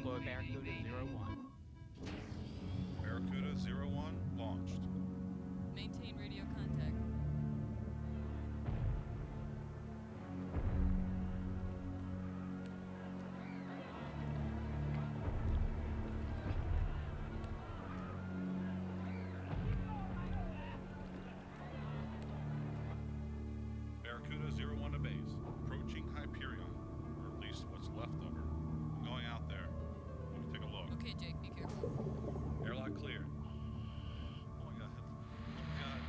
for Barracuda 01. Barracuda 01 launched. Maintain radio contact. Barracuda 01 to base. Approaching Hyperion, or at least what's left of her. I'm going out there. I'm gonna take a look. Okay, Jake, be careful. Airlock clear. Oh my god. Oh my god.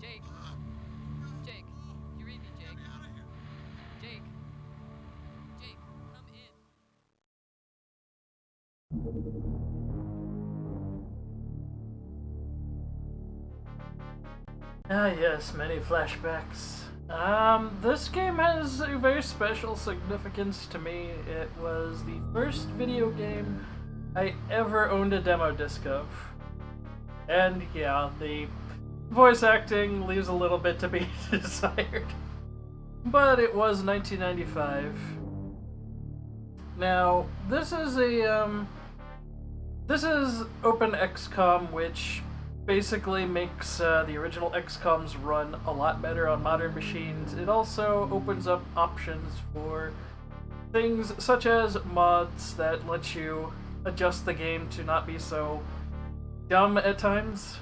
Jake. Jake. You read me, Jake. Jake. Jake, come in. Ah, yes, many flashbacks. This game has a very special significance to me. It was the first video game I ever owned a demo disc of. And yeah, the voice acting leaves a little bit to be desired. But it was 1995. Now, this is Open XCOM, which basically makes the original XCOMs run a lot better on modern machines. It also opens up options for things such as mods that let you adjust the game to not be so dumb at times.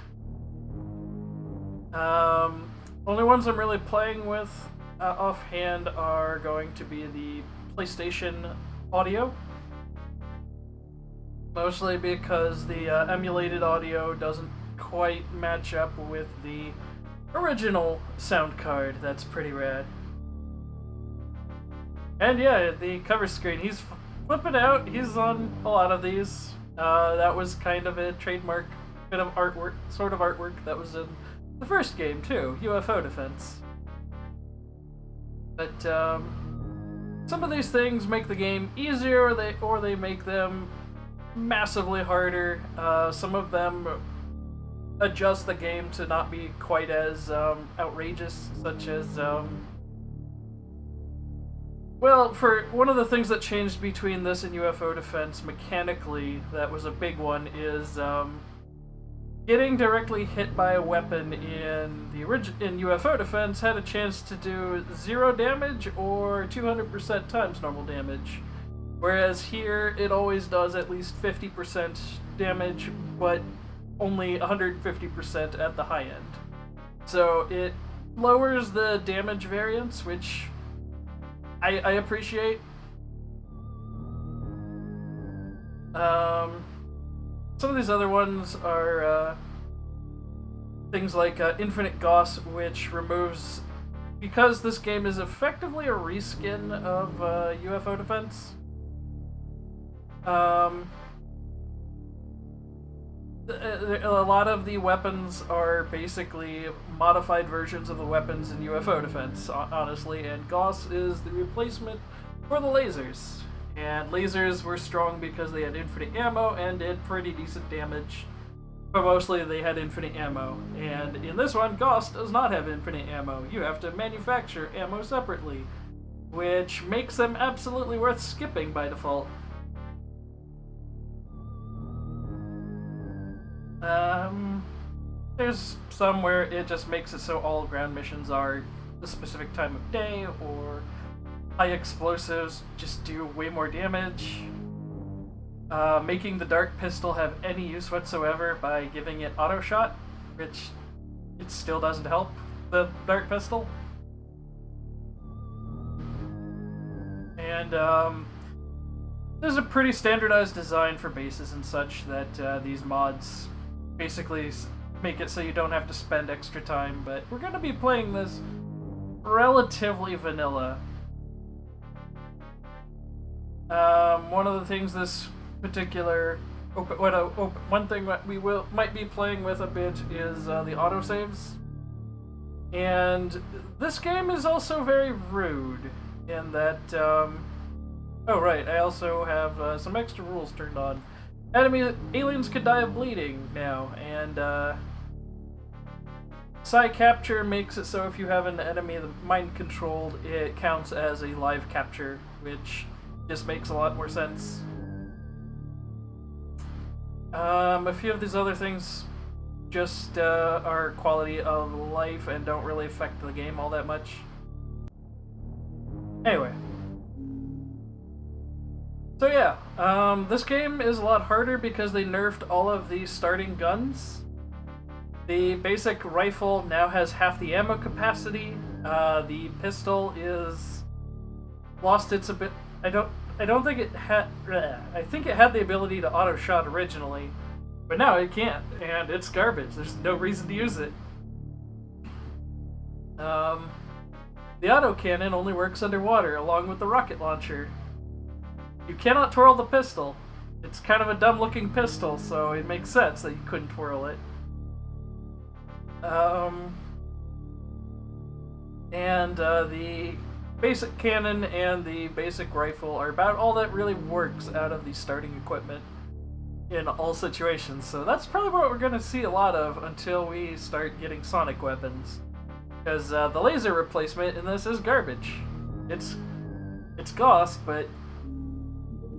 Only ones I'm really playing with offhand are going to be the PlayStation audio. Mostly because the emulated audio doesn't quite match up with the original sound card. That's pretty rad. And yeah, the cover screen, he's flipping out. He's on a lot of these. That was kind of a trademark bit of artwork, sort of artwork that was in the first game too, UFO Defense. But some of these things make the game easier, or they make them massively harder. Some of them adjust the game to not be quite as outrageous, such as well, for one of the things that changed between this and UFO Defense mechanically, that was a big one, is getting directly hit by a weapon in UFO Defense had a chance to do 0 damage or 200% times normal damage. Whereas here, it always does at least 50% damage, but only 150% at the high end. So it lowers the damage variance, which I appreciate. Some of these other ones are things like Infinite Gauss, which removes... Because this game is effectively a reskin of UFO Defense, a lot of the weapons are basically modified versions of the weapons in UFO Defense, honestly, and Gauss is the replacement for the lasers. And lasers were strong because they had infinite ammo and did pretty decent damage, but mostly they had infinite ammo. And in this one, Gauss does not have infinite ammo. You have to manufacture ammo separately, which makes them absolutely worth skipping by default. There's some where it just makes it so all ground missions are a specific time of day, or high explosives just do way more damage. Making the Dark Pistol have any use whatsoever by giving it auto shot, which it still doesn't help the Dark Pistol. And there's a pretty standardized design for bases and such that these mods basically make it so you don't have to spend extra time, but we're going to be playing this relatively vanilla. One of the things this particular one thing that we might be playing with a bit is the autosaves. And this game is also very rude in that oh right, I also have some extra rules turned on. Aliens could die of bleeding now, and Psi Capture makes it so if you have an enemy mind controlled, it counts as a live capture, which just makes a lot more sense. A few of these other things just are quality of life and don't really affect the game all that much. Anyway. So yeah, this game is a lot harder because they nerfed all of the starting guns. The basic rifle now has half the ammo capacity. The pistol is lost its a bit. I don't think it had. I think it had the ability to auto shot originally, but now it can't, and it's garbage. There's no reason to use it. The autocannon only works underwater, along with the rocket launcher. You cannot twirl the pistol. It's kind of a dumb-looking pistol, so it makes sense that you couldn't twirl it. The basic cannon and the basic rifle are about all that really works out of the starting equipment in all situations. So that's probably what we're going to see a lot of until we start getting sonic weapons. Because the laser replacement in this is garbage. It's Gauss, but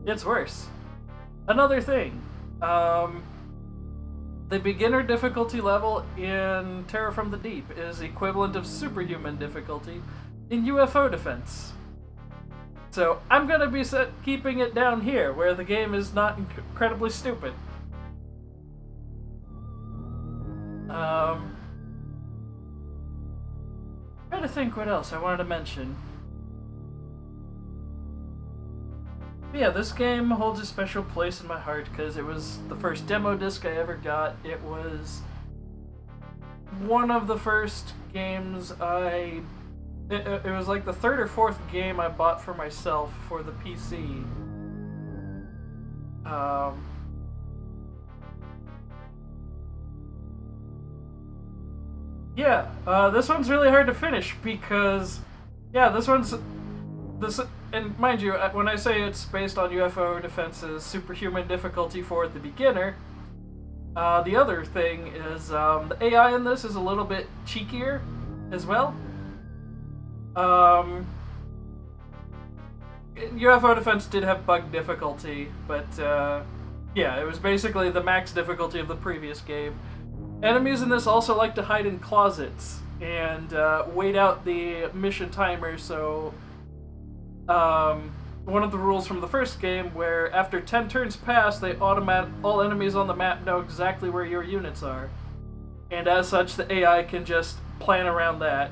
it's worse. Another thing, the beginner difficulty level in Terror from the Deep is equivalent of superhuman difficulty in UFO defense. So I'm gonna be keeping it down here, where the game is not incredibly stupid. Trying to think what else I wanted to mention. Yeah, this game holds a special place in my heart because it was the first demo disc I ever got. It was one of the first games it was like the third or fourth game I bought for myself for the PC. This one's really hard to finish because, and mind you, when I say it's based on UFO Defense's superhuman difficulty for the beginner, the other thing is the AI in this is a little bit cheekier as well. UFO Defense did have bug difficulty, but it was basically the max difficulty of the previous game. Enemies in this also like to hide in closets and wait out the mission timer, so one of the rules from the first game where after 10 turns pass, all enemies on the map know exactly where your units are. And as such, the AI can just plan around that.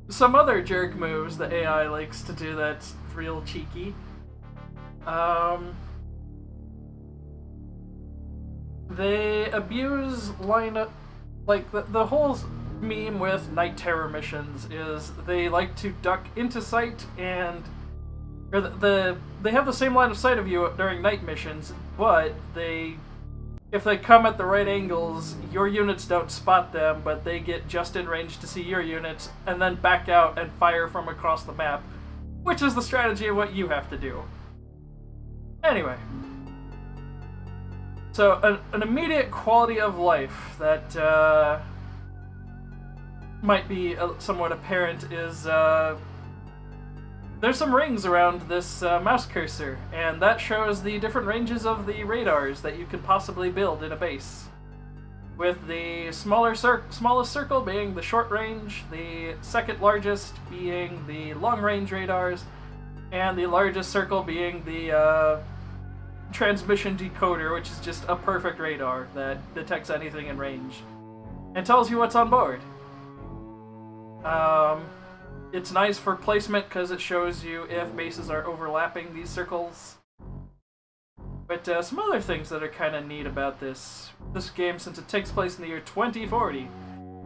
Some other jerk moves the AI likes to do that's real cheeky. They abuse lineup, like the whole meme with night terror missions is they like to duck into sight and they have the same line of sight of you during night missions, but if they come at the right angles, your units don't spot them, but they get just in range to see your units and then back out and fire from across the map, which is the strategy of what you have to do. Anyway, so an immediate quality of life that might be somewhat apparent is there's some rings around this mouse cursor, and that shows the different ranges of the radars that you could possibly build in a base. With the smallest circle being the short range, the second largest being the long range radars, and the largest circle being the transmission decoder, which is just a perfect radar that detects anything in range and tells you what's on board. It's nice for placement because it shows you if bases are overlapping these circles. But some other things that are kind of neat about this game, since it takes place in the year 2040,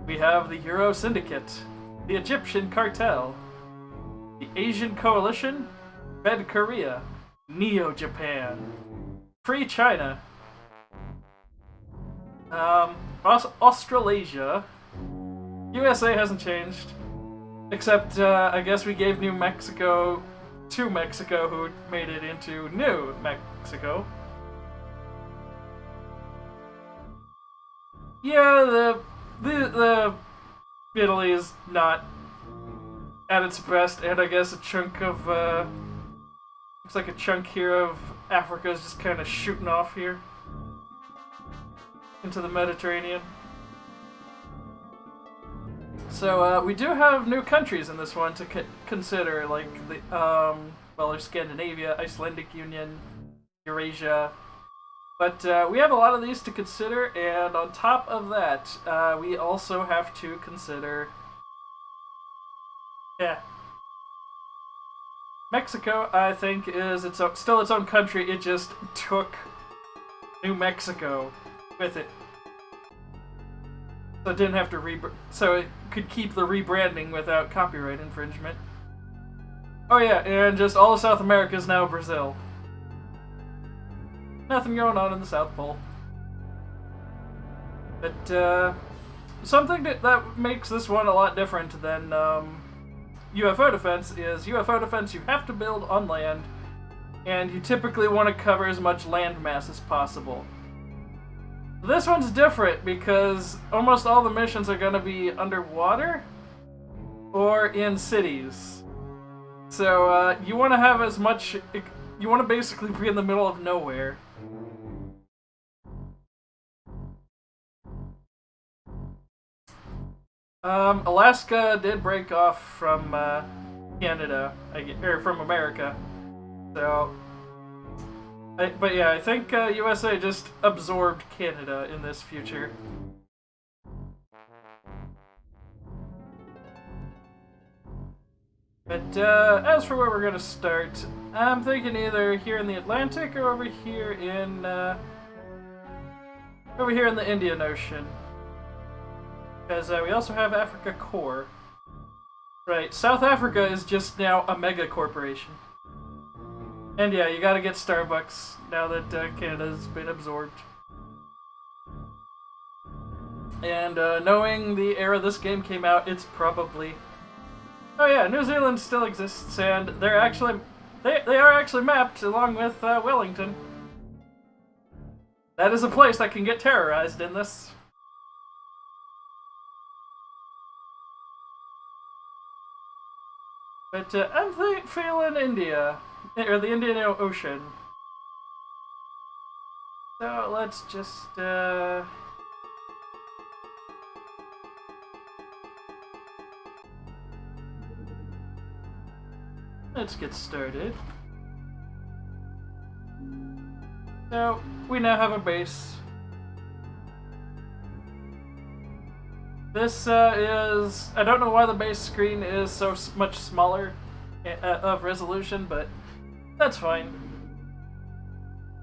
we have the Euro Syndicate, the Egyptian Cartel, the Asian Coalition, Red Korea, Neo Japan, Free China, Australasia, USA hasn't changed. Except, I guess we gave New Mexico to Mexico, who made it into New Mexico. Yeah, the Italy is not at its best, and I guess a chunk of, looks like a chunk here of Africa is just kind of shooting off here into the Mediterranean. So, we do have new countries in this one to consider, like the, well, there's Scandinavia, Icelandic Union, Eurasia. But we have a lot of these to consider, and on top of that, we also have to consider... Yeah. Mexico, I think, is still its own country. It just took New Mexico with it. So it didn't have to so it could keep the rebranding without copyright infringement. Oh yeah, and just all of South America is now Brazil. Nothing going on in the South Pole. But something that makes this one a lot different than UFO defense is UFO defense you have to build on land, and you typically want to cover as much land mass as possible. This one's different because almost all the missions are going to be underwater or in cities. So you want to have as much... You want to basically be in the middle of nowhere. Alaska did break off from Canada, or from America. So... but yeah, I think USA just absorbed Canada in this future. But as for where we're gonna start, I'm thinking either here in the Atlantic or over here in the Indian Ocean, because we also have Africa Core. Right, South Africa is just now a mega corporation. And yeah, you gotta get Starbucks now that Canada's been absorbed. And knowing the era this game came out, it's probably... Oh yeah, New Zealand still exists, and they're actually... They are actually mapped along with Wellington. That is a place that can get terrorized in this. But I'm feeling India. Or the Indian Ocean. So let's just let's get started. So we now have a base. This is... I don't know why the base screen is so much smaller of resolution, but that's fine.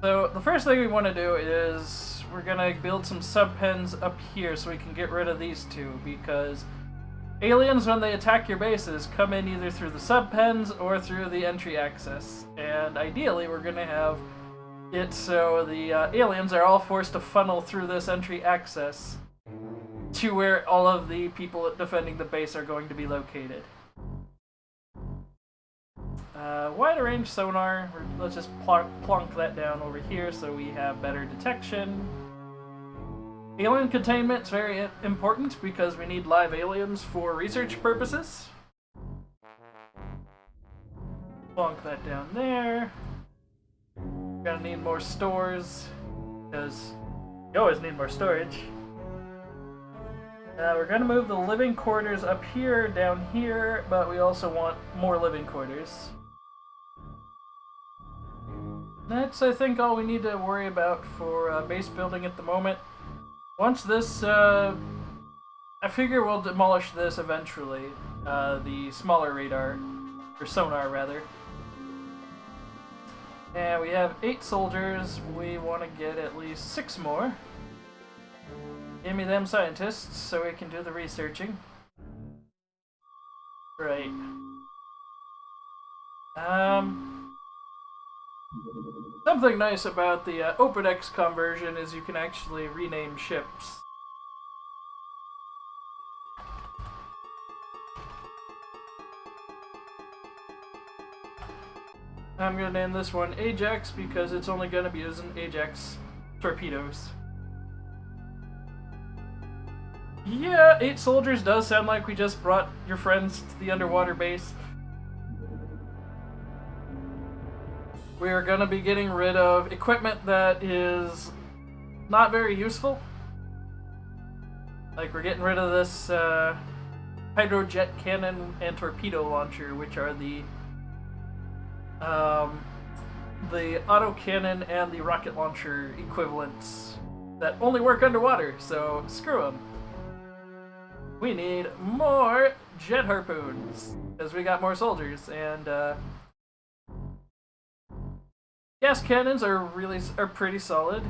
So the first thing we want to do is we're gonna build some sub-pens up here so we can get rid of these two, because aliens, when they attack your bases, come in either through the sub-pens or through the entry access. And ideally we're gonna have it so the aliens are all forced to funnel through this entry access to where all of the people defending the base are going to be located. Wider range sonar, let's just plonk that down over here so we have better detection. Alien containment's very important because we need live aliens for research purposes. Plonk that down there. Gonna need more stores, because you always need more storage. We're gonna move the living quarters up here, down here, but we also want more living quarters. That's, I think, all we need to worry about for base building at the moment. Once this, I figure we'll demolish this eventually, the smaller radar, or sonar rather. And we have 8 soldiers, we want to get at least 6 more. Give me them scientists so we can do the researching. Right. Something nice about the OpenX conversion is you can actually rename ships. I'm going to name this one Ajax because it's only going to be using Ajax torpedoes. Yeah, 8 soldiers does sound like we just brought your friends to the underwater base. We are gonna be getting rid of equipment that is not very useful. Like, we're getting rid of this hydrojet cannon and torpedo launcher, which are the autocannon and the rocket launcher equivalents that only work underwater, so screw them. We need more jet harpoons, because we got more soldiers, and gas cannons are pretty solid.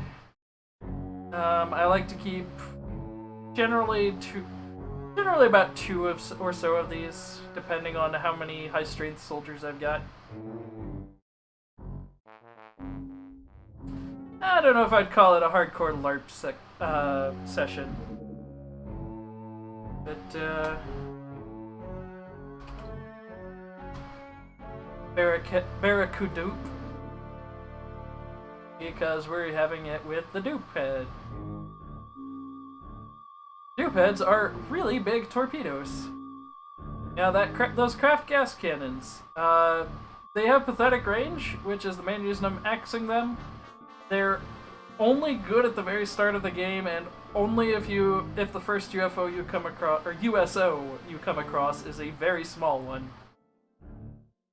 I like to keep generally about 2 or so of these, depending on how many high strength soldiers I've got. I don't know if I'd call it a hardcore LARP session, but Barracuda, because we're having it with the Dupe Head. Dupe Heads are really big torpedoes. Now those craft gas cannons, they have pathetic range, which is the main reason I'm axing them. They're only good at the very start of the game, and only if the first UFO you come across, or USO you come across, is a very small one.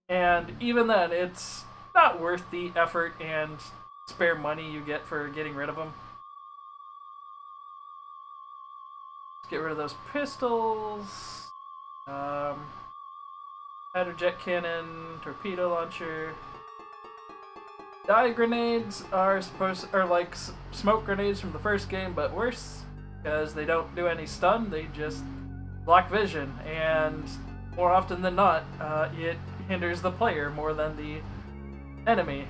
And even then, it's not worth the effort and spare money you get for getting rid of them. Let's get rid of those pistols. Hydrojet cannon, torpedo launcher. Dye grenades are like smoke grenades from the first game, but worse, because they don't do any stun, they just block vision, and more often than not, it hinders the player more than the enemy.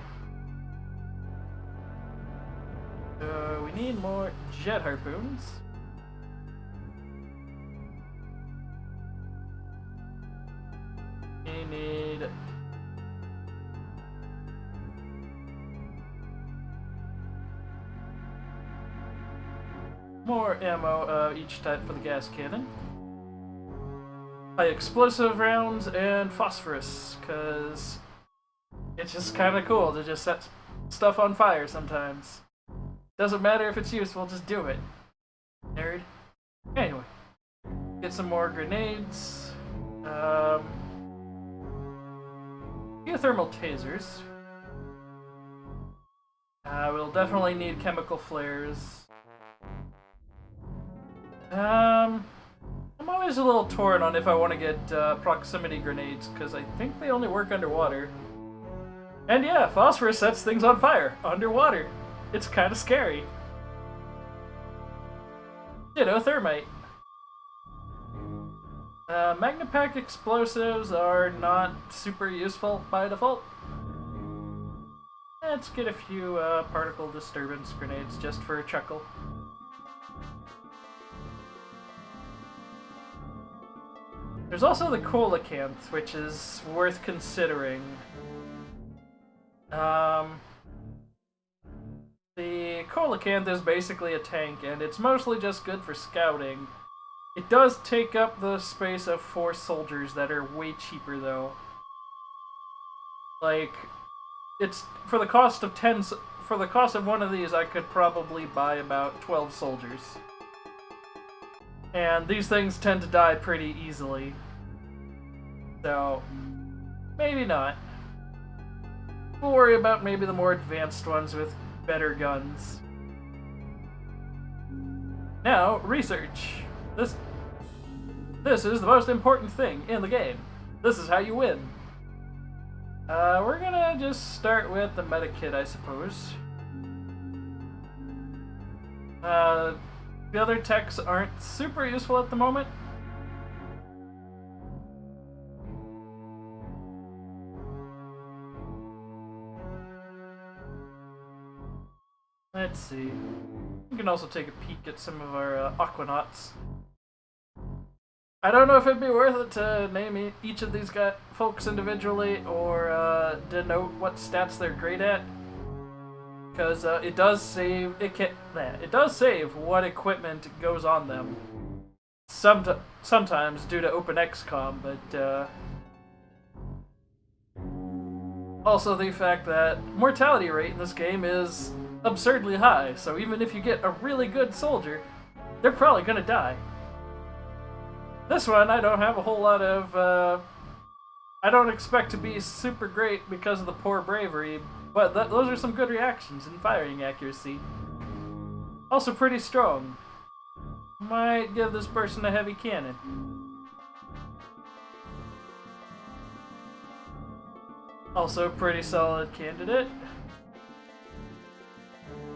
So we need more jet harpoons. We need more ammo of each type for the gas cannon. High explosive rounds and phosphorus, because it's just kind of cool to just set stuff on fire sometimes. Doesn't matter if it's useful, just do it. Nerd. Anyway, get some more grenades. Geothermal tasers. We'll definitely need chemical flares. I'm always a little torn on if I want to get proximity grenades, because I think they only work underwater. And yeah, phosphorus sets things on fire underwater. It's kind of scary. Ditto thermite. Magnapack explosives are not super useful by default. Let's get a few particle disturbance grenades just for a chuckle. There's also the coelacanth, which is worth considering. The coelacanth is basically a tank, and it's mostly just good for scouting. It does take up the space of 4 soldiers that are way cheaper, though. Like, it's for the cost of 10. For the cost of one of these, I could probably buy about 12 soldiers. And these things tend to die pretty easily. So, maybe not. We'll worry about maybe the more advanced ones with better guns. Now, research. This is the most important thing in the game. This is how you win. We're gonna just start with the medikit, I suppose. The other techs aren't super useful at the moment. Let's see. We can also take a peek at some of our Aquanauts. I don't know if it'd be worth it to name each of these folks individually, or denote what stats they're great at, because it does save what equipment goes on them. sometimes due to OpenXCom, but also the fact that mortality rate in this game is absurdly high, so even if you get a really good soldier, they're probably gonna die. This one, I don't have a whole lot of, I don't expect to be super great because of the poor bravery, but those are some good reactions and firing accuracy. Also pretty strong. Might give this person a heavy cannon. Also pretty solid candidate.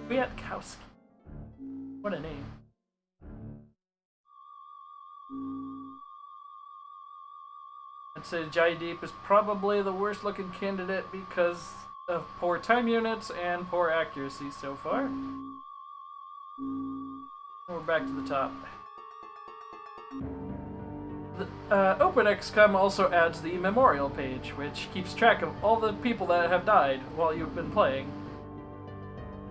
Kwiatkowski. What a name. I'd say Jaideep is probably the worst looking candidate because of poor time units and poor accuracy so far. We're back to the top. OpenXCom also adds the memorial page, which keeps track of all the people that have died while you've been playing,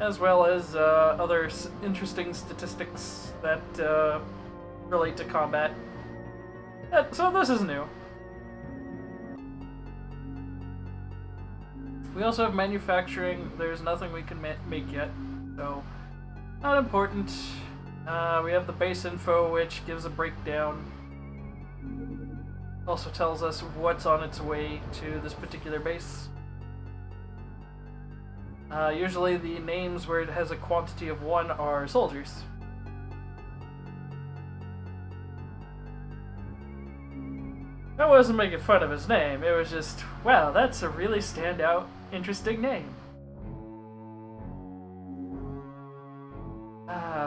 as well as other interesting statistics that relate to combat. So this is new. We also have manufacturing. There's nothing we can make yet, so not important. We have the base info, which gives a breakdown. Also tells us what's on its way to this particular base. Usually the names where it has a quantity of 1 are soldiers. I wasn't making fun of his name, it was just, wow, that's a really standout, interesting name.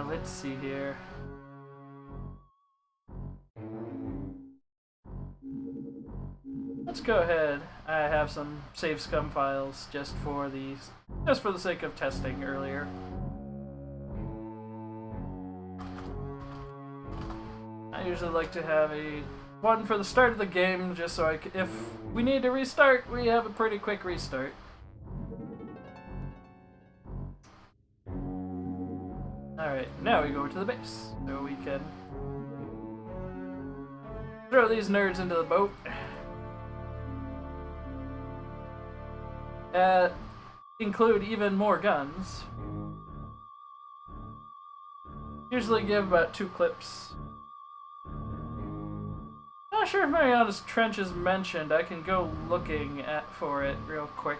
Let's see here. Let's go ahead. I have some save scum files just for the sake of testing earlier. I usually like to have one for the start of the game, just so if we need to restart, we have a pretty quick restart. Alright, now we go to the base, so we can throw these nerds into the boat. Include even more guns. Usually give about 2 clips. Not sure if Mariana's Trench is mentioned. I can go looking for it real quick.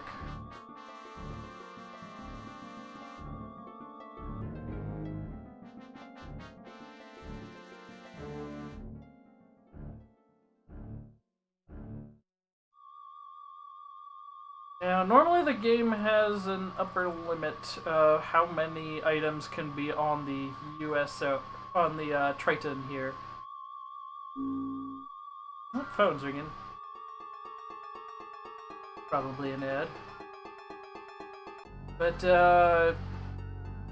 Now, normally the game has an upper limit of how many items can be on the USO, on the Triton here. Oh, phone's ringing. Probably an ad. But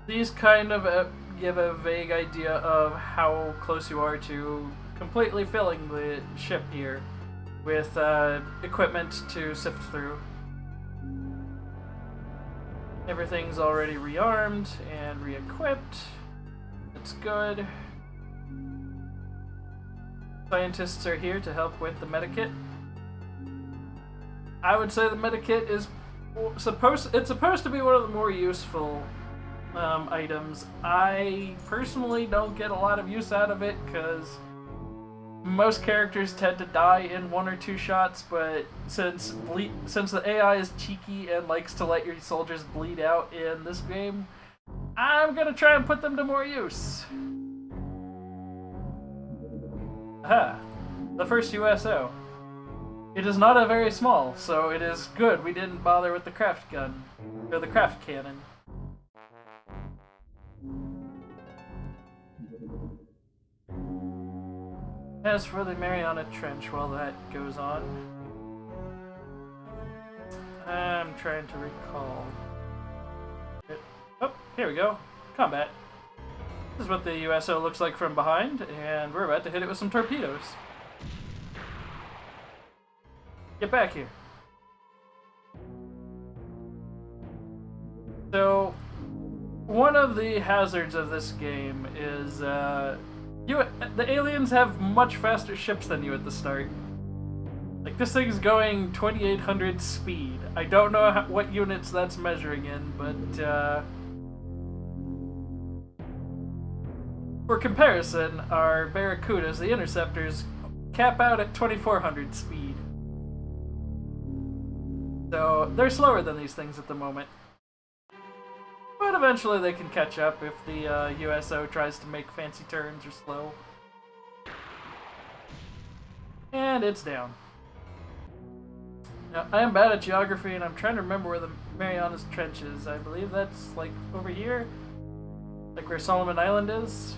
these kind of give a vague idea of how close you are to completely filling the ship here with equipment to sift through. Everything's already rearmed and re-equipped. That's good. Scientists are here to help with the medikit. I would say the medikit is supposed to be one of the more useful items. I personally don't get a lot of use out of it because most characters tend to die in 1 or 2 shots, but since the AI is cheeky and likes to let your soldiers bleed out in this game, I'm gonna try and put them to more use. Aha! The first USO. It is not a very small, so it is good we didn't bother with the craft gun, or the craft cannon. As for the Mariana Trench, while that goes on, I'm trying to recall. Oh, here we go. Combat. This is what the USO looks like from behind, and we're about to hit it with some torpedoes. Get back here. So, one of the hazards of this game is The aliens have much faster ships than you at the start. Like, this thing's going 2800 speed. I don't know what units that's measuring in, but, for comparison, our Barracudas, the Interceptors, cap out at 2400 speed. So, they're slower than these things at the moment. But eventually they can catch up if the USO tries to make fancy turns or slow. And it's down. Now, I am bad at geography, and I'm trying to remember where the Marianas Trench is. I believe that's, like, over here? Like where Solomon Island is?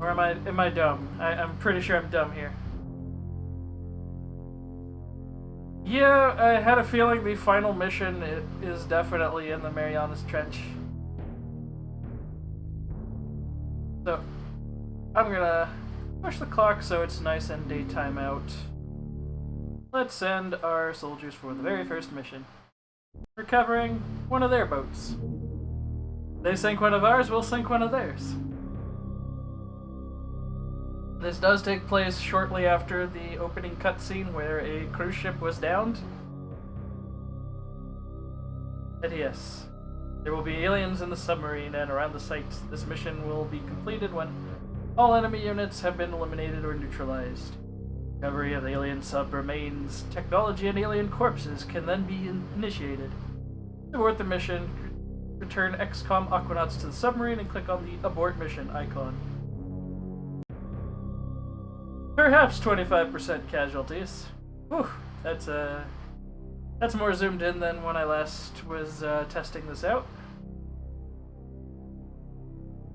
Or am I dumb? I'm pretty sure I'm dumb here. Yeah, I had a feeling the final mission is definitely in the Marianas Trench. So, I'm gonna push the clock so it's nice and daytime out. Let's send our soldiers for the very first mission. Recovering one of their boats. They sink one of ours, we'll sink one of theirs. This does take place shortly after the opening cutscene where a cruise ship was downed. And yes, there will be aliens in the submarine and around the site. This mission will be completed when all enemy units have been eliminated or neutralized. Recovery of alien sub remains, technology, and alien corpses can then be initiated. To abort the mission, return XCOM Aquanauts to the submarine and click on the abort mission icon. Perhaps 25% casualties. Whew, that's more zoomed in than when I last was testing this out.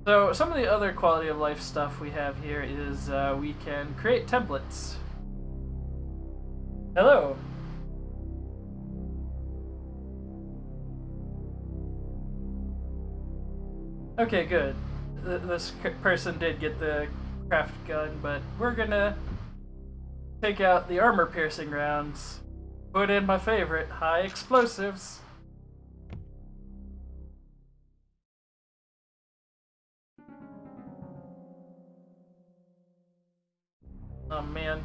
So some of the other quality of life stuff we have here is we can create templates. Hello. Okay, good. This person did get the craft gun, but we're gonna take out the armor-piercing rounds, put in my favorite, high explosives. Oh man.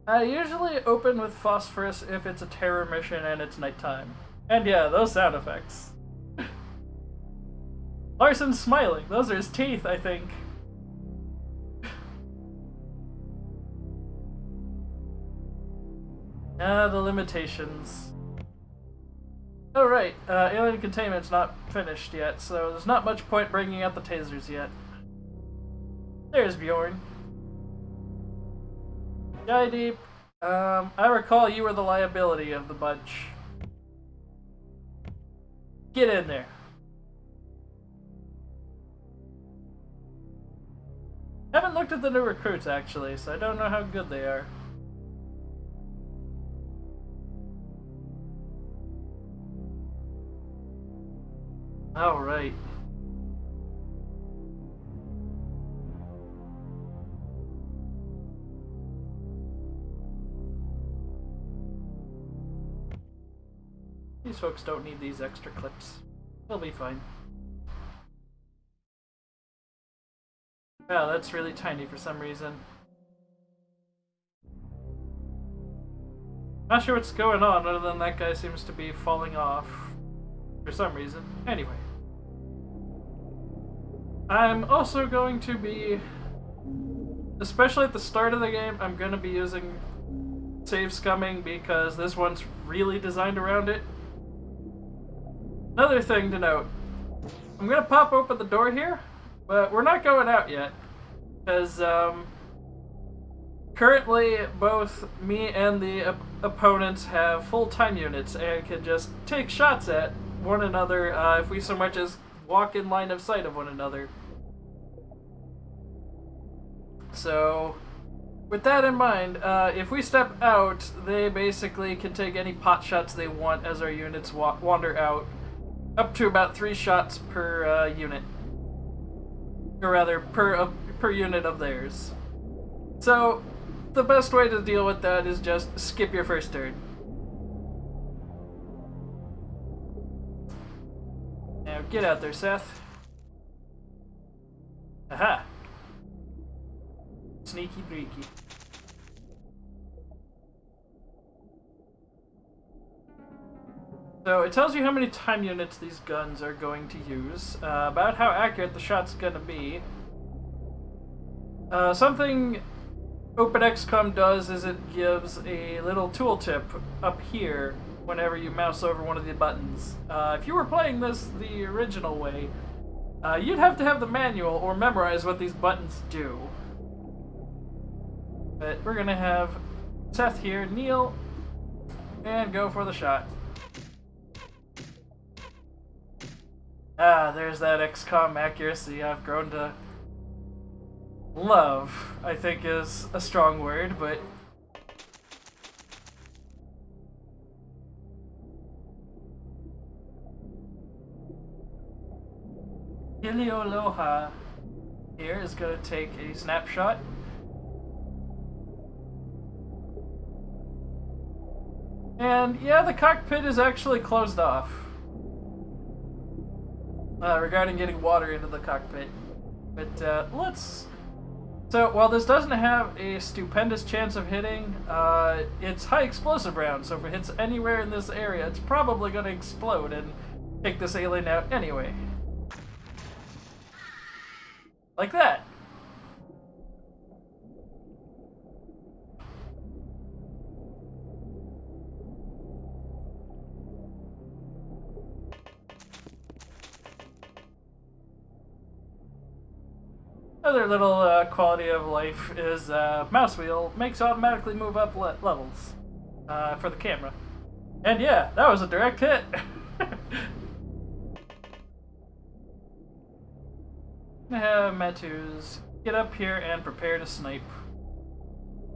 I usually open with phosphorus if it's a terror mission and it's nighttime. And yeah, those sound effects. Larson's smiling. Those are his teeth, I think. The limitations. Oh right, alien containment's not finished yet, so there's not much point bringing out the tasers yet. There's Bjorn. Sky Deep, I recall you were the liability of the bunch. Get in there. Haven't looked at the new recruits actually, so I don't know how good they are. Alright. These folks don't need these extra clips. They'll be fine. Wow, that's really tiny for some reason. Not sure what's going on other than that guy seems to be falling off for some reason. Anyway. I'm also going to be, especially at the start of the game, I'm going to be using save scumming because this one's really designed around it. Another thing to note, I'm going to pop open the door here, but we're not going out yet, because currently both me and the opponents have full-time units and can just take shots at one another if we so much as walk in line of sight of one another. So, with that in mind, if we step out, they basically can take any pot shots they want as our units wander out. Up to about 3 shots per unit. Or rather, per unit of theirs. So, the best way to deal with that is just skip your first turn. Get out there, Seth. Aha. Sneaky breaky. So it tells you how many time units these guns are going to use, about how accurate the shot's gonna be. Something OpenXCOM does is it gives a little tooltip up here whenever you mouse over one of the buttons. If you were playing this the original way, you'd have to have the manual or memorize what these buttons do. But we're gonna have Seth here kneel and go for the shot. Ah, there's that XCOM accuracy I've grown to love, I think is a strong word, but Ilioloha here is going to take a snapshot. And yeah, the cockpit is actually closed off. Regarding getting water into the cockpit. But let's... So, while this doesn't have a stupendous chance of hitting, it's high explosive round, so if it hits anywhere in this area, it's probably going to explode and take this alien out anyway. Like that. Other little quality of life is mouse wheel makes automatically move up levels for the camera. And yeah, that was a direct hit. I have Matus get up here and prepare to snipe.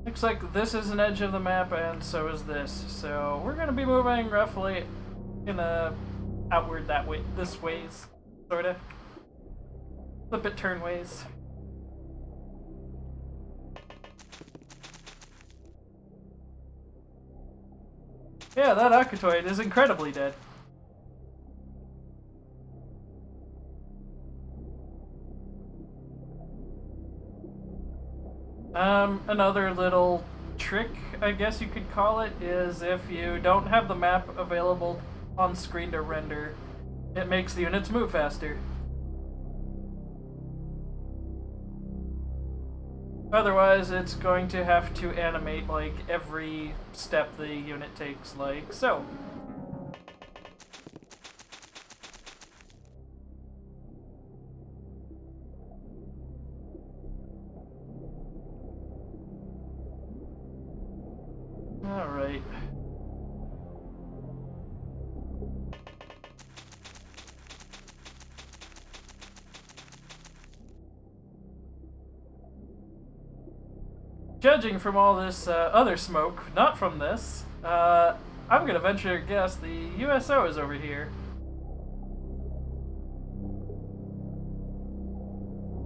Looks like this is an edge of the map and so is this. So we're gonna be moving roughly in a outward that way, this ways, sorta. Flip it turn ways. Yeah, that Akatoid is incredibly dead. Another little trick, I guess you could call it, is if you don't have the map available on screen to render, it makes the units move faster. Otherwise, it's going to have to animate, like, every step the unit takes, like so. Alright. Judging from all this other smoke, not from this, I'm gonna venture to guess the USO is over here.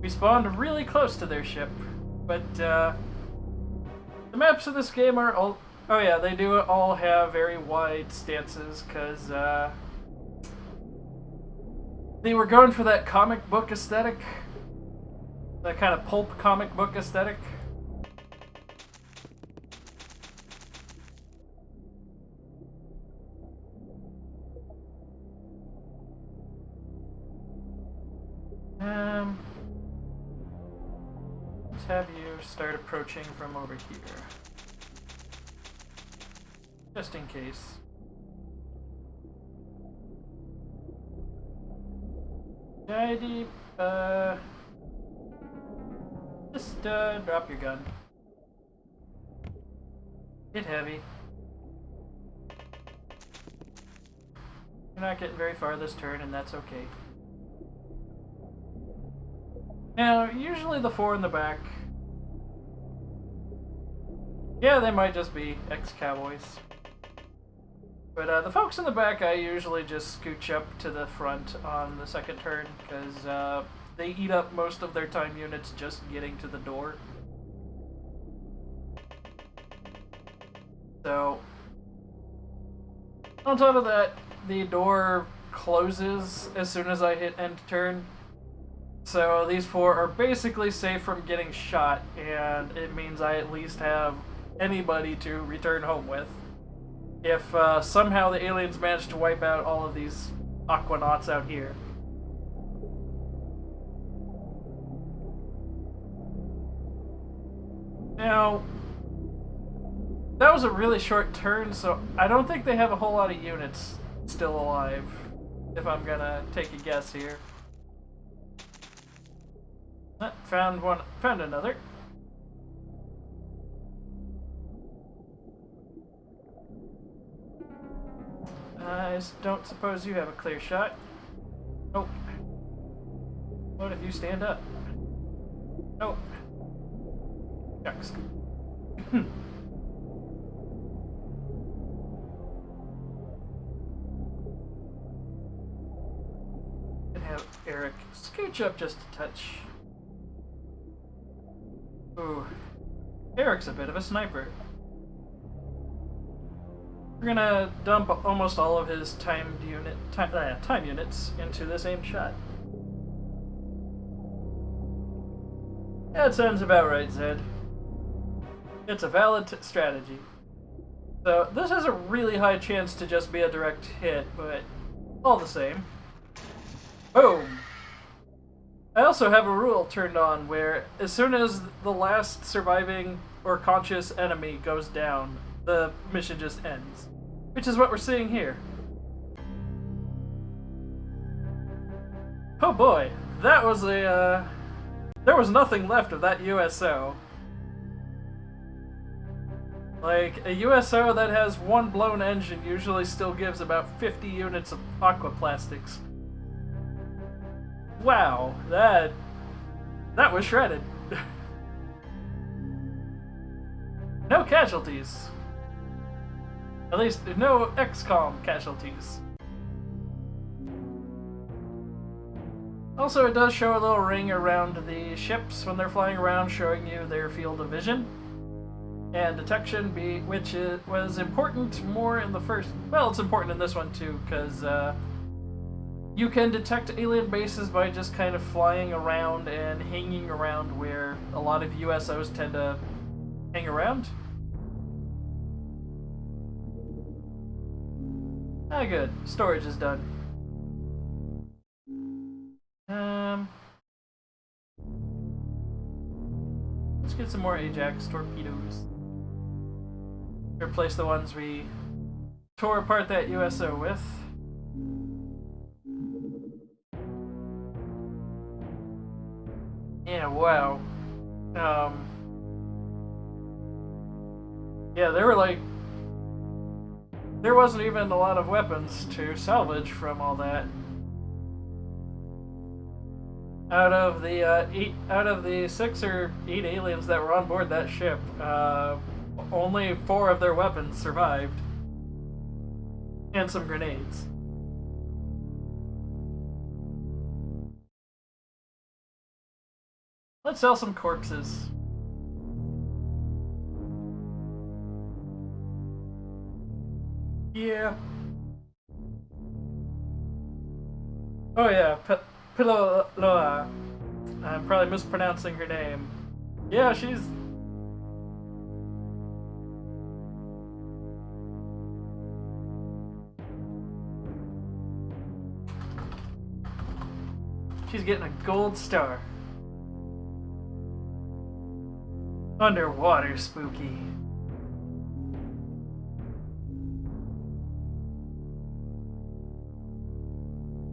We spawned really close to their ship, but the maps of this game are all... Oh yeah, they do all have very wide stances, because they were going for that comic book aesthetic. That kind of pulp comic book aesthetic. Let's have you start approaching from over here. Just in case. Deep, just drop your gun. Hit heavy. You're not getting very far this turn, and that's okay. Now, usually the four in the back... Yeah, they might just be ex-cowboys. But the folks in the back, I usually just scooch up to the front on the second turn, because they eat up most of their time units just getting to the door. So, on top of that, the door closes as soon as I hit end turn. So these 4 are basically safe from getting shot, and it means I at least have anybody to return home with. If somehow the aliens manage to wipe out all of these Aquanauts out here. Now, that was a really short turn, so I don't think they have a whole lot of units still alive, if I'm gonna take a guess here. Found one, found another. I don't suppose you have a clear shot. Nope. What if you stand up? Nope. Shucks. And have Eric scooch up just a touch. Ooh. Eric's a bit of a sniper. We're gonna dump almost all of his time units into this aim shot. That sounds about right, Zed. It's a valid strategy. So this has a really high chance to just be a direct hit, but all the same. Boom! I also have a rule turned on where as soon as the last surviving or conscious enemy goes down, the mission just ends. Which is what we're seeing here. Oh boy, that was a, there was nothing left of that USO. Like, a USO that has one blown engine usually still gives about 50 units of aquaplastics. Wow, that was shredded. No casualties. At least, no XCOM casualties. Also, it does show a little ring around the ships when they're flying around, showing you their field of vision. And detection, which was important more in the first... Well, it's important in this one too, because you can detect alien bases by just kind of flying around and hanging around where a lot of USOs tend to hang around. Ah, good. Storage is done. Let's get some more Ajax torpedoes. Replace the ones we tore apart that USO with. Yeah, wow. Yeah, they were like... There wasn't even a lot of weapons to salvage from all that. Out of the 6 or 8 aliens that were on board that ship, only 4 of their weapons survived. And some grenades. Let's sell some corpses. Yeah. Oh yeah, Piloloa. I'm probably mispronouncing her name. Yeah, she's... She's getting a gold star. Underwater spooky.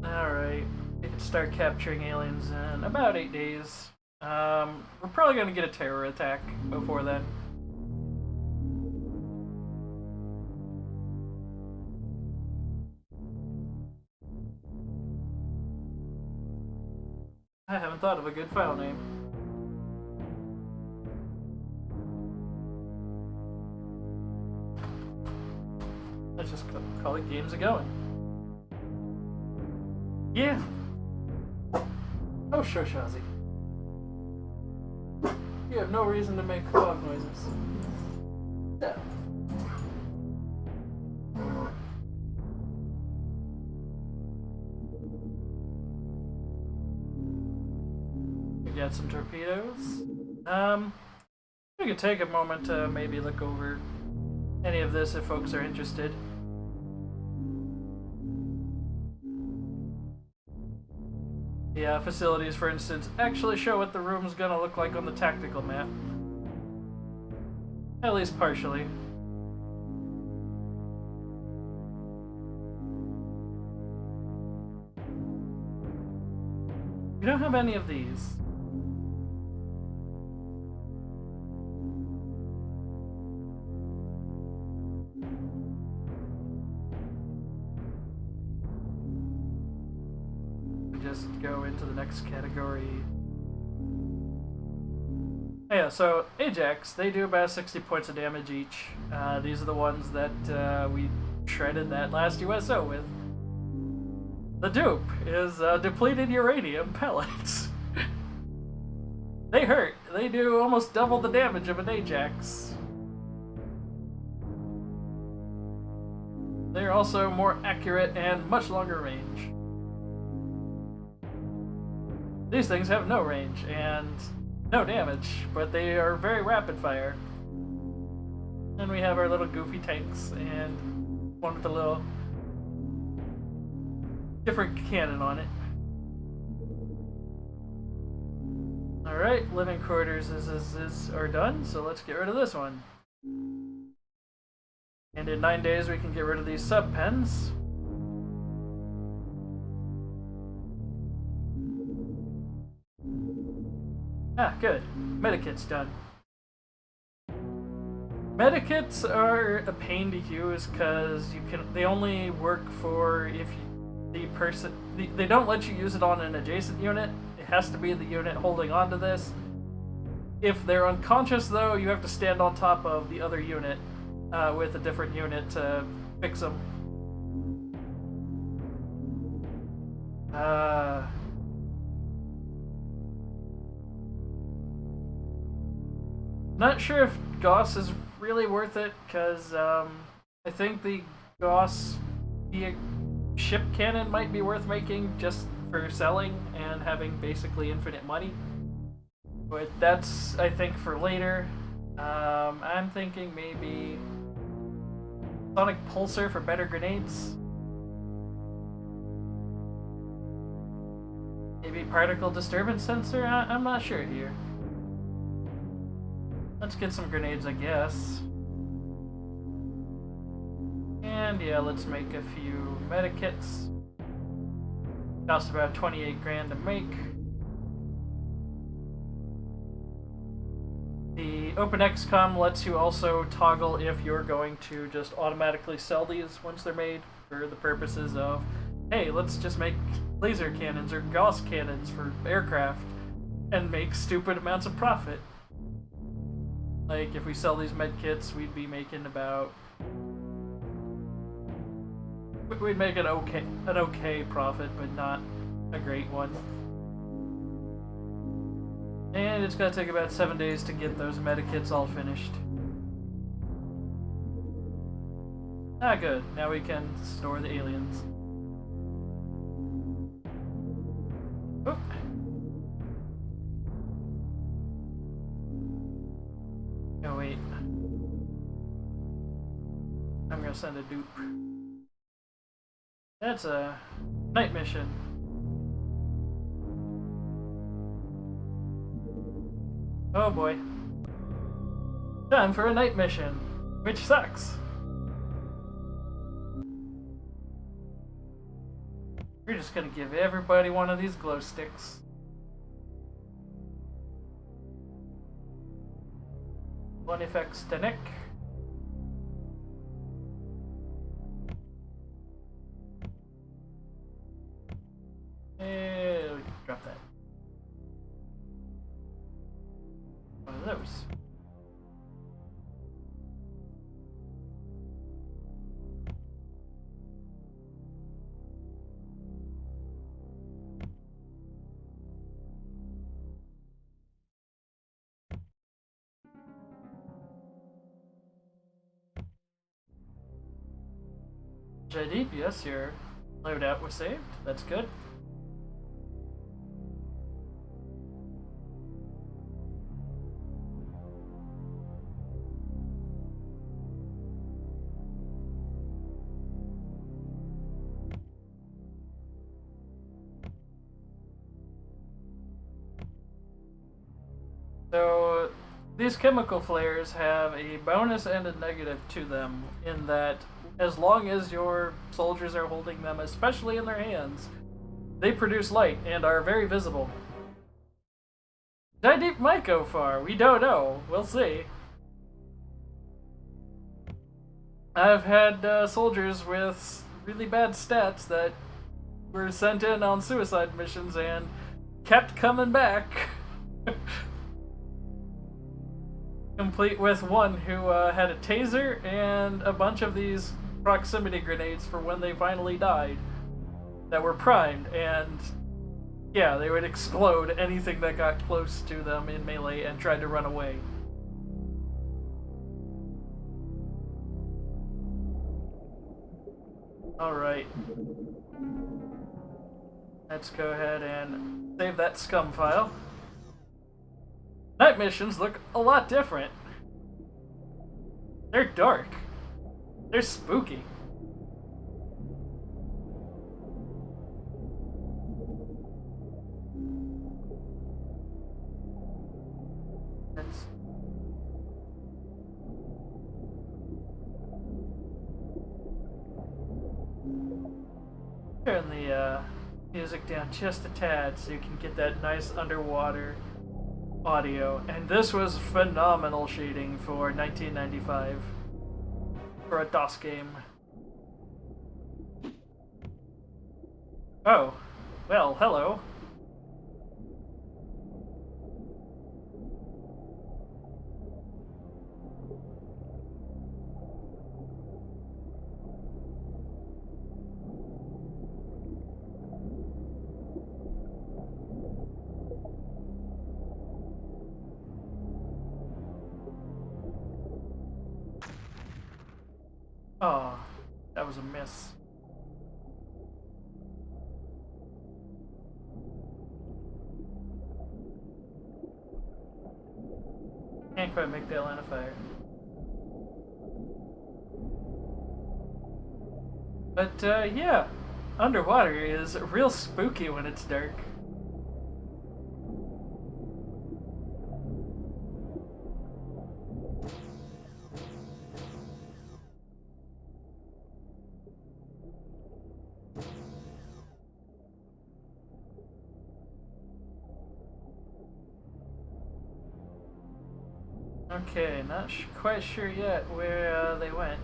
Alright, we can start capturing aliens in about 8 days. We're probably gonna get a terror attack before then. I haven't thought of a good file name. Let's just call it Games A-Going. Yeah. Oh, sure, Shazi. You have no reason to make dog noises. No. get some torpedoes. We could take a moment to maybe look over any of this if folks are interested. The facilities, for instance, actually show what the room's gonna look like on the tactical map. At least partially. We don't have any of these. We just go into the next category. Yeah, so Ajax, they do about 60 points of damage each. These are the ones that we shredded that last USO with. The dupe is depleted uranium pellets. They hurt. They do almost double the damage of an Ajax. They're also more accurate and much longer range. These things have no range and no damage, but they are very rapid fire. And we have our little goofy tanks and one with a little different cannon on it. Alright, living quarters are done, so let's get rid of this one. And in 9 days we can get rid of these sub pens. Ah, good. Medikit's done. Medikits are a pain to use because they only work for if the person they don't let you use it on an adjacent unit. It has to be the unit holding on to this. If they're unconscious though, you have to stand on top of the other unit with a different unit to fix them. Not sure if Gauss is really worth it, because I think the Gauss ship cannon might be worth making just for selling and having basically infinite money. But that's, I think, for later. I'm thinking maybe Sonic Pulsar for better grenades. Maybe Particle Disturbance Sensor? I'm not sure here. Let's get some grenades, I guess. And yeah, let's make a few medikits. Cost about 28 grand to make. The OpenXCom lets you also toggle if you're going to just automatically sell these once they're made for the purposes of, hey, let's just make laser cannons or Gauss cannons for aircraft and make stupid amounts of profit. Like, if we sell these medkits, we'd be making about... We'd make an okay profit, but not a great one. And it's gonna take about 7 days to get those medikits all finished. Ah, good. Now we can store the aliens. Oop. Oh, wait. I'm gonna send a dupe. That's a night mission. Oh boy. Time for a night mission, which sucks. We're just gonna give everybody one of these glow sticks. One effects to Nick. And drop that. One of those. JD, yes, your loadout was saved. That's good. So these chemical flares have a bonus and a negative to them in that as long as your soldiers are holding them, especially in their hands, they produce light and are very visible. Jaideep might go far. We don't know. We'll see. I've had soldiers with really bad stats that were sent in on suicide missions and kept coming back. Complete with one who had a taser and a bunch of these proximity grenades for when they finally died that were primed, and yeah, they would explode anything that got close to them in melee and tried to run away. Alright. Let's go ahead and save that scum file. Night missions look a lot different. They're dark. They're spooky. Let's... turn the music down just a tad so you can get that nice underwater audio. And this was phenomenal shading for 1995 for a DOS game. Oh, well, hello. Oh, that was a miss. Can't quite make that line of fire. But yeah, underwater is real spooky when it's dark. Okay, not quite sure yet where they went.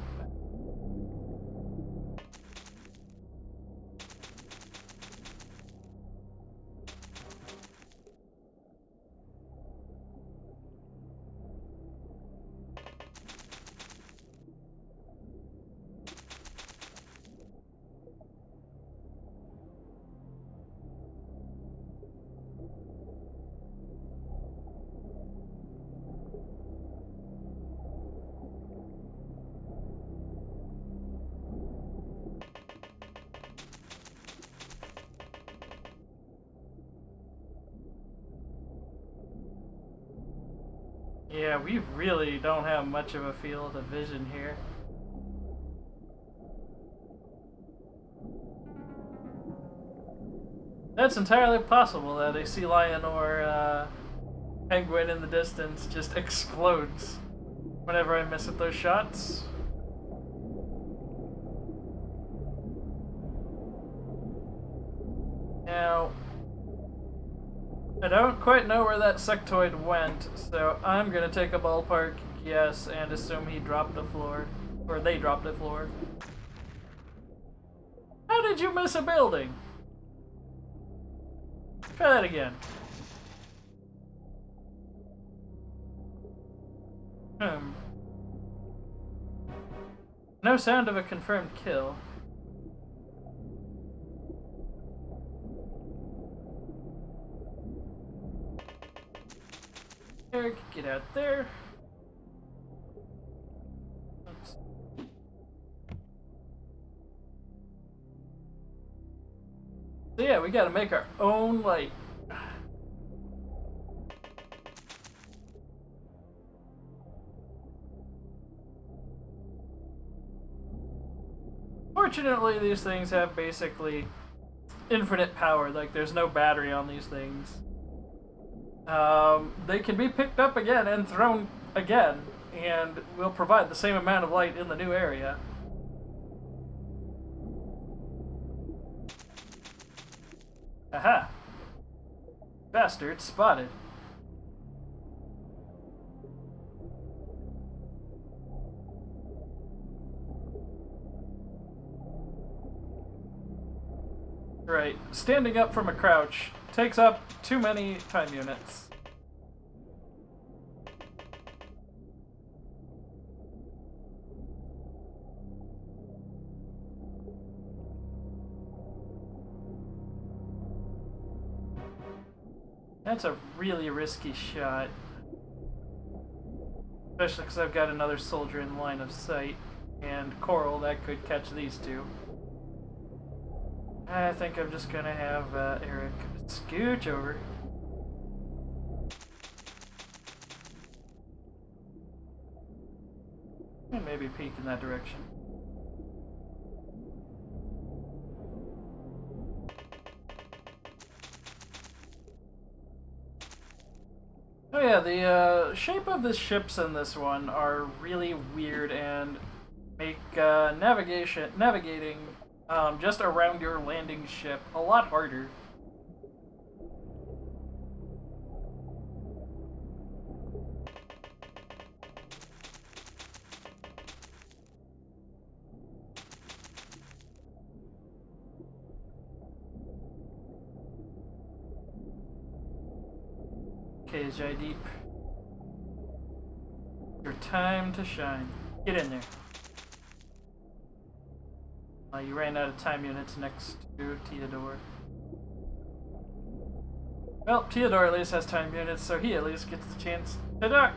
Yeah, we really don't have much of a field of vision here. That's entirely possible that a sea lion or penguin in the distance just explodes whenever I miss at those shots. Now, I don't quite know where that sectoid went, so I'm gonna take a ballpark guess and assume he dropped the floor. Or they dropped the floor. How did you miss a building? Try that again. No sound of a confirmed kill. Eric, get out there. Oops. So yeah, we gotta make our own light. Fortunately, these things have basically infinite power. Like, there's no battery on these things. they can be picked up again and thrown again, and will provide the same amount of light in the new area. Aha! Bastard spotted. Right, standing up from a crouch takes up too many time units. That's a really risky shot. Especially because I've got another soldier in line of sight. And Coral, that could catch these two. I think I'm just gonna have Eric scooch over. And maybe peek in that direction. Oh yeah, the shape of the ships in this one are really weird and make navigating just around your landing ship a lot harder. Okay, Jaideep. Your time to shine. Get in there. You ran out of time units next to Theodore. Well, Theodore at least has time units, so he at least gets the chance to duck.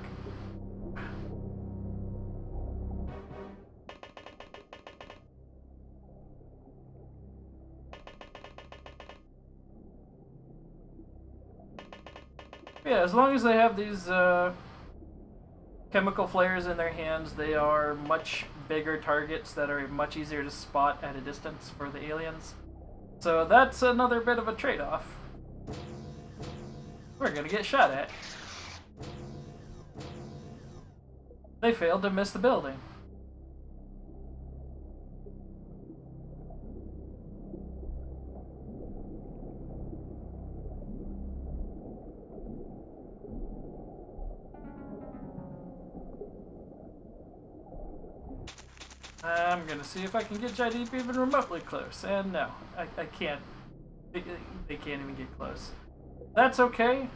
Yeah, as long as they have these chemical flares in their hands, they are much bigger targets that are much easier to spot at a distance for the aliens. So that's another bit of a trade-off. We're gonna get shot at. They failed to miss the building. I'm gonna see if I can get Jaideep even remotely close, and no, I can't. They can't even get close. That's okay.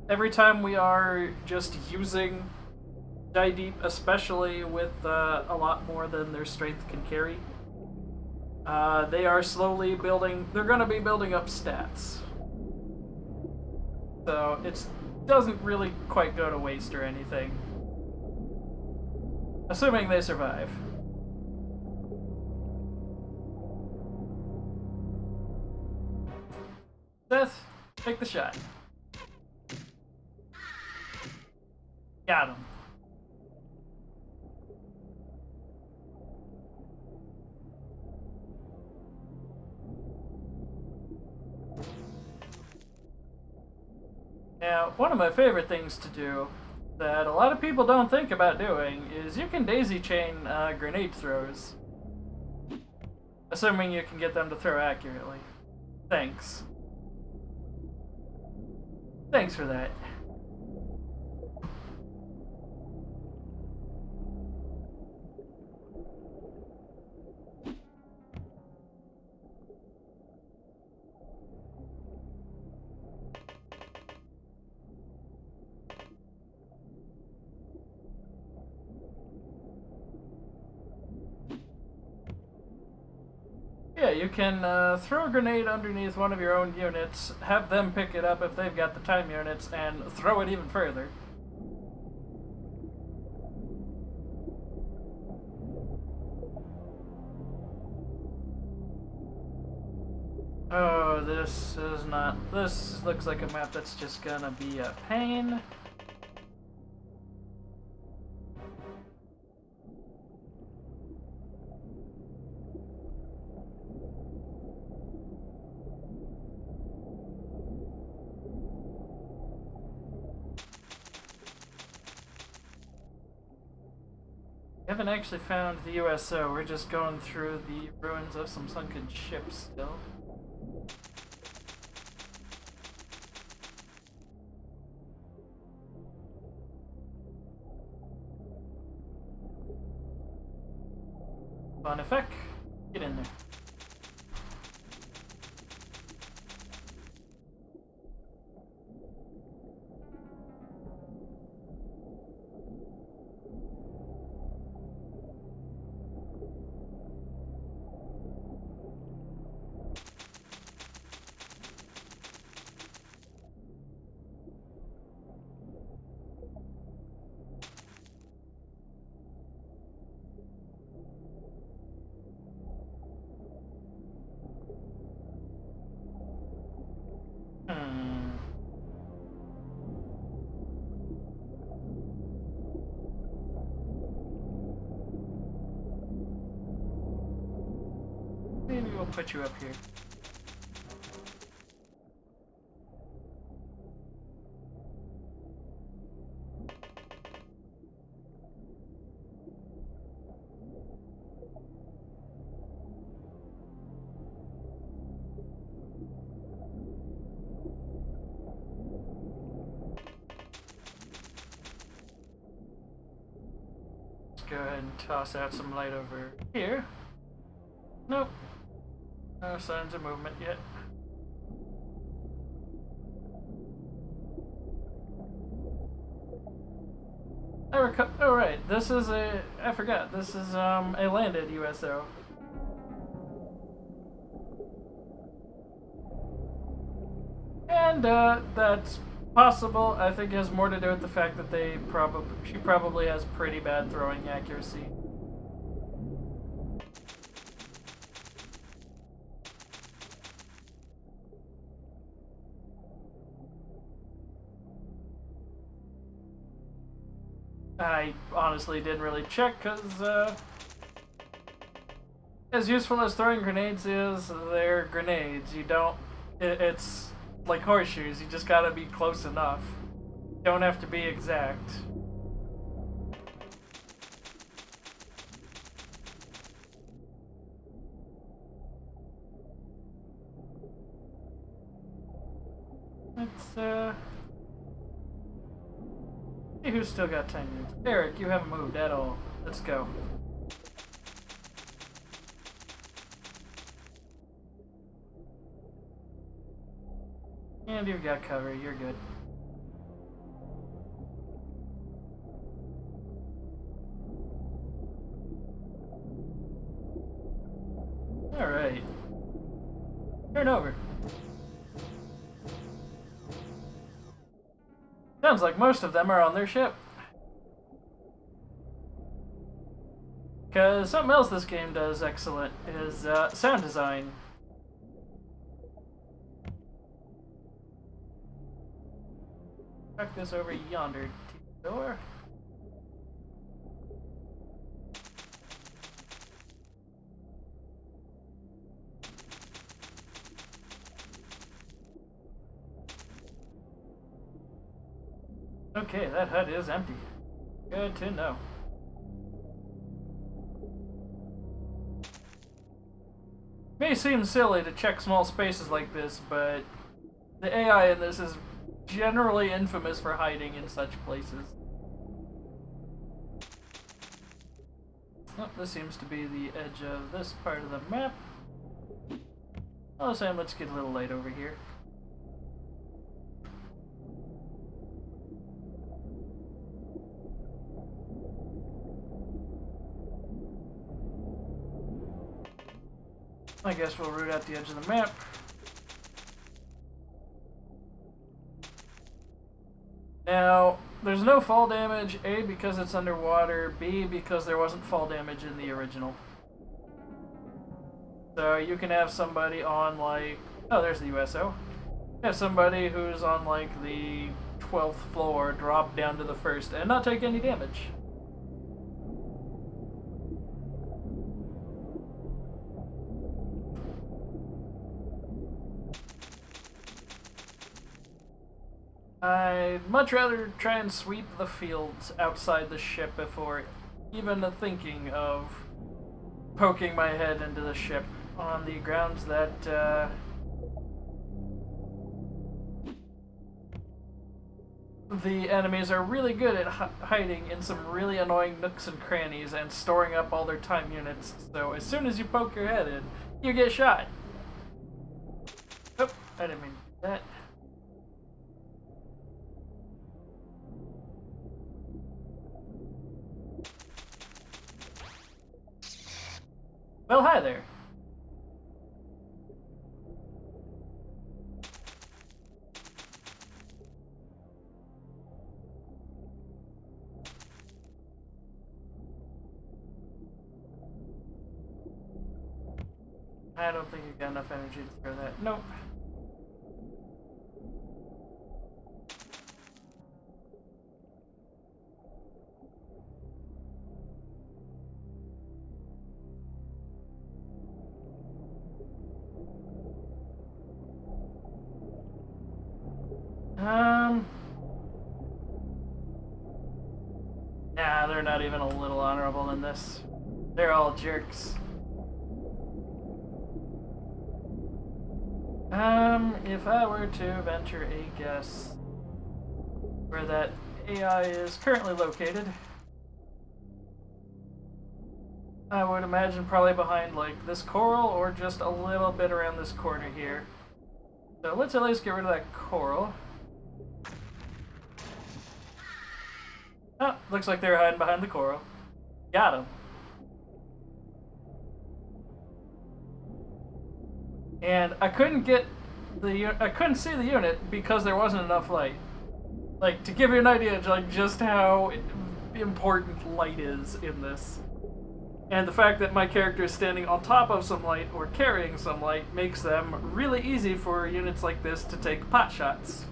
Every time we are just using Jaideep, especially with a lot more than their strength can carry, they are slowly building. They're gonna be building up stats, so it doesn't really quite go to waste or anything. Assuming they survive. Seth, take the shot. Got him. Now, one of my favorite things to do that a lot of people don't think about doing is you can daisy chain grenade throws. Assuming you can get them to throw accurately. Thanks. Thanks for that. Yeah, you can throw a grenade underneath one of your own units, have them pick it up if they've got the time units, and throw it even further. Oh, this is not... This looks like a map that's just gonna be a pain. We haven't actually found the USO. We're just going through the ruins of some sunken ships still. Fun effect. Get in there. Maybe we'll put you up here. Let's go ahead and toss out some light over here. Nope. No signs of movement yet. Oh right, this is I forgot, this is a landed USO. And that's possible. I think it has more to do with the fact that she probably has pretty bad throwing accuracy. I honestly didn't really check because, as useful as throwing grenades is, they're grenades. You don't. It's like horseshoes. You just gotta be close enough. Don't have to be exact. Let's, see who's still got 10 minutes. Eric, you haven't moved at all. Let's go. And you've got cover. You're good. Alright. Turn over. Sounds like most of them are on their ship. Because something else this game does excellent is sound design. Tuck this over yonder door. Okay, that hut is empty. Good to know. May seem silly to check small spaces like this, but the AI in this is generally infamous for hiding in such places. Oh, this seems to be the edge of this part of the map. Oh, Sam, let's get a little light over here. I guess we'll root out the edge of the map. Now, there's no fall damage, A, because it's underwater, B, because there wasn't fall damage in the original. So you can have somebody on, like... Oh, there's the USO. Have somebody who's on, like, the 12th floor drop down to the 1st and not take any damage. I'd much rather try and sweep the fields outside the ship before even thinking of poking my head into the ship on the grounds that the enemies are really good at hiding in some really annoying nooks and crannies and storing up all their time units, so as soon as you poke your head in, you get shot. Oh, I didn't mean to do that. Well, hi there. I don't think you've got enough energy to throw that. Nope. Nah, they're not even a little honorable in this. They're all jerks. If I were to venture a guess where that AI is currently located, I would imagine probably behind like this coral or just a little bit around this corner here. So let's at least get rid of that coral. Oh, looks like they're hiding behind the coral. Got him. And I couldn't get I couldn't see the unit because there wasn't enough light. Like, to give you an idea, like, just how important light is in this. And the fact that my character is standing on top of some light or carrying some light makes them really easy for units like this to take pot shots.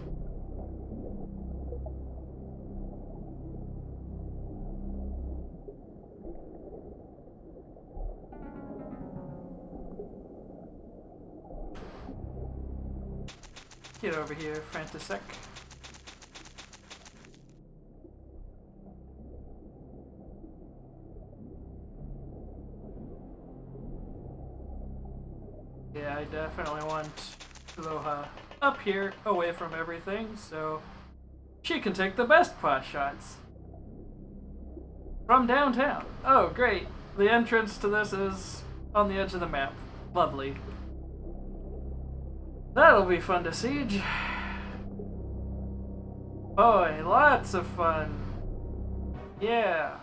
Get over here, Frantisek. Yeah, I definitely want Aloha up here, away from everything, so she can take the best pot shots. From downtown. Oh, great. The entrance to this is on the edge of the map. Lovely. That'll be fun to siege. Boy, lots of fun. Yeah.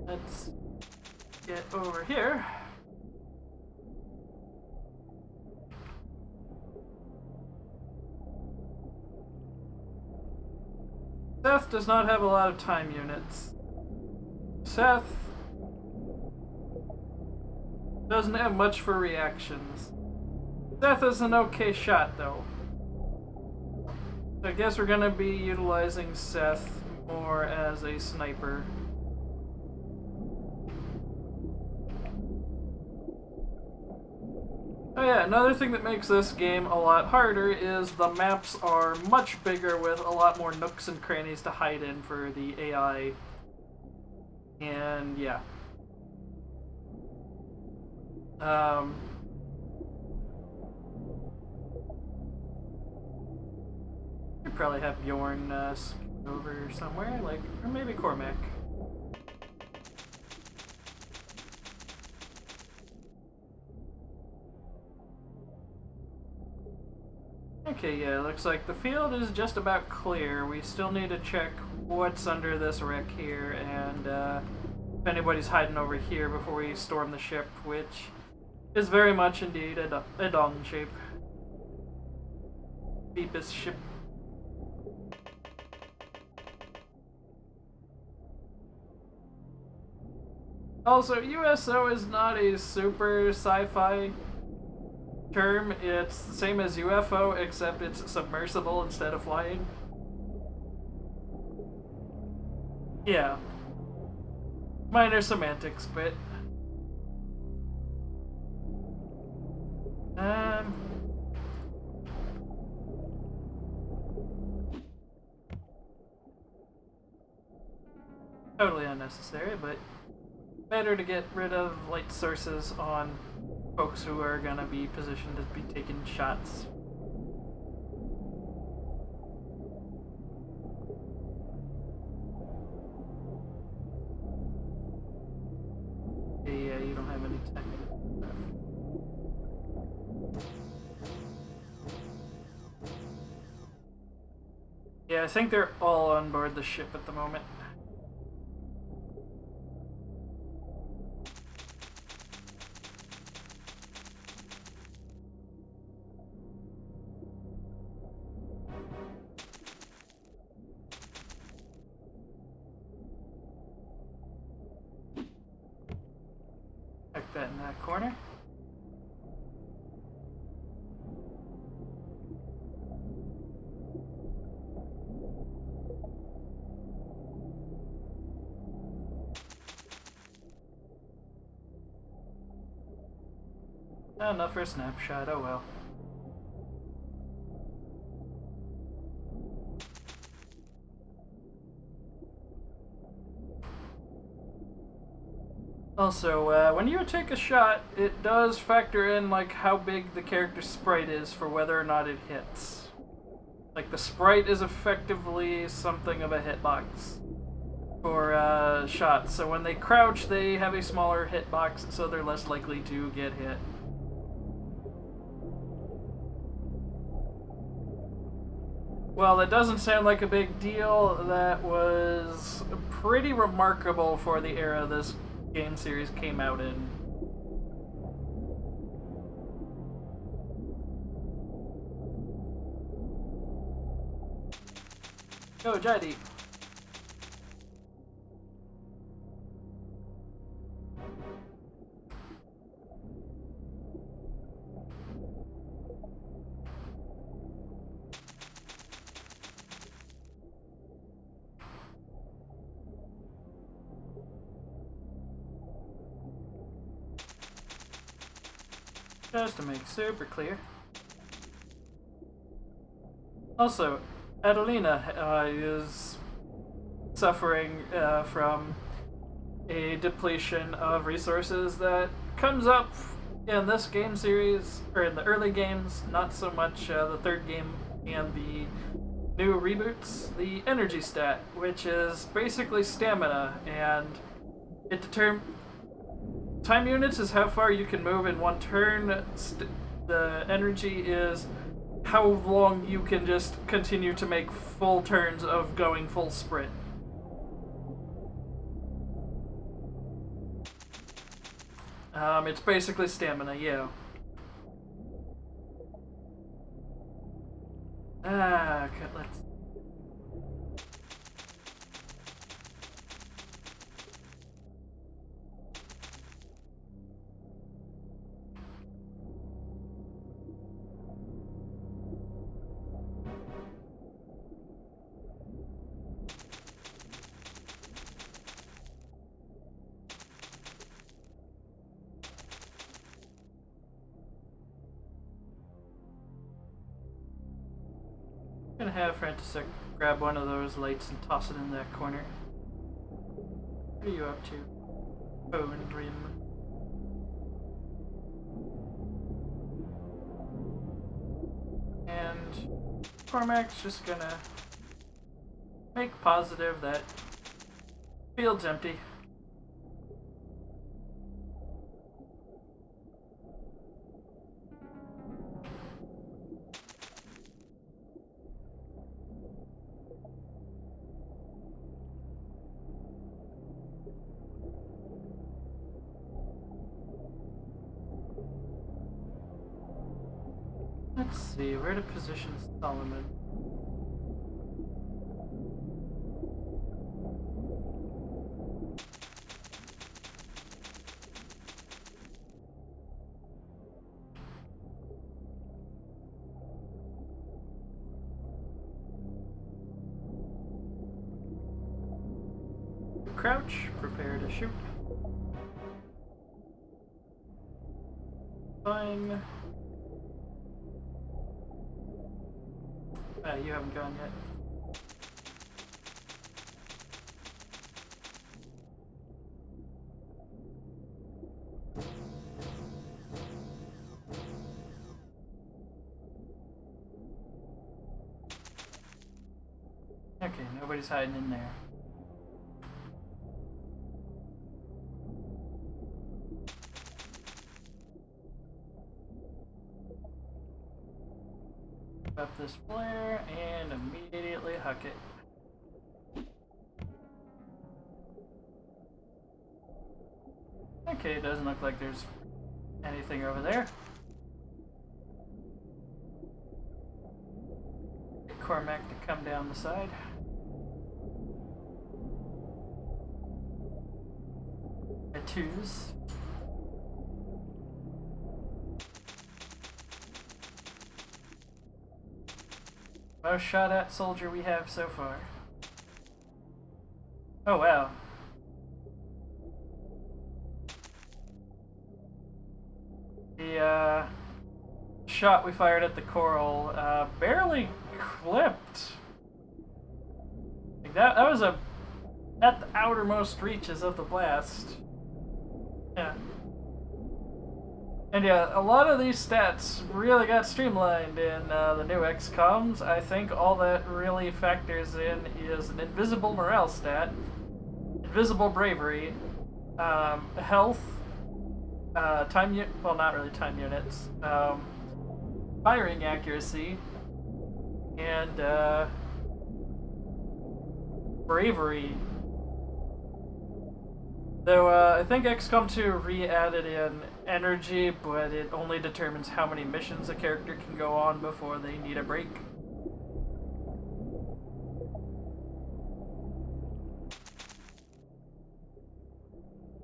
Let's get over here. Seth does not have a lot of time units. Seth doesn't have much for reactions. Seth is an okay shot, though. So I guess we're gonna be utilizing Seth more as a sniper. Oh yeah, another thing that makes this game a lot harder is the maps are much bigger with a lot more nooks and crannies to hide in for the AI. And yeah. You probably have Bjorn over somewhere, like, or maybe Cormac. Okay, yeah, looks like the field is just about clear. We still need to check what's under this wreck here, and if anybody's hiding over here before we storm the ship, which is very much indeed a Dong shape. Beepus ship. Also, USO is not a super sci-fi term. It's the same as UFO, except it's submersible instead of flying. Yeah. Minor semantics, but totally unnecessary, but better to get rid of light sources on folks who are gonna be positioned to be taking shots. Yeah, you don't have any time left. Yeah, I think they're all on board the ship at the moment. Check that in that corner. Enough for a snapshot, oh well. Also, when you take a shot, it does factor in like how big the character's sprite is for whether or not it hits. Like the sprite is effectively something of a hitbox for shots. So when they crouch, they have a smaller hitbox, so they're less likely to get hit. Well, that doesn't sound like a big deal. That was pretty remarkable for the era this game series came out in. Go, Jaideep. Just to make super clear. Also, Adelina is suffering from a depletion of resources that comes up in this game series, or in the early games, not so much the third game and the new reboots. The energy stat, which is basically stamina, and it determines time units is how far you can move in one turn. The energy is how long you can just continue to make full turns of going full sprint. It's basically stamina, yeah. Okay, let's... I'm gonna have Frantisek grab one of those lights and toss it in that corner. What are you up to? Oh, and Rim. And Cormac's just gonna make positive that field's empty. Let's see, where to position Solomon? Crouch, prepare to shoot. Fine. You haven't gone yet. Okay, nobody's hiding in there. Up this flare and immediately huck it. Okay, it doesn't look like there's anything over there. Get Cormac to come down the side. A twos. Most shot at soldier we have so far. Oh wow. The shot we fired at the coral barely clipped. Like that was at the outermost reaches of the blast. Yeah. And yeah, a lot of these stats really got streamlined in the new XCOMs. I think all that really factors in is an invisible morale stat, invisible bravery, health, well, not really time units, firing accuracy, and bravery. Though I think XCOM 2 re-added in energy, but it only determines how many missions a character can go on before they need a break.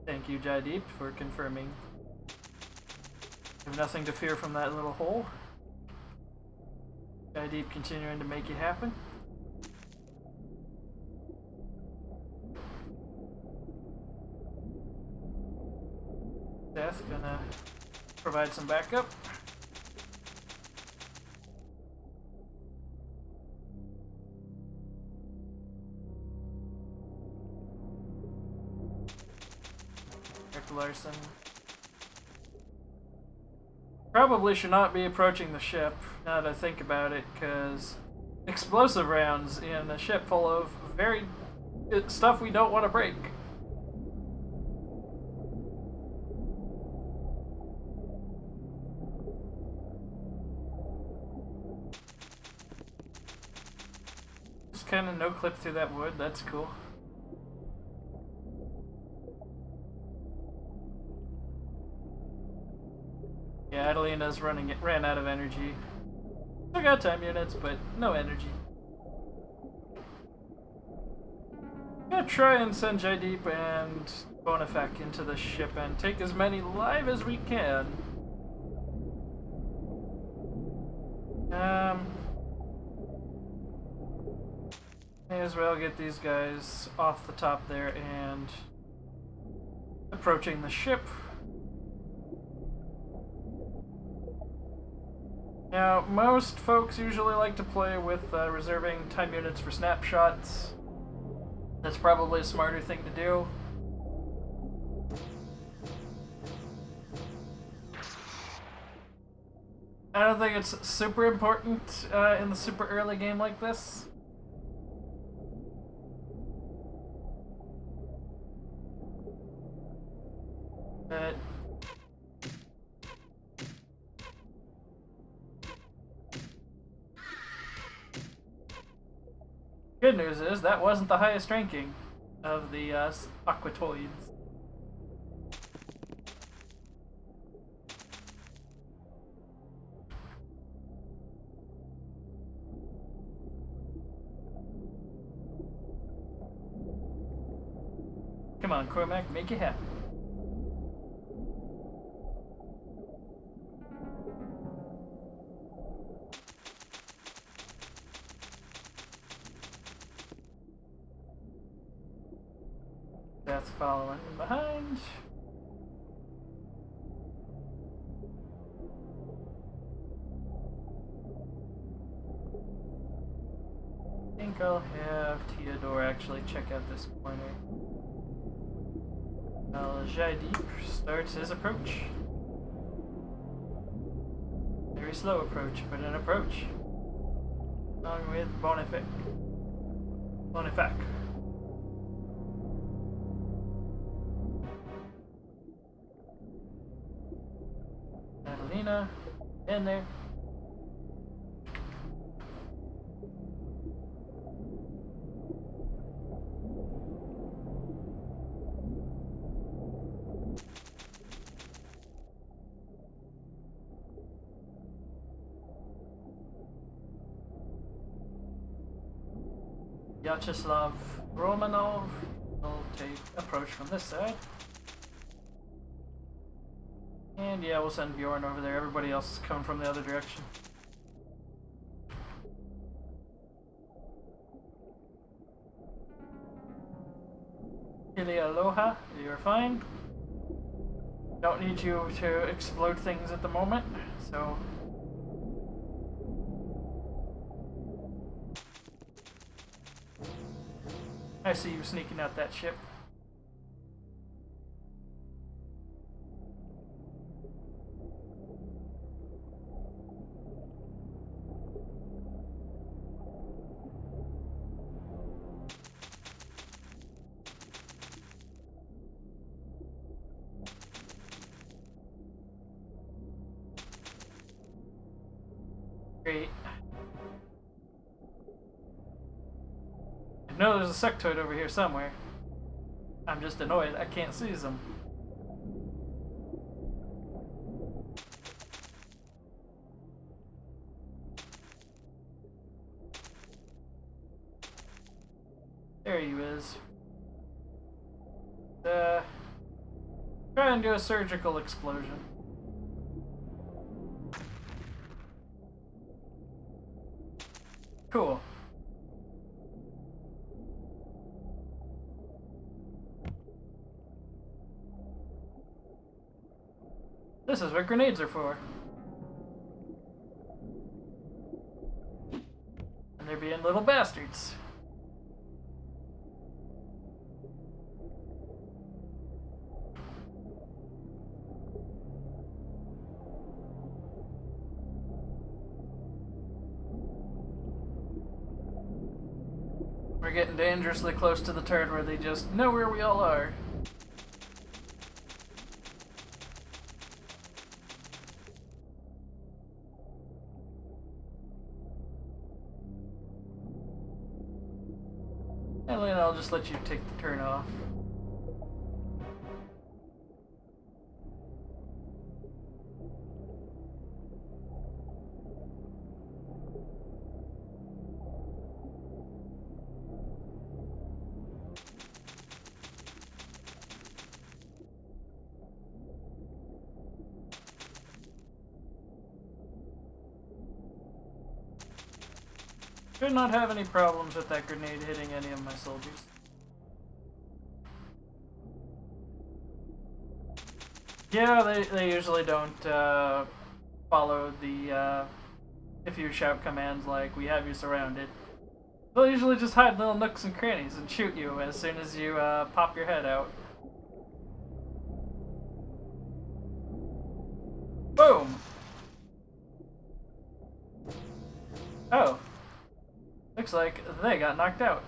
Thank you, Jaideep, for confirming. You have nothing to fear from that little hole. Jaideep continuing to make it happen. Death gonna provide some backup. Rick Larson. Probably should not be approaching the ship, now that I think about it, because explosive rounds in a ship full of very stuff we don't want to break. Just kind of no clip through that wood, that's cool. Yeah, Adelina's ran out of energy. Still got time units, but no energy. I'm gonna try and send Jaideep and Bonafak into the ship and take as many live as we can. May as well get these guys off the top there and approaching the ship. Now, most folks usually like to play with reserving time units for snapshots. That's probably a smarter thing to do. I don't think it's super important in the super early game like this. But good news is that wasn't the highest ranking of the Aquatoids. Come on, Cormac, make it happen. Death following behind. I think I'll have Theodore actually check out this corner. Jaideep starts his approach. Very slow approach, but an approach. Along with Bonafak. Bonifac. Adelina, in there. Vyacheslav Romanov will take approach from this side. And yeah, we'll send Bjorn over there. Everybody else is coming from the other direction. Ilya Aloha, you're fine. Don't need you to explode things at the moment, so... I see you sneaking out that ship. Great. I know there's a sectoid over here somewhere. I'm just annoyed I can't seize them. There he is. Try and do a surgical explosion. Cool. This is what grenades are for. And they're being little bastards. We're getting dangerously close to the turn where they just know where we all are. And then I'll just let you take the turn off. Should not have any problems with that grenade hitting any of my soldiers. Yeah, they usually don't follow the if you shout commands like "we have you surrounded." They'll usually just hide in little nooks and crannies and shoot you as soon as you pop your head out. Boom! Oh. Looks like they got knocked out.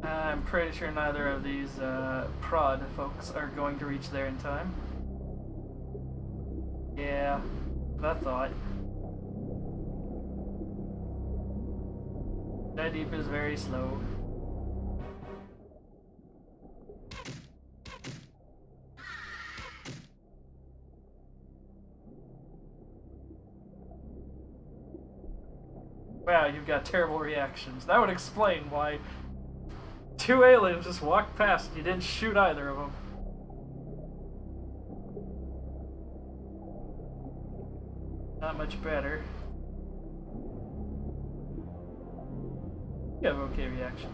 I'm pretty sure neither of these prod folks are going to reach there in time. Yeah, I thought. That deep is very slow. Wow, you've got terrible reactions. That would explain why two aliens just walked past and you didn't shoot either of them. Not much better. You have okay reactions.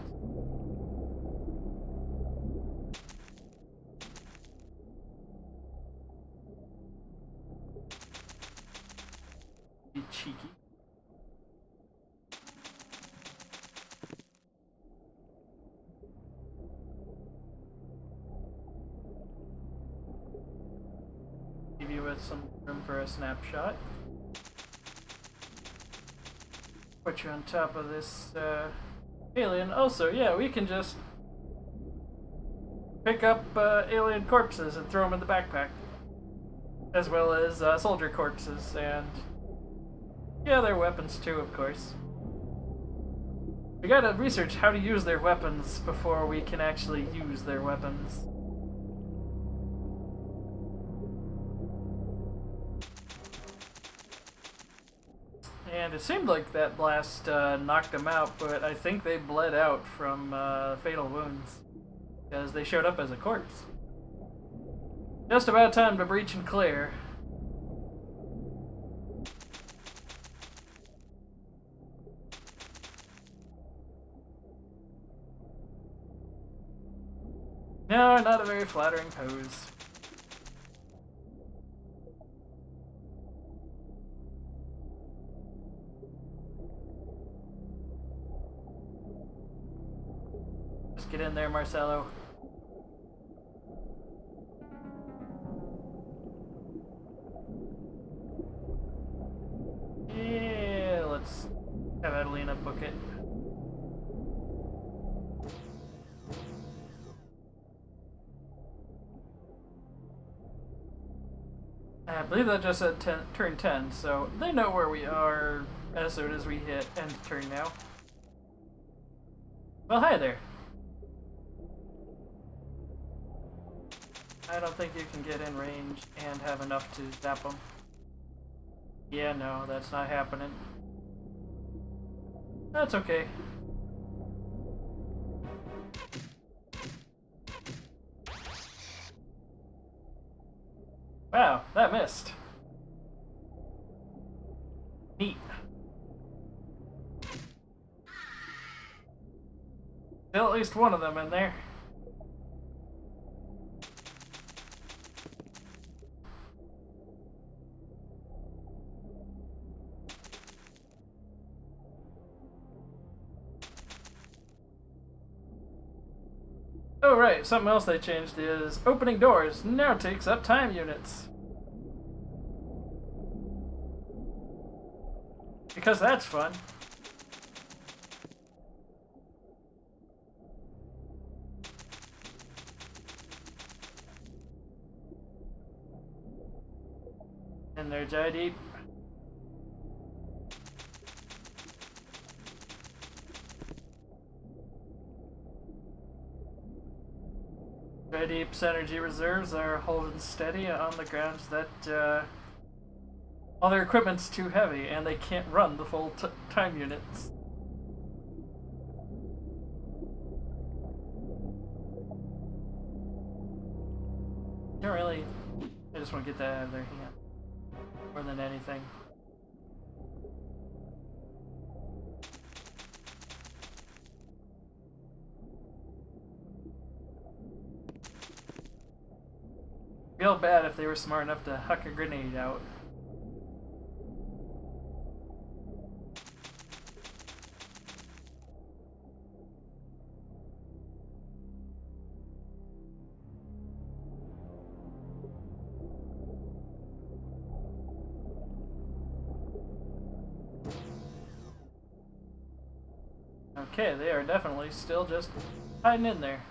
Be cheeky. give us some room for a snapshot. Put you on top of this alien. Also, yeah, we can just pick up alien corpses and throw them in the backpack. As well as soldier corpses and... yeah, their weapons too, of course. We gotta research how to use their weapons before we can actually use their weapons. And it seemed like that blast knocked them out, but I think they bled out from fatal wounds. Because they showed up as a corpse. Just about time to breach and clear. No, not a very flattering pose. Just get in there, Marcelo. Yeah, let's have Adelina book it. I believe that just said turn 10, so they know where we are as soon as we hit end turn now. Well, hi there. I don't think you can get in range and have enough to zap them. Yeah, no, that's not happening. That's okay. Wow, that missed. Neat. Still at least one of them in there. Oh right, something else they changed is opening doors now takes up time units. Because that's fun. In there, Jaideep. Jaideep's energy reserves are holding steady on the grounds that all their equipment's too heavy and they can't run the full time units. Don't really. I just want to get that out of their hand more than anything. Feel bad if they were smart enough to huck a grenade out. Okay, they are definitely still just hiding in there.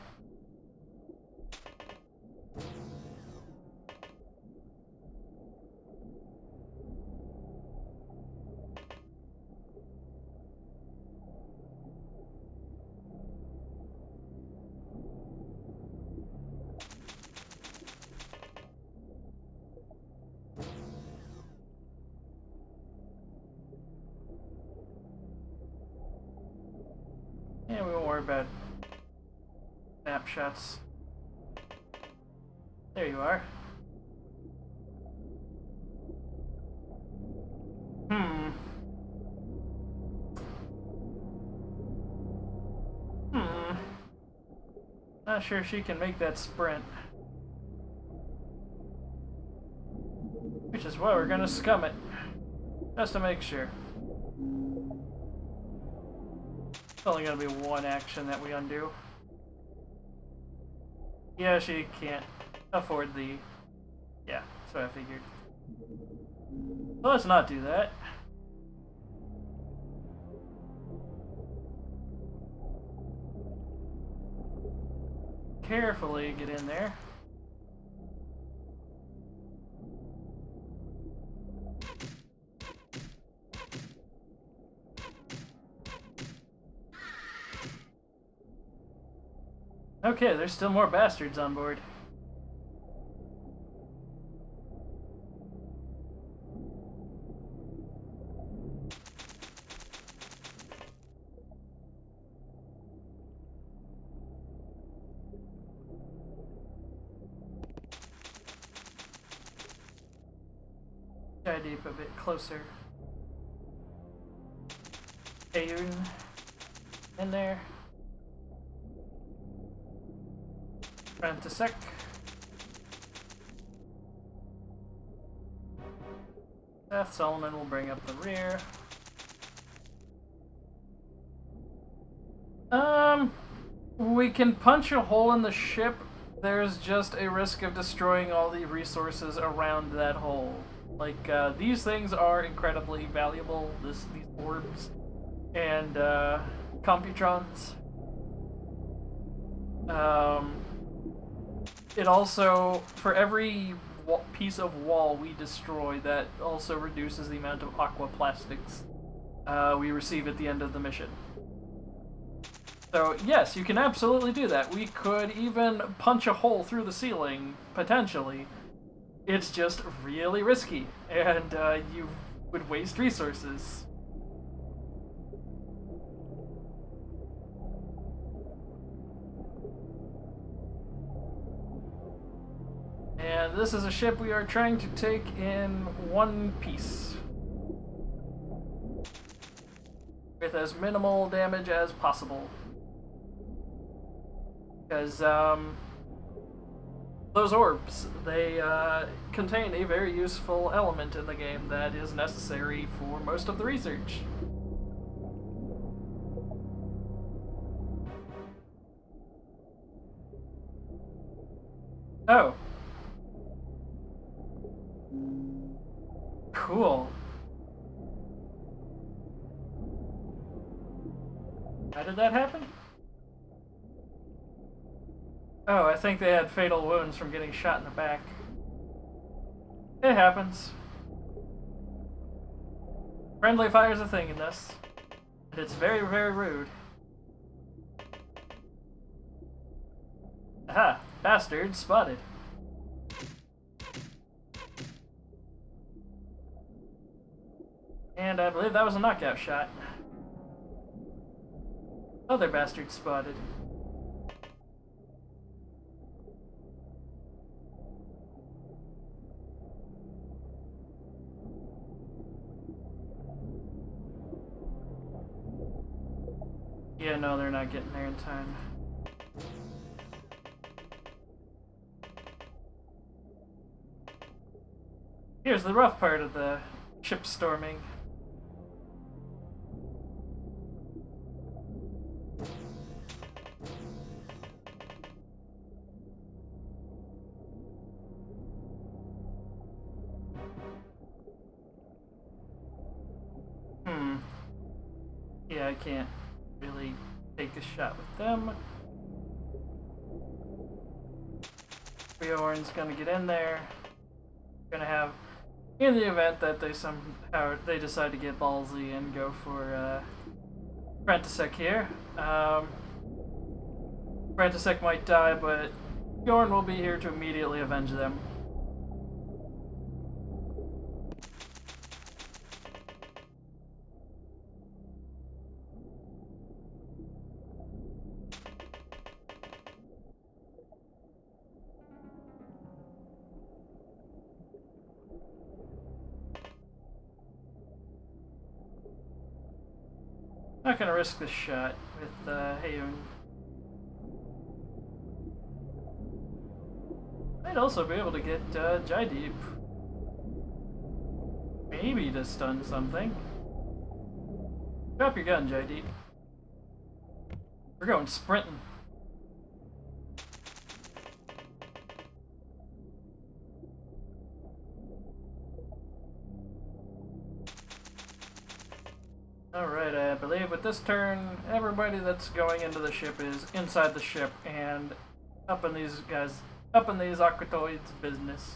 Yeah, we won't worry about snapshots. There you are. Not sure she can make that sprint. Which is why we're gonna scum it. Just to make sure. It's only gonna be one action that we undo. Yeah, she can't afford the... Yeah, that's what I figured. So let's not do that. Carefully get in there. Okay, there's still more bastards on board. Try deep a bit closer. Ayun in there. Frantisek. Seth Solomon will bring up the rear. We can punch a hole in the ship. There's just a risk of destroying all the resources around that hole. Like, these things are incredibly valuable, these orbs and computrons. It also, for every piece of wall we destroy, that also reduces the amount of aquaplastics we receive at the end of the mission. So yes, you can absolutely do that. We could even punch a hole through the ceiling, potentially. It's just really risky, and you would waste resources. And this is a ship we are trying to take in one piece, with as minimal damage as possible. Because those orbs, they contain a very useful element in the game that is necessary for most of the research. Oh. Cool. How did that happen? Oh, I think they had fatal wounds from getting shot in the back. It happens. Friendly fire's a thing in this. And it's very, very rude. Aha! Bastard spotted. And I believe that was a knockout shot. Other bastard spotted. Yeah, no, they're not getting there in time. Here's the rough part of the ship storming. Yeah, I can't really take a shot with them. Bjorn's gonna get in there. Gonna have, in the event that they somehow decide to get ballsy and go for Frantisek here. Frantisek might die, but Bjorn will be here to immediately avenge them. Not gonna risk this shot with Hayoon. Might also be able to get Jaideep. Maybe to stun something. Drop your gun, Jaideep. We're going sprinting. I believe with this turn, everybody that's going into the ship is inside the ship and up in these Aquatoids' business.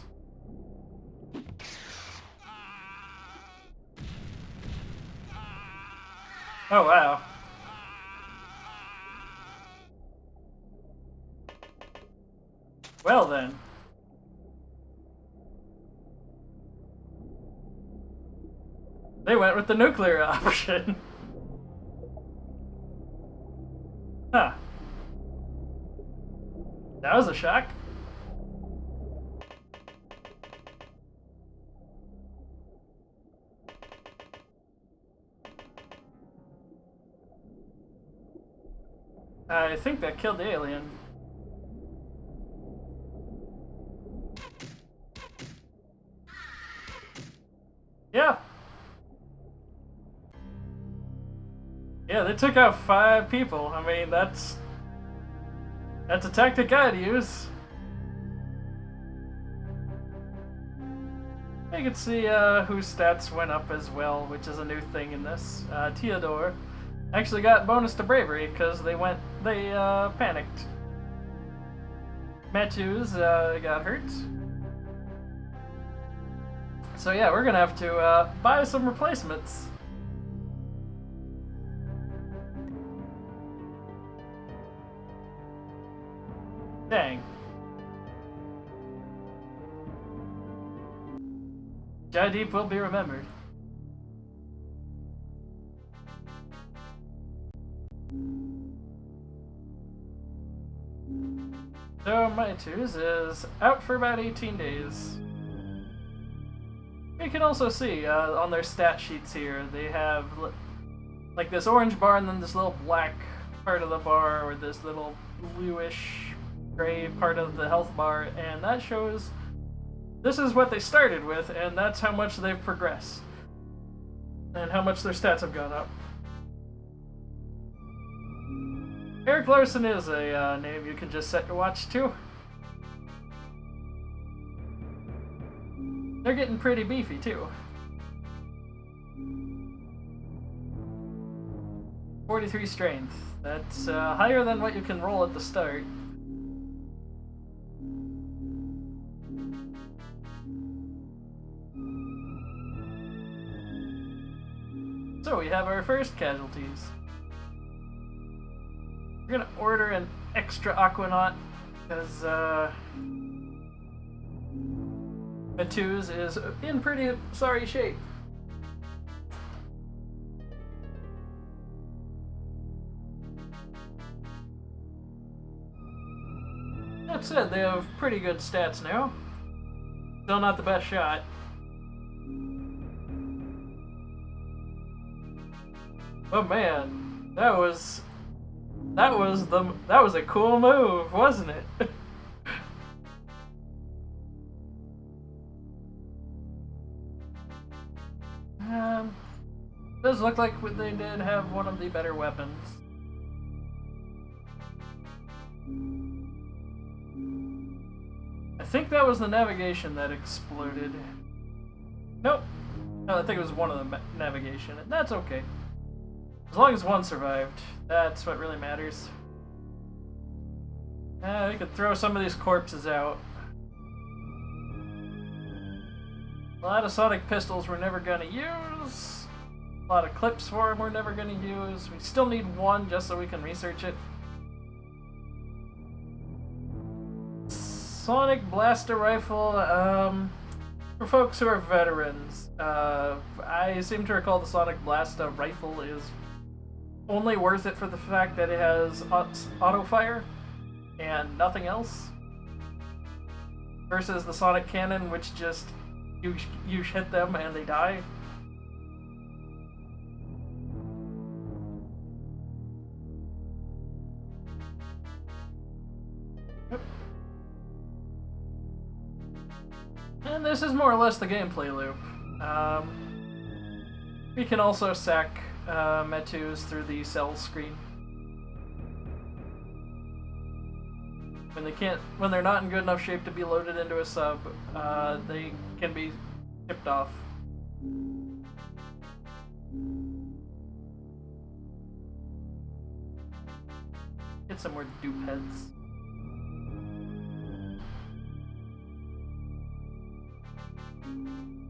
Oh wow. Well then. They went with the nuclear option. Huh. That was a shock. I think that killed the alien. Yeah. Yeah, they took out 5 people. I mean, that's a tactic I'd use. You can see whose stats went up as well, which is a new thing in this. Theodore actually got bonus to bravery because they panicked. Matthews got hurt. So yeah, we're gonna have to buy some replacements. Dang. Jaideep will be remembered. So Matthews is out for about 18 days. You can also see on their stat sheets here, they have like this orange bar and then this little black part of the bar, or this little bluish gray part of the health bar, and that shows this is what they started with, and that's how much they've progressed, and how much their stats have gone up. Eric Larson is a name you can just set your watch to. They're getting pretty beefy too. 43 strength. That's higher than what you can roll at the start. So we have our first casualties. We're gonna order an extra Aquanaut because Matthews is in pretty sorry shape. That said, they have pretty good stats now. Still not the best shot. Oh man, that was a cool move, wasn't it? Does look like they did have one of the better weapons. I think that was the navigation that exploded. Nope. No, I think it was one of the navigation, and that's okay. As long as one survived, that's what really matters. We could throw some of these corpses out. A lot of sonic pistols we're never gonna use. A lot of clips for them we're never gonna use. We still need one just so we can research it. Sonic Blaster Rifle, for folks who are veterans, I seem to recall the Sonic Blaster Rifle is only worth it for the fact that it has auto fire and nothing else. Versus the Sonic Cannon, which just you hit them and they die. And this is more or less the gameplay loop. We can also sack Matthews through the cell screen. When they're not in good enough shape to be loaded into a sub, they can be shipped off. find somewhere to dupe heads.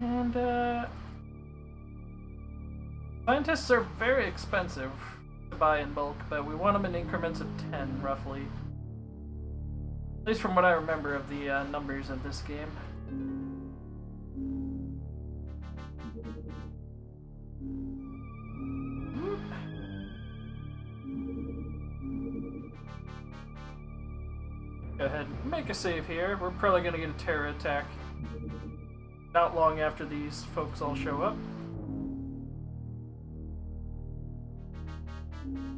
And, scientists are very expensive to buy in bulk, but we want them in increments of 10, roughly. At least from what I remember of the numbers of this game. Go ahead and make a save here. We're probably going to get a terror attack not long after these folks all show up.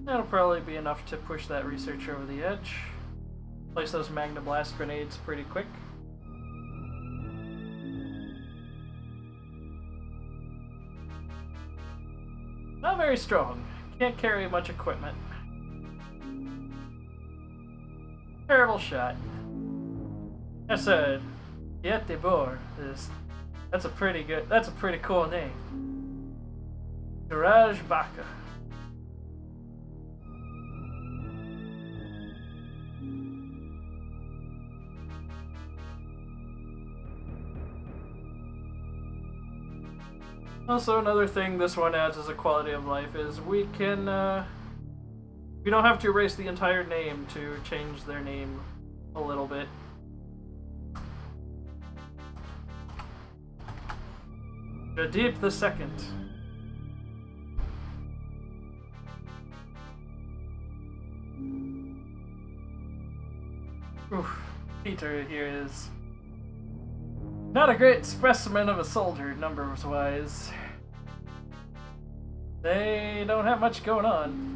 That'll probably be enough to push that researcher over the edge. Place those Magna Blast grenades pretty quick. Not very strong. Can't carry much equipment. Terrible shot. That's a Yet de Boer. That's a pretty cool name. Garage Baka. Also, another thing this one adds as a quality of life is we can, we don't have to erase the entire name to change their name a little bit. Jadip the Second. Oof, Peter here is not a great specimen of a soldier, numbers-wise. They don't have much going on.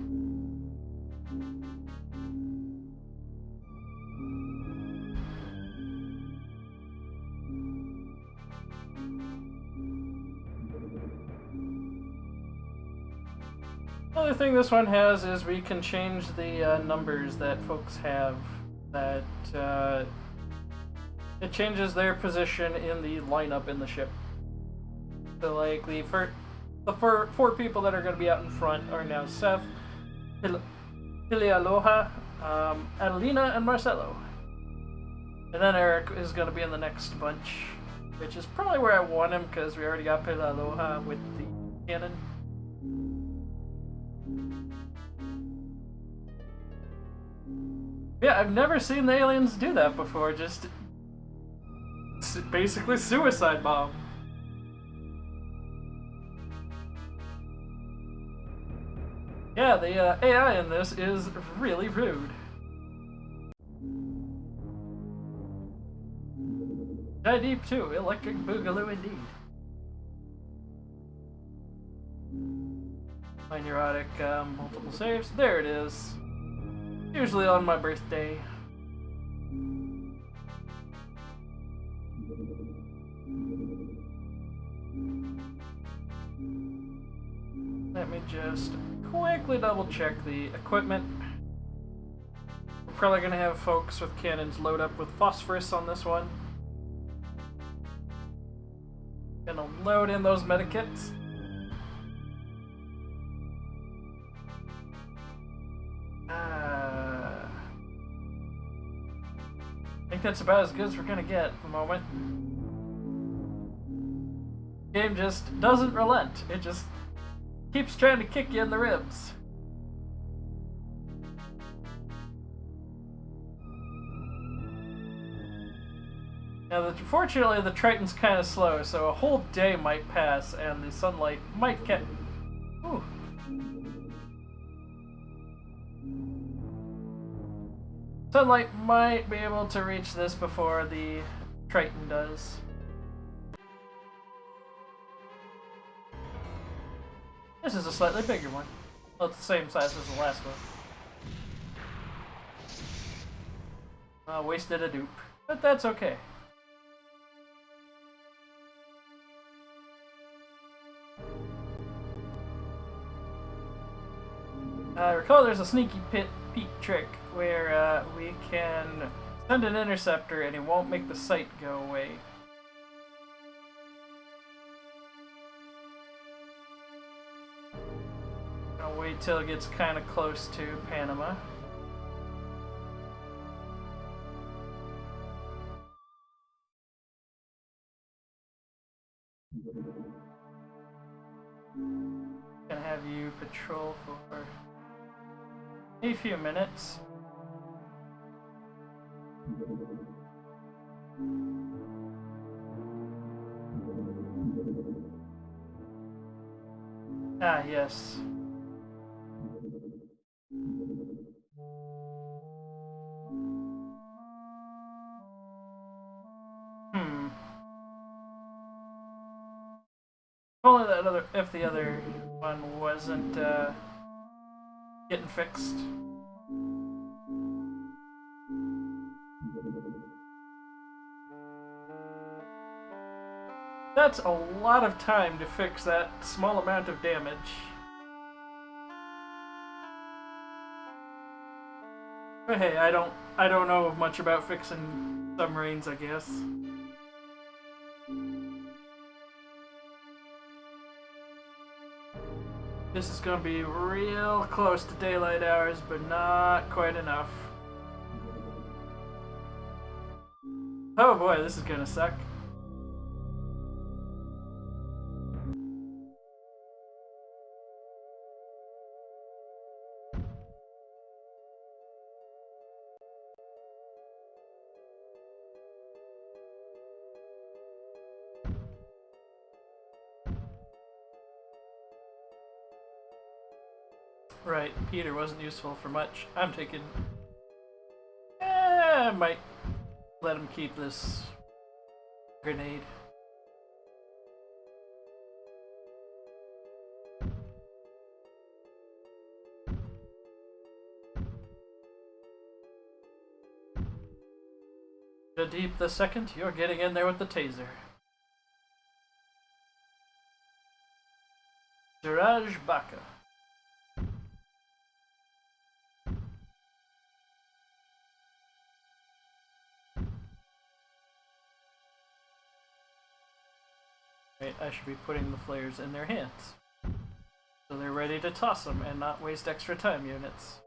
Another thing this one has is we can change the numbers that folks have. That it changes their position in the lineup in the ship. So, like the four people that are going to be out in front are now Seth, Ilialoha, Adelina, and Marcelo. And then Eric is going to be in the next bunch, which is probably where I want him because we already got Ilialoha with the cannon. Yeah, I've never seen the aliens do that before, just basically suicide bomb. Yeah, the AI in this is really rude. Die deep too, electric boogaloo indeed. My neurotic multiple saves, there it is. Usually on my birthday. Let me just quickly double check the equipment. We're probably going to have folks with cannons load up with phosphorus on this one. Gonna load in those medikits. I think that's about as good as we're gonna get at the moment. Game just doesn't relent. It just keeps trying to kick you in the ribs. Now, fortunately, the Triton's kind of slow, so a whole day might pass and the sunlight might get... Ooh. Sunlight might be able to reach this before the Triton does. This is a slightly bigger one. Well, it's the same size as the last one. Wasted a dupe, but that's okay. Recall there's a sneaky peek trick where we can send an interceptor and it won't make the sight go away. I'll wait till it gets kind of close to Panama. Gonna have you patrol for a few minutes. Ah, yes. Hmm. Only that other, if the other one wasn't getting fixed. That's a lot of time to fix that small amount of damage. But hey, I don't know much about fixing submarines, I guess. This is gonna be real close to daylight hours, but not quite enough. Oh boy, this is gonna suck. Right, Peter wasn't useful for much. I'm taking... I might let him keep this grenade. Deep the second, you're getting in there with the taser. Siraj Baka. Right, I should be putting the flares in their hands, so they're ready to toss them and not waste extra time units.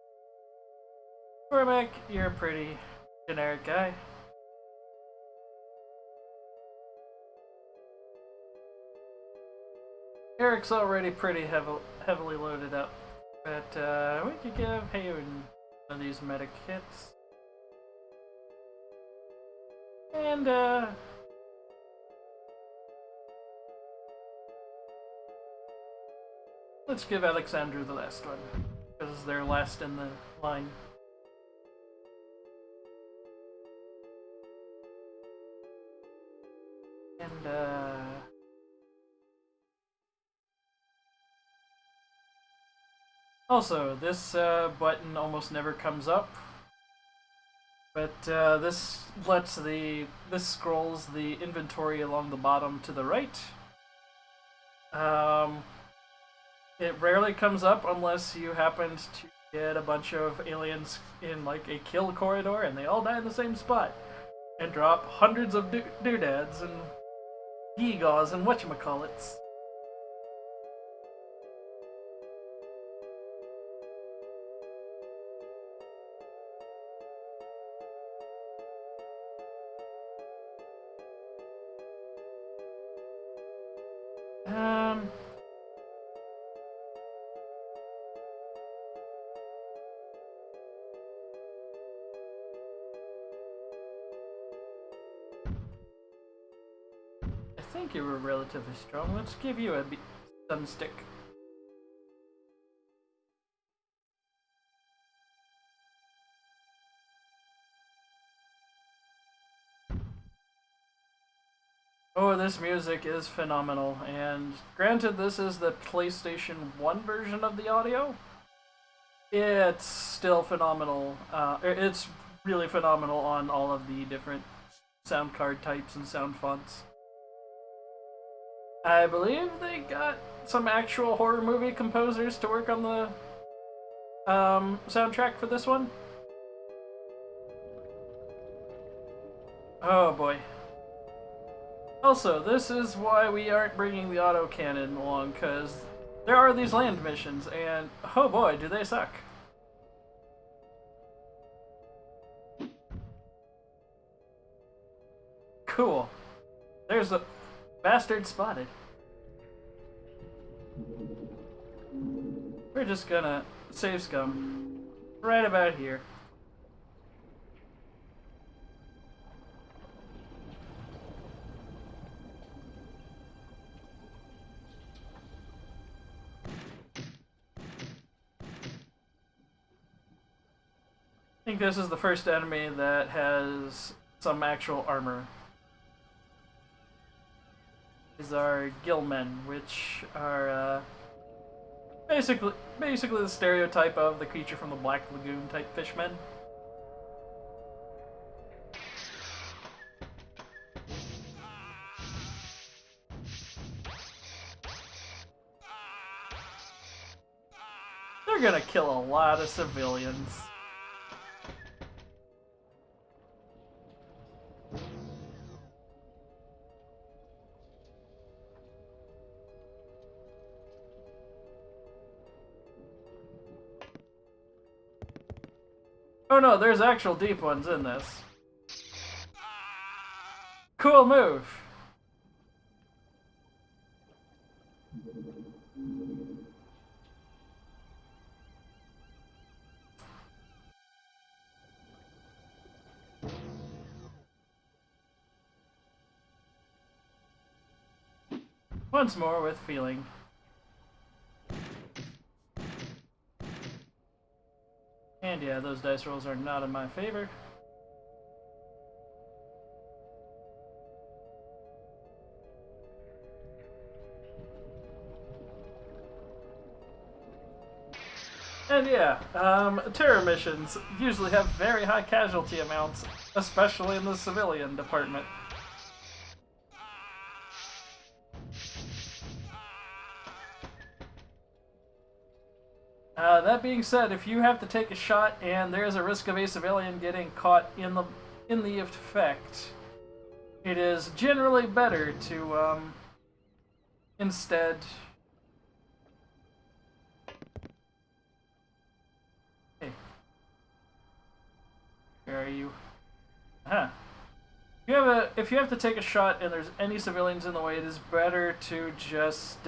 Cormac, you're a pretty generic guy. Eric's already pretty heavily loaded up, but we could give Hayden one of these medic kits. And let's give Alexandru the last one, because they're last in the line. And also, this button almost never comes up, but this scrolls the inventory along the bottom to the right. It rarely comes up unless you happen to get a bunch of aliens in like a kill corridor and they all die in the same spot and drop hundreds of doodads and gewgaws and whatchamacallits. I think you were relatively strong. Let's give you a stun stick. Oh, this music is phenomenal, and granted this is the PlayStation 1 version of the audio, it's still phenomenal. It's really phenomenal on all of the different sound card types and sound fonts. I believe they got some actual horror movie composers to work on the soundtrack for this one. Oh boy. Also, this is why we aren't bringing the autocannon along, because there are these land missions, and oh boy, do they suck. Cool. There's a bastard spotted. We're just gonna save scum right about here. I think this is the first enemy that has some actual armor. These are gillmen, which are basically the stereotype of the creature from the Black Lagoon type fishmen. They're gonna kill a lot of civilians. Oh no, there's actual deep ones in this. Cool move. Once more with feeling. And yeah, those dice rolls are not in my favor. And yeah, terror missions usually have very high casualty amounts, especially in the civilian department. That being said, if you have to take a shot and there is a risk of a civilian getting caught in the effect, it is generally better to instead hey, where are you? Huh. If you have to take a shot and there's any civilians in the way, it is better to just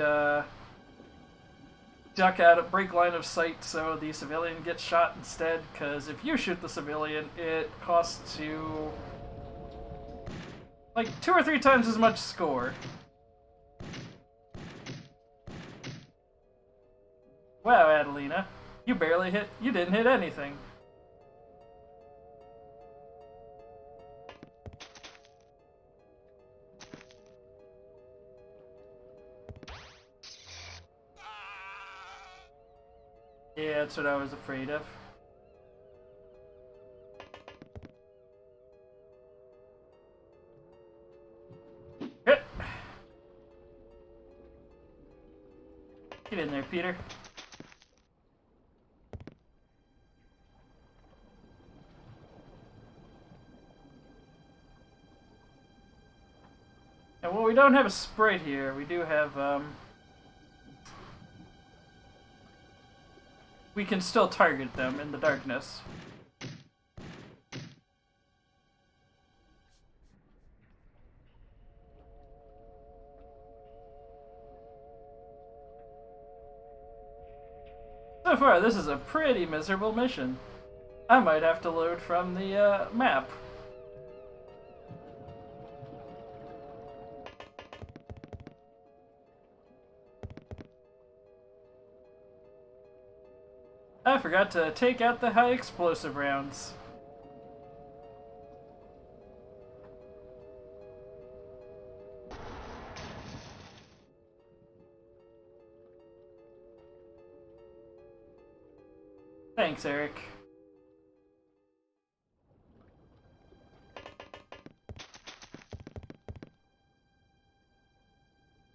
duck out of break line of sight so the civilian gets shot instead, because if you shoot the civilian, it costs you like 2 or 3 times as much score. Wow, Adelina, you didn't hit anything. Yeah, that's what I was afraid of. Get in there, Peter. And well, we don't have a sprite here. We do have, we can still target them in the darkness. So far, this is a pretty miserable mission. I might have to load from the map. I forgot to take out the high explosive rounds. Thanks, Eric.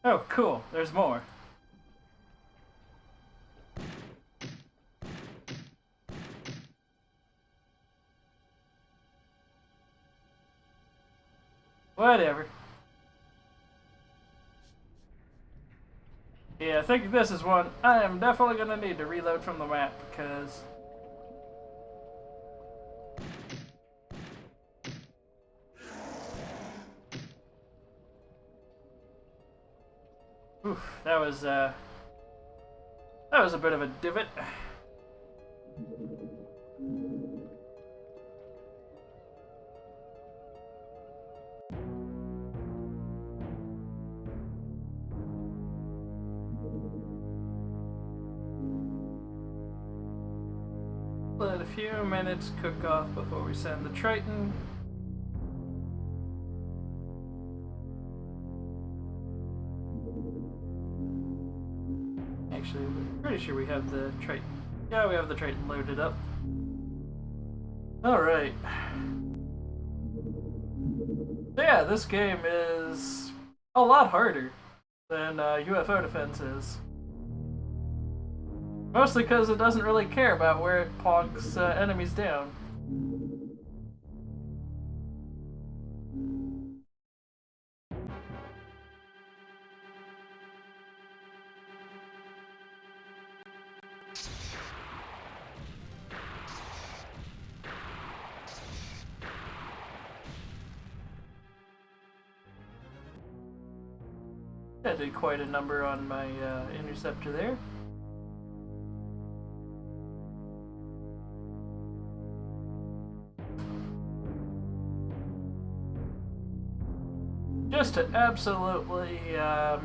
Oh, cool. There's more. Whatever. Yeah, I think this is one I am definitely gonna need to reload from the map, because oof, that That was a bit of a divot. Let a few minutes cook off before we send the Triton. Actually, we're pretty sure we have the Triton. Yeah, we have the Triton loaded up. Alright. So yeah, this game is a lot harder than UFO Defense is. Mostly because it doesn't really care about where it plonks enemies down. I did quite a number on my interceptor there. Just to absolutely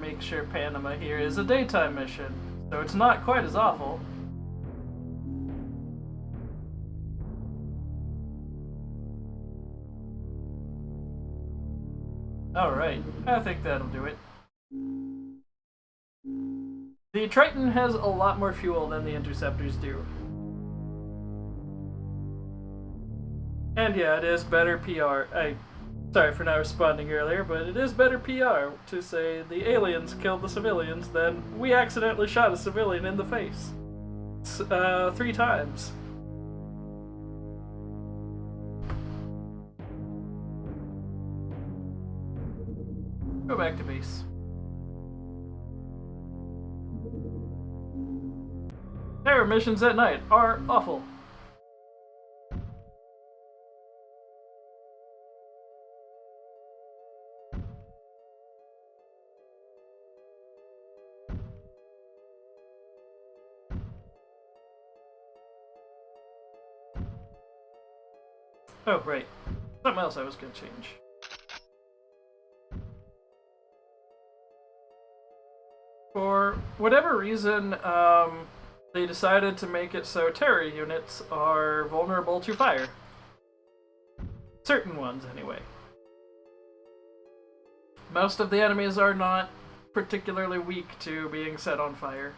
make sure Panama here is a daytime mission, so it's not quite as awful. Alright, I think that'll do it. The Triton has a lot more fuel than the interceptors do. And yeah, it is better PR. Sorry for not responding earlier, but it is better PR to say the aliens killed the civilians than we accidentally shot a civilian in the face. 3 times. Go back to base. Terror missions at night are awful. Oh, right. Something else I was gonna change. For whatever reason, they decided to make it so terror units are vulnerable to fire. Certain ones, anyway. Most of the enemies are not particularly weak to being set on fire.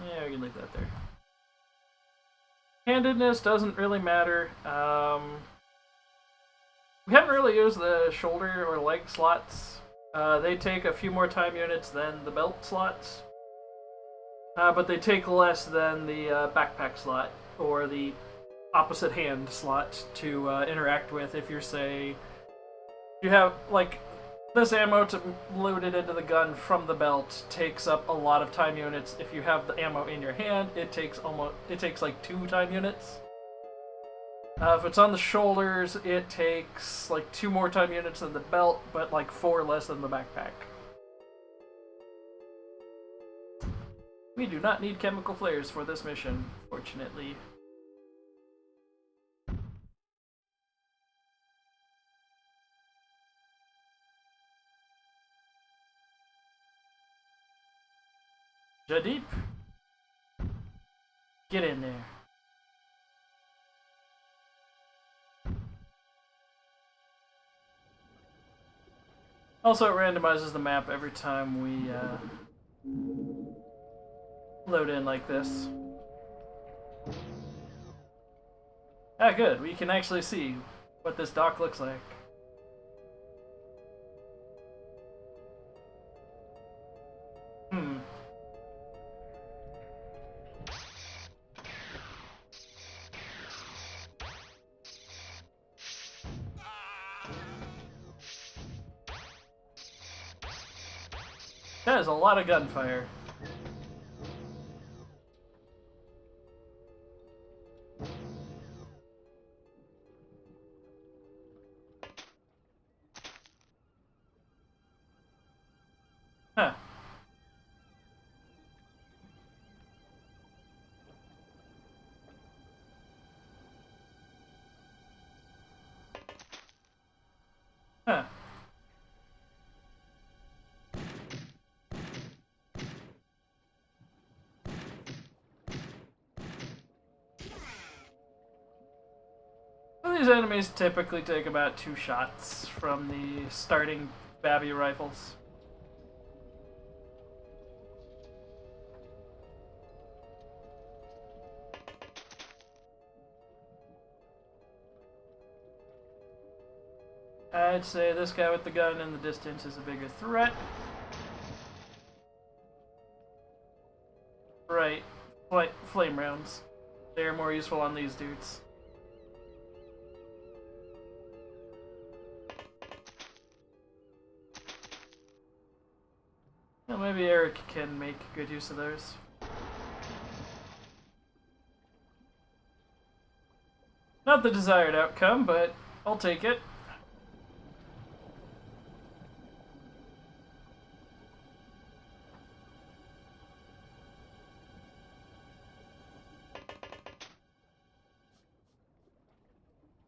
Yeah, we can leave that there. Handedness doesn't really matter. We haven't really used the shoulder or leg slots. They take a few more time units than the belt slots. But they take less than the backpack slot or the opposite hand slot to interact with if you're, say, you have, like, this ammo to load it into the gun from the belt takes up a lot of time units. If you have the ammo in your hand, it takes like 2 time units. If it's on the shoulders, it takes like 2 more time units than the belt, but like 4 less than the backpack. We do not need chemical flares for this mission, fortunately. Jadeep, get in there. Also, it randomizes the map every time we load in like this. Ah, good. We can actually see what this dock looks like. That is a lot of gunfire. Huh. Huh. Well, these enemies typically take about 2 shots from the starting Babby rifles. I'd say this guy with the gun in the distance is a bigger threat. Right. Flame rounds. They're more useful on these dudes. Well, maybe Eric can make good use of those. Not the desired outcome, but I'll take it.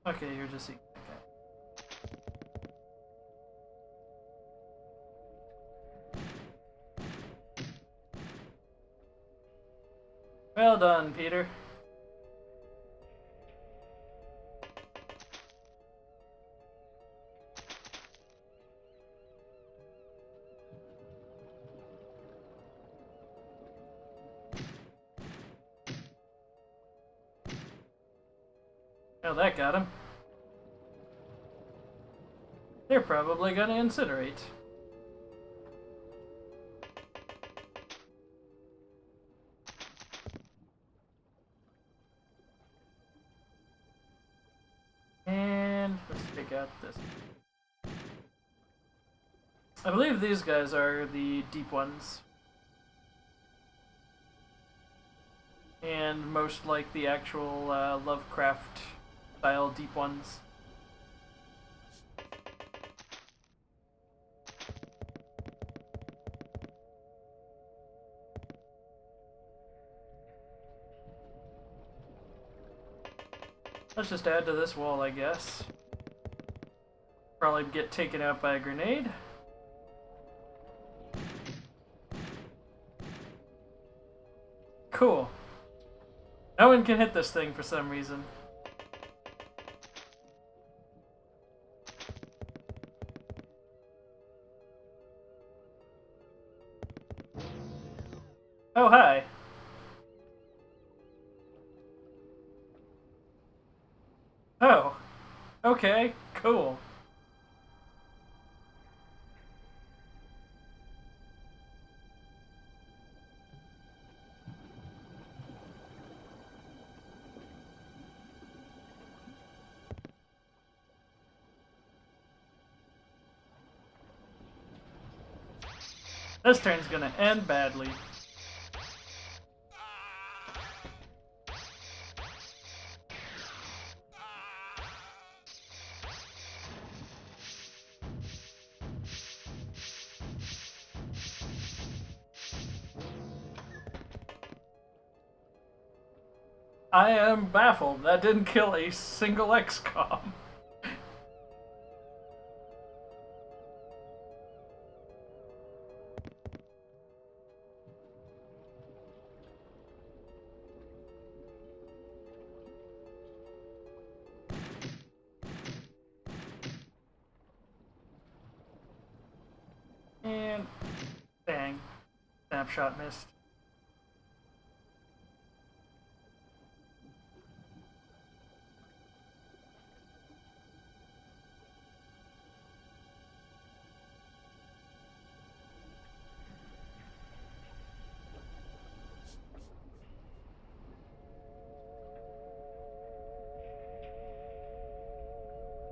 Okay, you're just eating. Well done, Peter. Oh, that got him. They're probably gonna incinerate. And let's take out this. I believe these guys are the deep ones. And most like the actual Lovecraft style deep ones. Let's just add to this wall, I guess. Probably get taken out by a grenade. Cool. No one can hit this thing for some reason. Oh, hi. Oh. Okay, cool. This turn's gonna end badly. I am baffled. That didn't kill a single XCOM. And bang. Snapshot missed.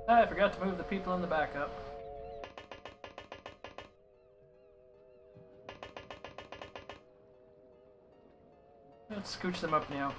I forgot to move the people in the backup. Let's scooch them up now.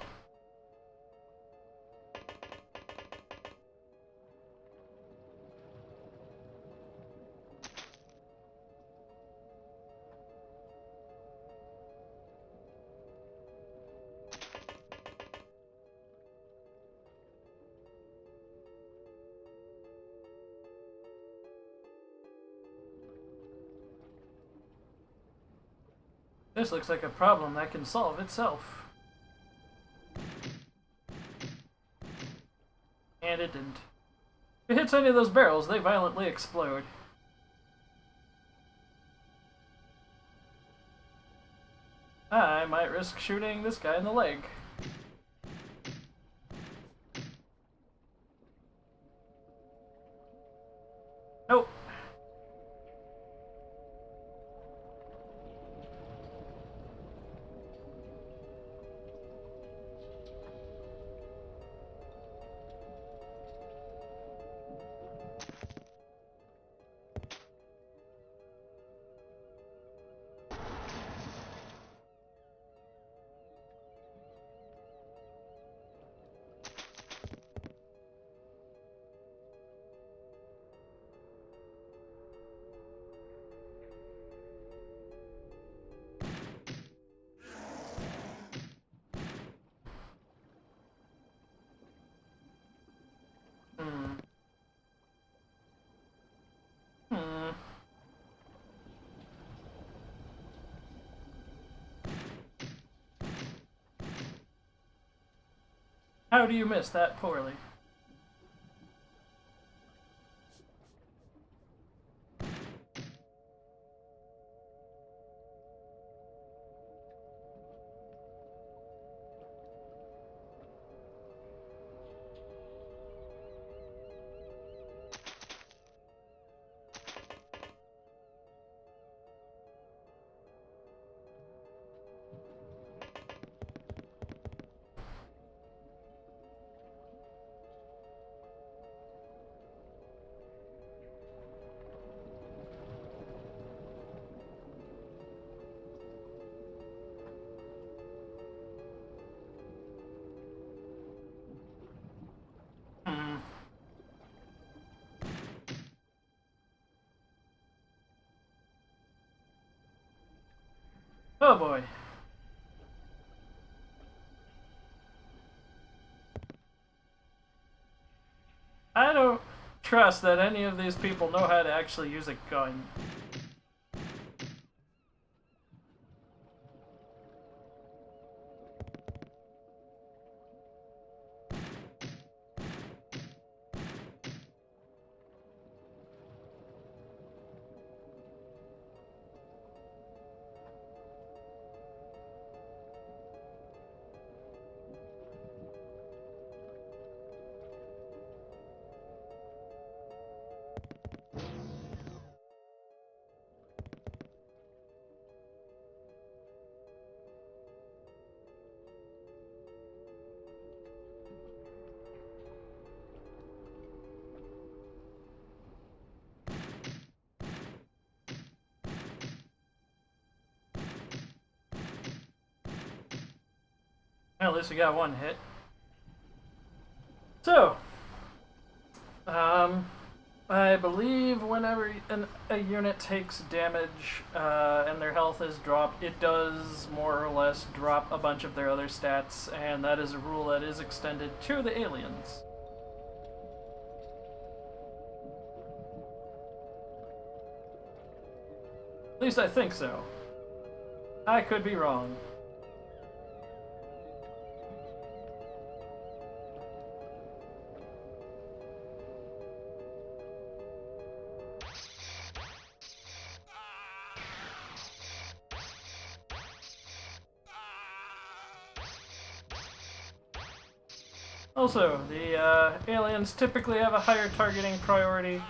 This looks like a problem that can solve itself. And it didn't. If it hits any of those barrels, they violently explode. I might risk shooting this guy in the leg. Nope. How do you miss that poorly? Oh boy. I don't trust that any of these people know how to actually use a gun. Well, at least we got one hit. So, I believe whenever a unit takes damage and their health is dropped, it does more or less drop a bunch of their other stats, and that is a rule that is extended to the aliens. At least I think so. I could be wrong. Also, the aliens typically have a higher targeting priority.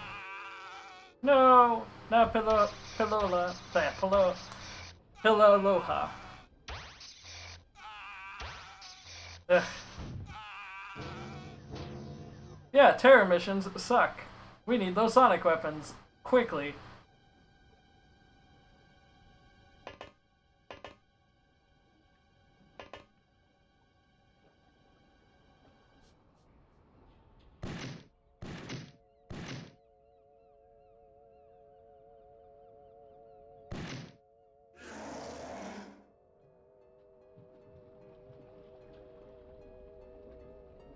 No, not Piloloha. Ugh. Yeah, terror missions suck. We need those sonic weapons. Quickly.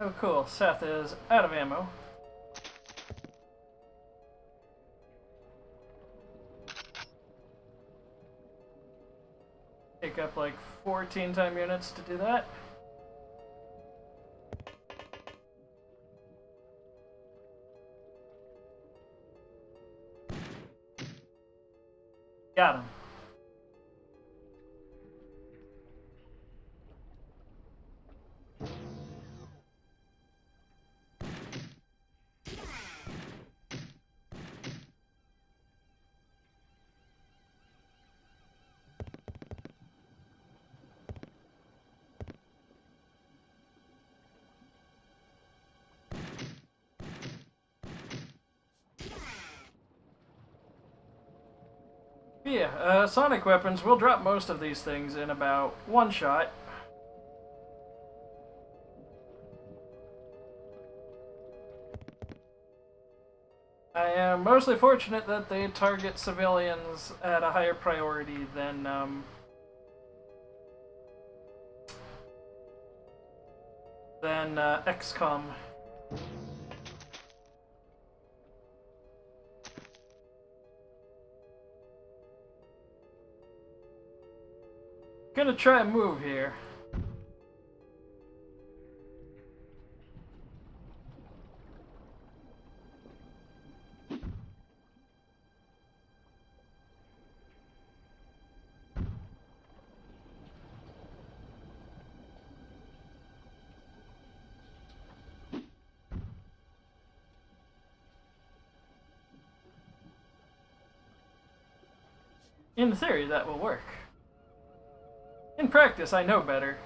Oh cool, Seth is out of ammo. Take up like 14 time units to do that. Got him. Yeah, sonic weapons will drop most of these things in about one shot. I am mostly fortunate that they target civilians at a higher priority than XCOM. Gonna try and move here. In theory, that will work. In practice, I know better.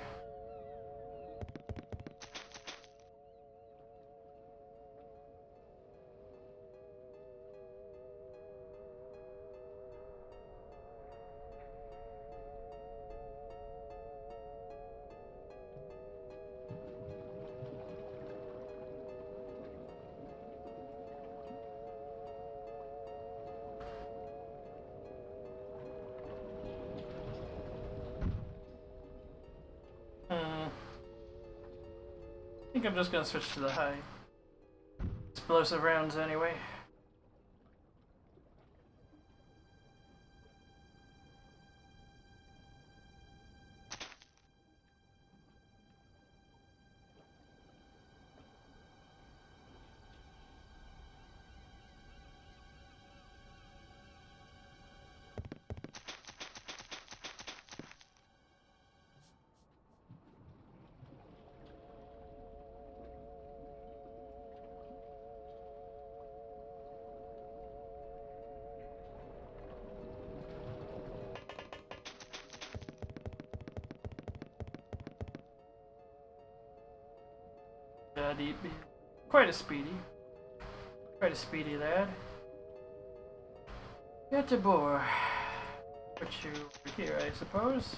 I think I'm just gonna switch to the high explosive rounds anyway. Quite a speedy lad. Got to bore. Put you over here, I suppose.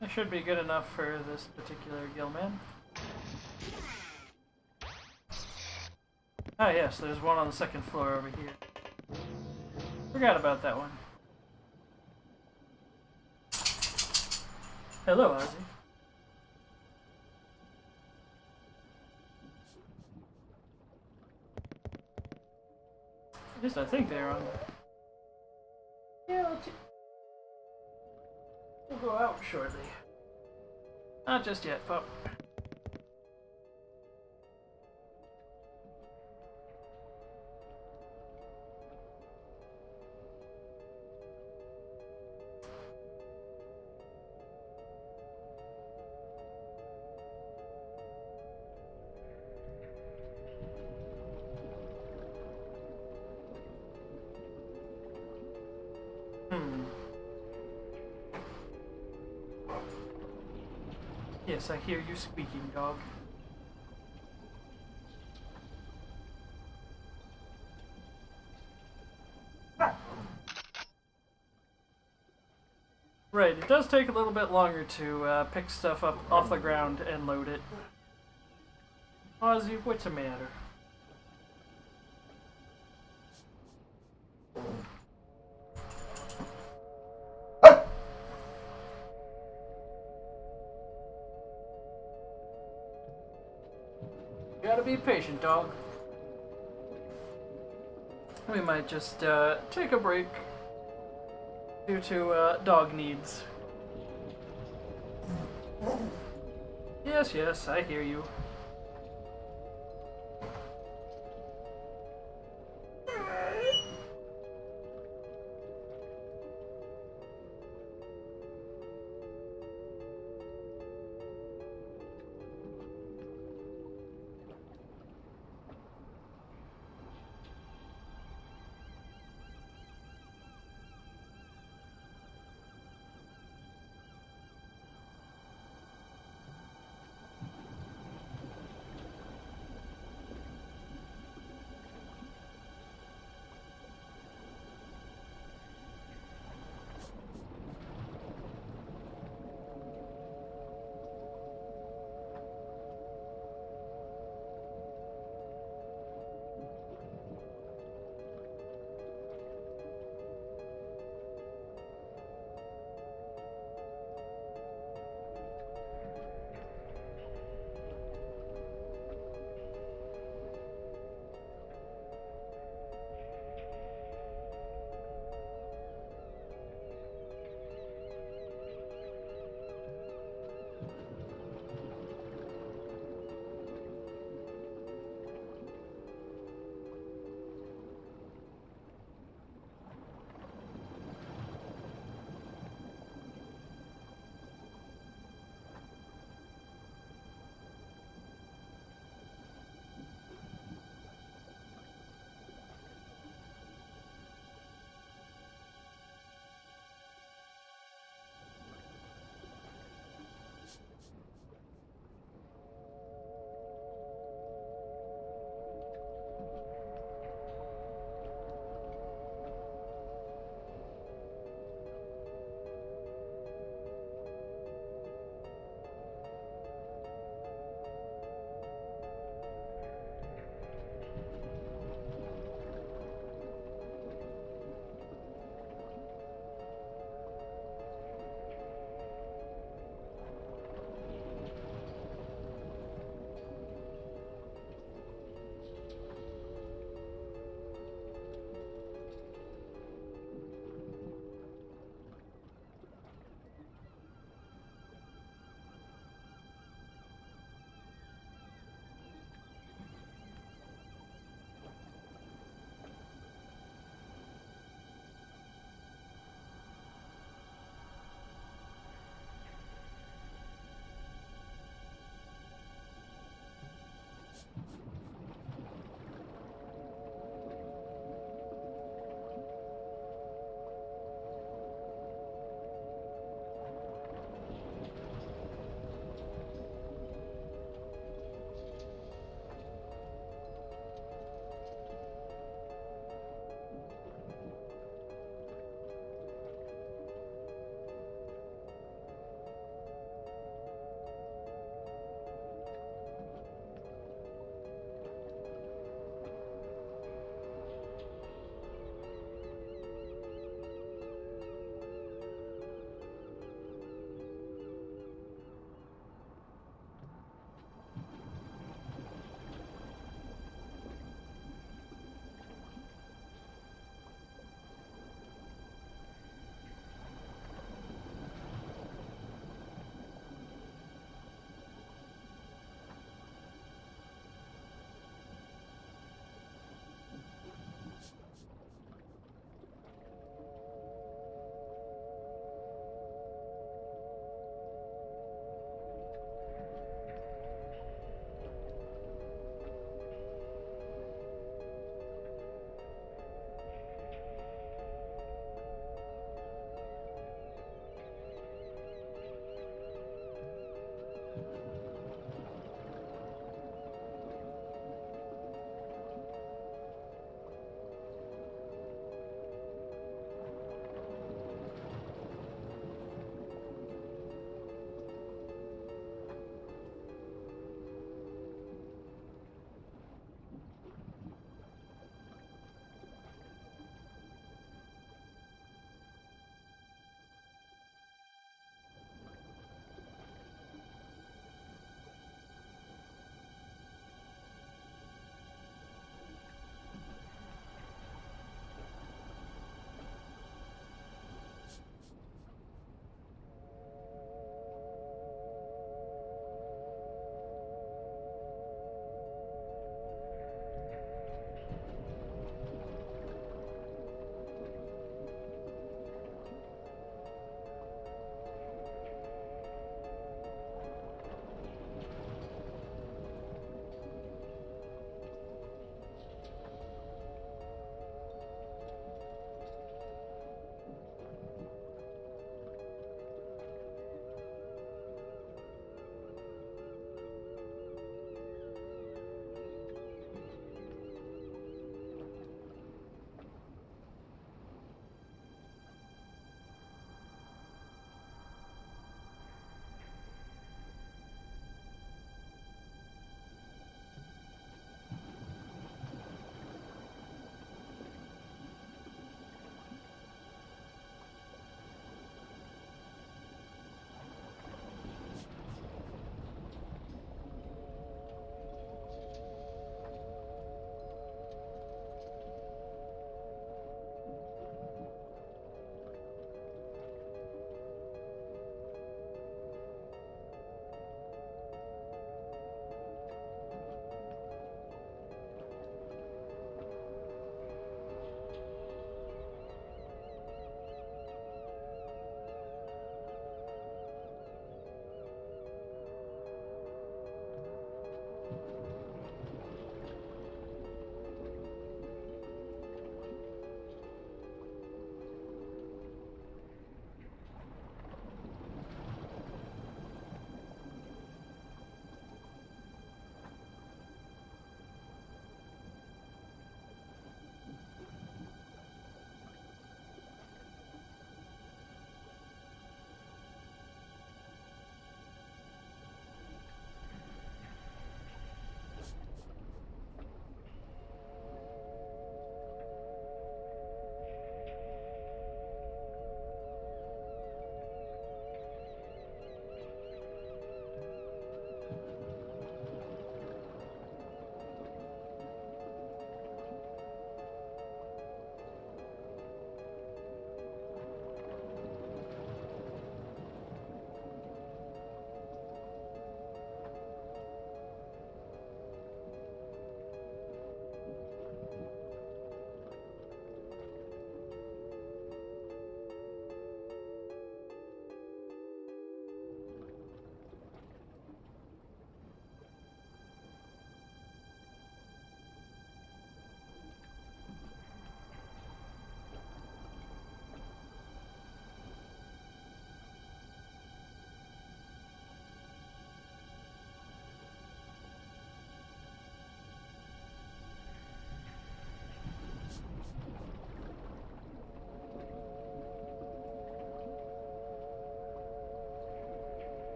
That should be good enough for this particular Gillman. Ah yes, there's one on the second floor over here. Forgot about that one. Hello, Ozzy. At least I think they're on. Yeah, we'll go out shortly. Not just yet, pup. Yes, I hear you squeaking, dog. Right, it does take a little bit longer to pick stuff up off the ground and load it. Ozzy, what's the matter? be patient, dog. We might just take a break due to dog needs. Yes, yes, I hear you.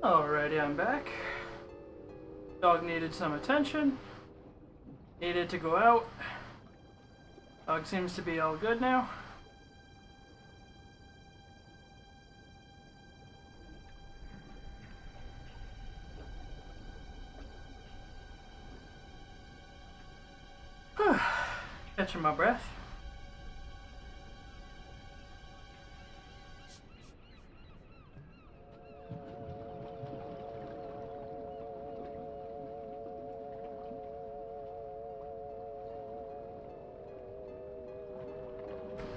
Alrighty, I'm back. Dog needed some attention. Needed to go out. Dog seems to be all good now. Catching my breath.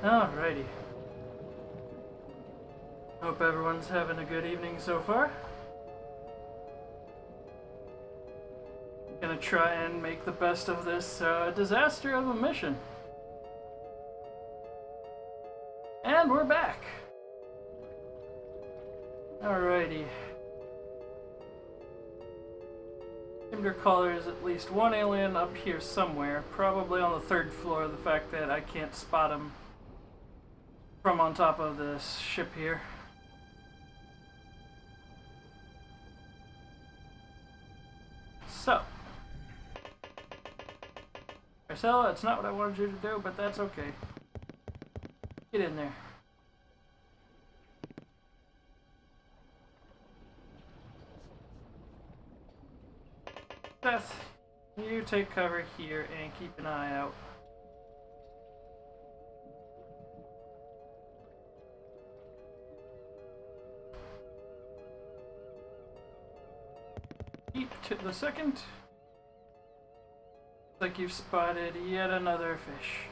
Alrighty. Hope everyone's having a good evening so far. Gonna try and make the best of this disaster of a mission. And we're back. Alrighty. Seem to recall there's at least one alien up here somewhere, probably on the 3rd floor. The fact that I can't spot him from on top of this ship here. So, Marcella, that's not what I wanted you to do, but that's okay. Get in there. Seth, you take cover here and keep an eye out. Keep to the second. Like you've spotted yet another fish.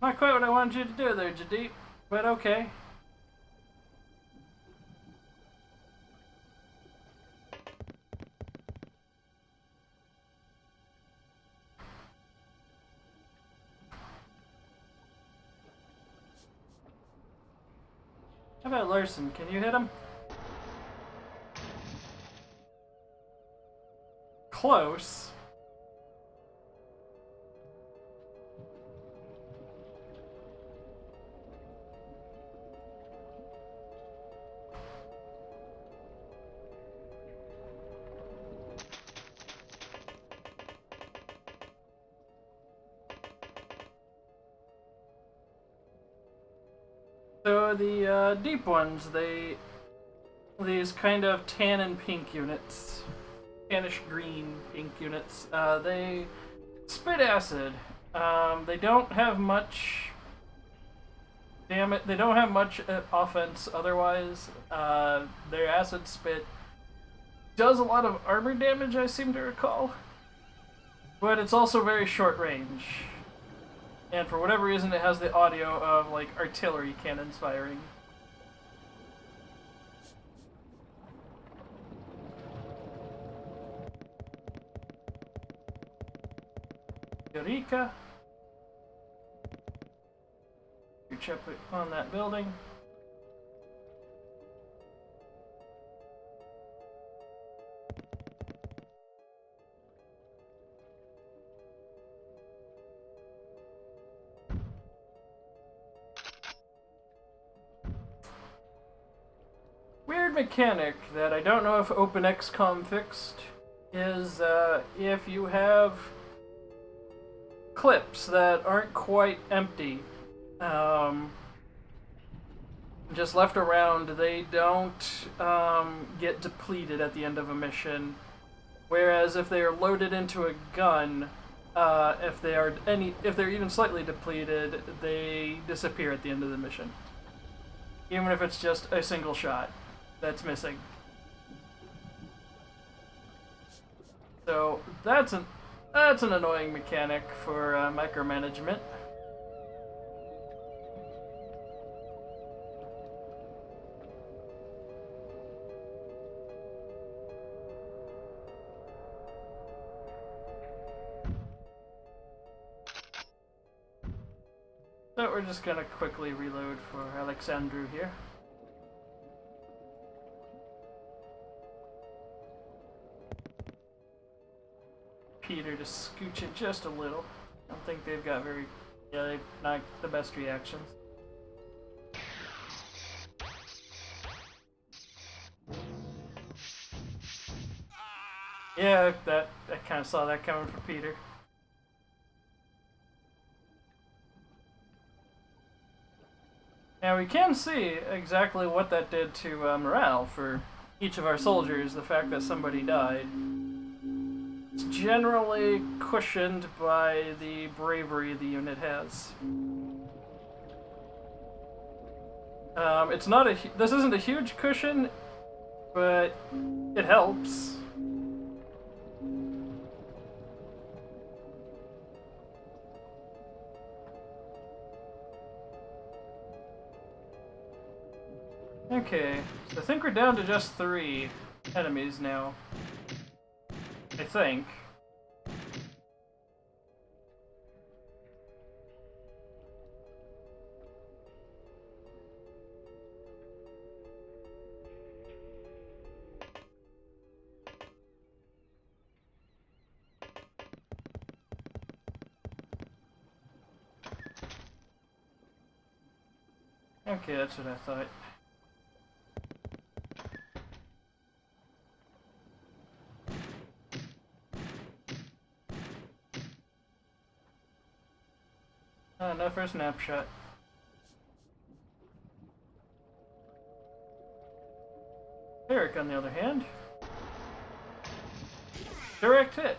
Not quite what I wanted you to do there, Jadeep, but okay. How about Larson? Can you hit him? Close. So the deep ones, these kind of tan and pink units, tannish green pink units, they spit acid. They don't have much. Damn it! They don't have much offense otherwise. Their acid spit does a lot of armor damage, I seem to recall, but it's also very short range. And for whatever reason, it has the audio of, like, artillery cannons firing. Eureka. You check on that building. Weird mechanic that I don't know if OpenXCom fixed is if you have clips that aren't quite empty, just left around, they don't get depleted at the end of a mission. Whereas if they are loaded into a gun, if they're even slightly depleted, they disappear at the end of the mission, even if it's just a single shot that's missing. So that's an annoying mechanic for micromanagement. So we're just gonna quickly reload for Alexandru here. Peter to scooch it just a little. I don't think they've got very... Yeah, they've not the best reactions. Yeah, I kind of saw that coming for Peter. Now we can see exactly what that did to morale for each of our soldiers, the fact that somebody died. It's generally cushioned by the bravery the unit has. It's not a... This isn't a huge cushion, but it helps. Okay, so I think we're down to just 3 enemies now. I think. Okay, that's what I thought. Enough for a snapshot. Eric, on the other hand, direct hit.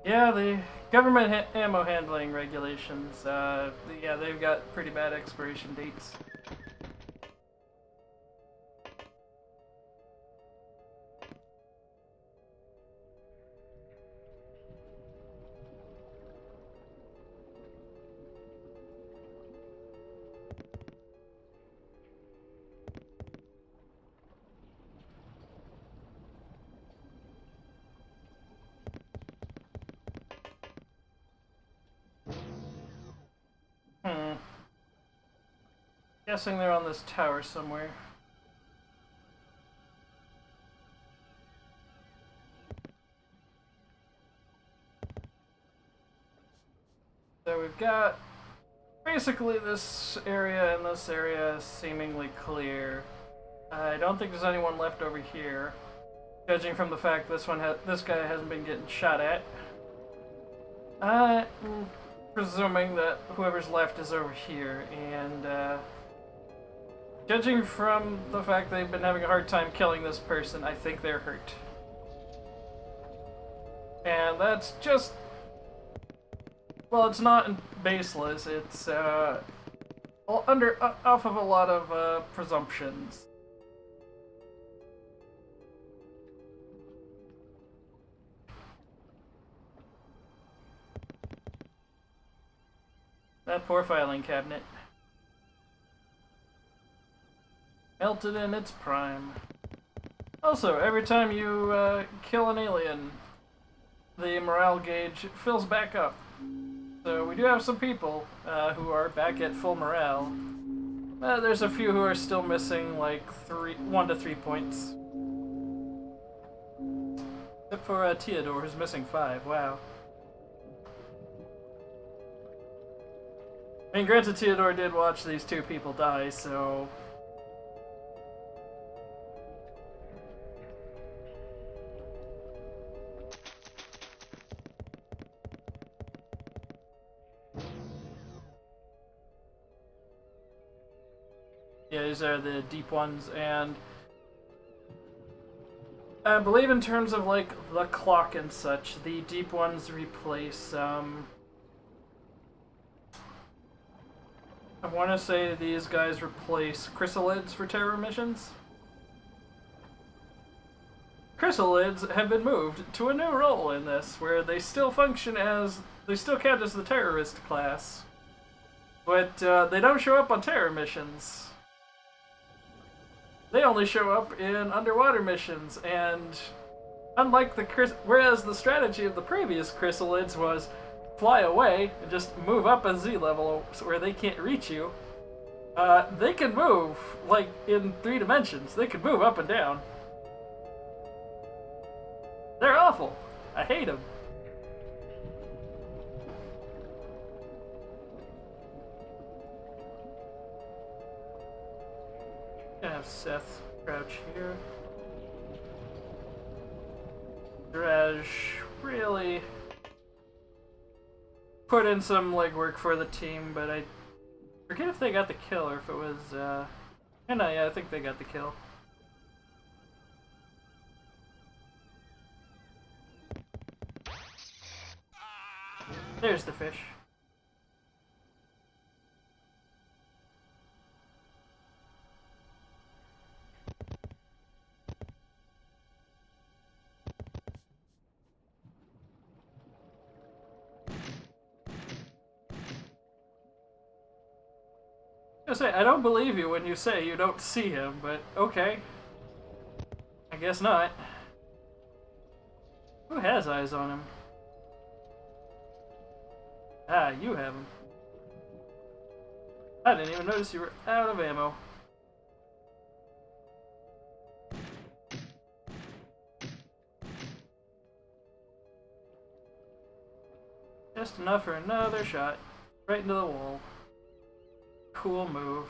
Yeah, the government ammo handling regulations, yeah, they've got pretty bad expiration dates. Guessing they're on this tower somewhere. So we've got basically this area and this area seemingly clear. I don't think there's anyone left over here, judging from the fact this guy hasn't been getting shot at. Presuming that whoever's left is over here, and judging from the fact they've been having a hard time killing this person, I think they're hurt. And that's just... Well, it's not baseless, it's off of a lot of presumptions. That poor filing cabinet. Melted in its prime. Also, every time you kill an alien, the morale gauge fills back up. So we do have some people who are back at full morale. There's a few who are still missing like 1 to 3 points. Except for Theodore, who's missing 5. Wow. I mean, granted, Theodore did watch these 2 people die, so... Yeah, these are the deep ones, and I believe in terms of, like, the clock and such, the deep ones replace, I want to say these guys replace chrysalids for terror missions. Chrysalids have been moved to a new role in this, where they still function as... They still count as the terrorist class, but they don't show up on terror missions. They only show up in underwater missions, and Unlike whereas the strategy of the previous chrysalids was fly away and just move up a Z level so where they can't reach you. They can move like in 3 dimensions. They can move up and down. They're awful. I hate them. Gonna have Seth crouch here. Draj really put in some legwork for the team, but I forget if they got the kill or if it was, no, yeah, I think they got the kill. There's the fish. I don't believe you when you say you don't see him, but okay. I guess not. Who has eyes on him? Ah, you have him. I didn't even notice you were out of ammo. Just enough for another shot. Right into the wall. Cool move.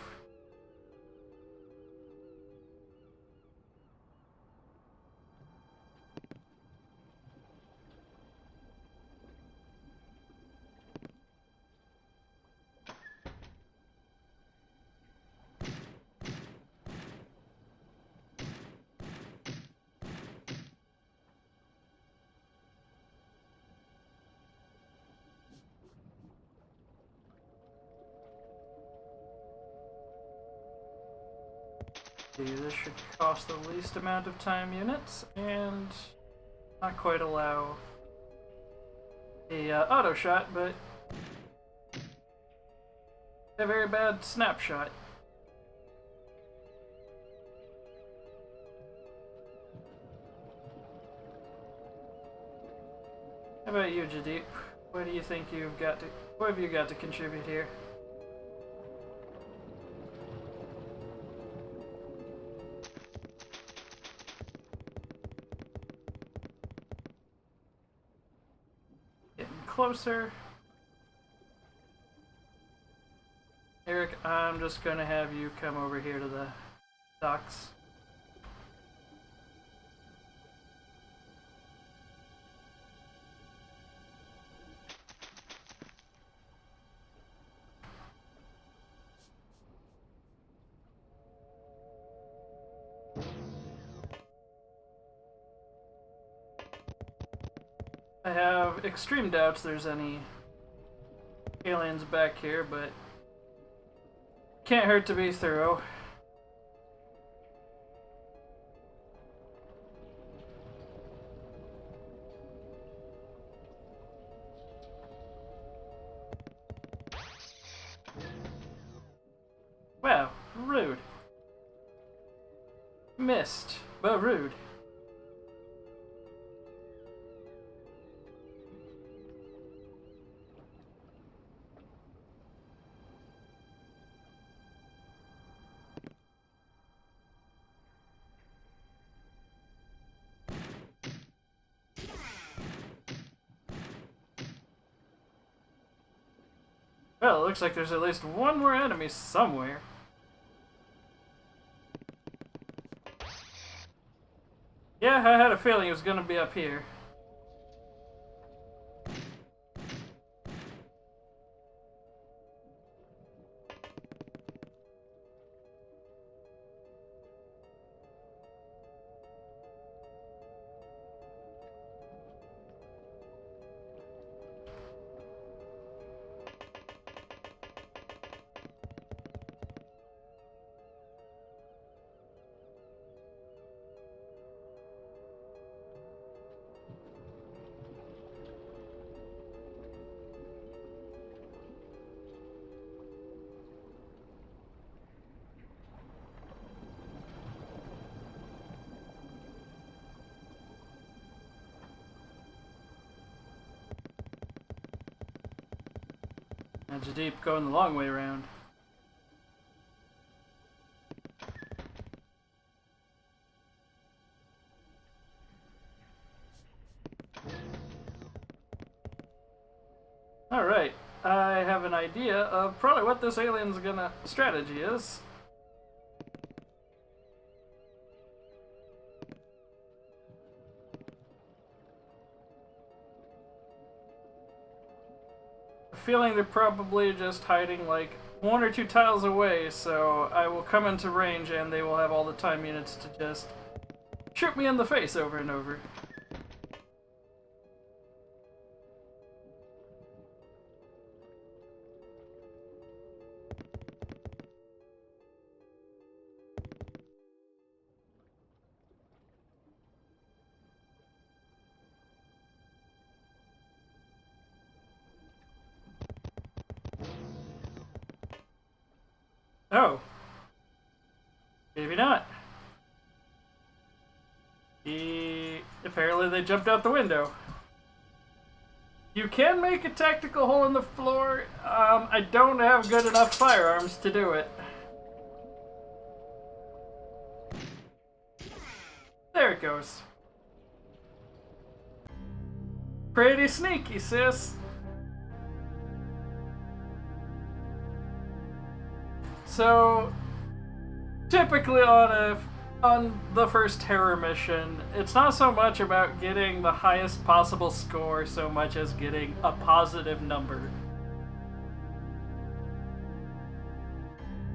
This should cost the least amount of time units and not quite allow a auto shot, but a very bad snapshot. How about you, Jadeep? What do you think you've got to? What have you got to contribute here? Closer. Eric, I'm just gonna have you come over here to the docks. I have extreme doubts there's any aliens back here, but can't hurt to be thorough. Wow, rude. Missed, but rude. Well, it looks like there's at least one more enemy somewhere. Yeah, I had a feeling it was gonna be up here. Jadeep going the long way around. Alright, I have an idea of probably what this alien's strategy is. Feeling they're probably just hiding like 1 or 2 tiles away, so I will come into range and they will have all the time units to just shoot me in the face over and over. Oh. Maybe not. Apparently they jumped out the window. You can make a tactical hole in the floor. I don't have good enough firearms to do it. There it goes. Pretty sneaky, sis. So, typically on the first terror mission, it's not so much about getting the highest possible score so much as getting a positive number.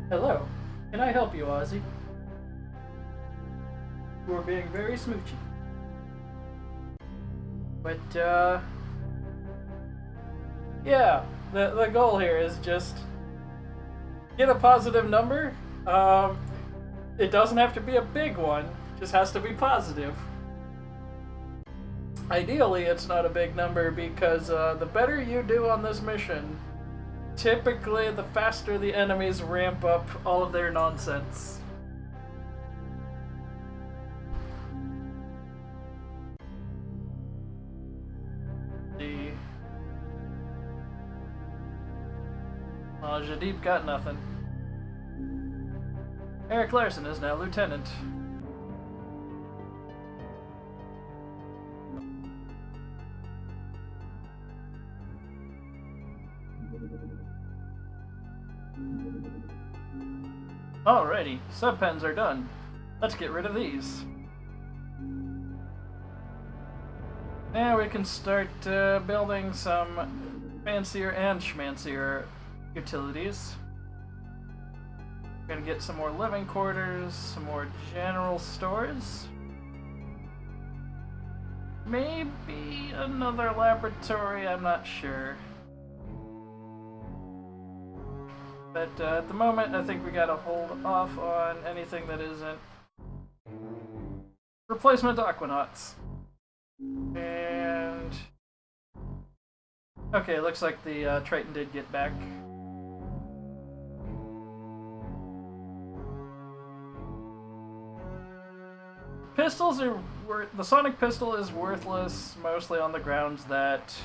Hello, can I help you, Ozzy? We're being very smoochy. But, yeah, the goal here is just get a positive number. It doesn't have to be a big one, just has to be positive. Ideally, it's not a big number because the better you do on this mission, typically the faster the enemies ramp up all of their nonsense. Jadeep got nothing. Eric Larson is now lieutenant. Alrighty, subpens are done. Let's get rid of these. Now we can start building some fancier and schmancier utilities. Gonna get some more living quarters, some more general stores. Maybe another laboratory, I'm not sure. But at the moment, I think we gotta hold off on anything that isn't replacement Aquanauts. And okay, looks like the Triton did get back. Pistols are the sonic pistol is worthless mostly on the grounds that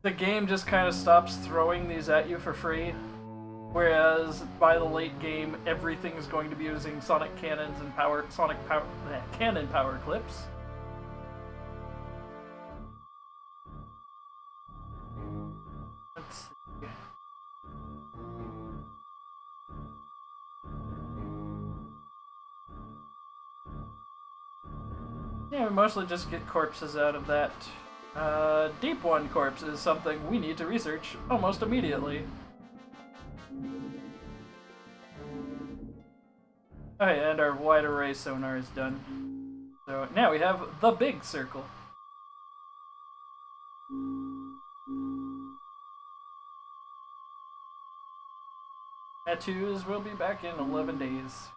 the game just kind of stops throwing these at you for free, whereas by the late game everything is going to be using sonic cannons and cannon power clips. Let's see. Yeah, we mostly just get corpses out of that. Deep One corpse is something we need to research almost immediately. Okay, and our wide array sonar is done. So now we have the big circle. Tattoos will be back in 11 days.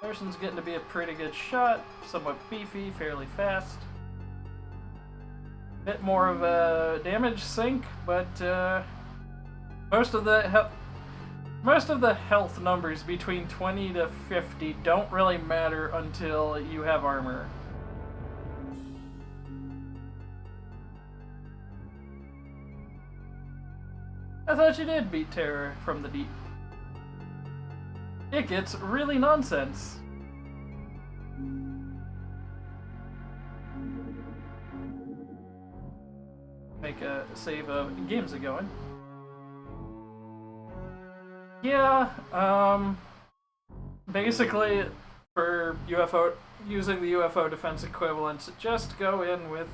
Larson's getting to be a pretty good shot, somewhat beefy, fairly fast. Bit more of a damage sink, but most of the health numbers between 20 to 50 don't really matter until you have armor. I thought you did beat Terror from the Deep. It gets really nonsense. Make a save of games are going. Yeah, basically for UFO, using the UFO defense equivalents, just go in with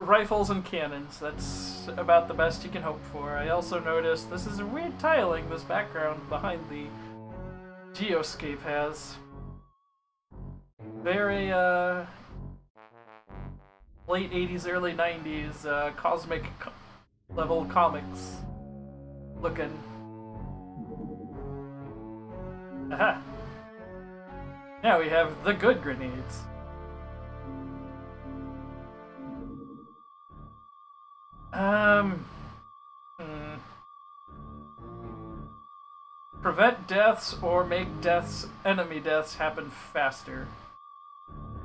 rifles and cannons. That's about the best you can hope for. I also noticed this is a weird tiling this background behind the geoscape has. Very late 80s, early 90s cosmic level comics looking. Aha! Now we have the good grenades. Prevent deaths or make enemy deaths happen faster.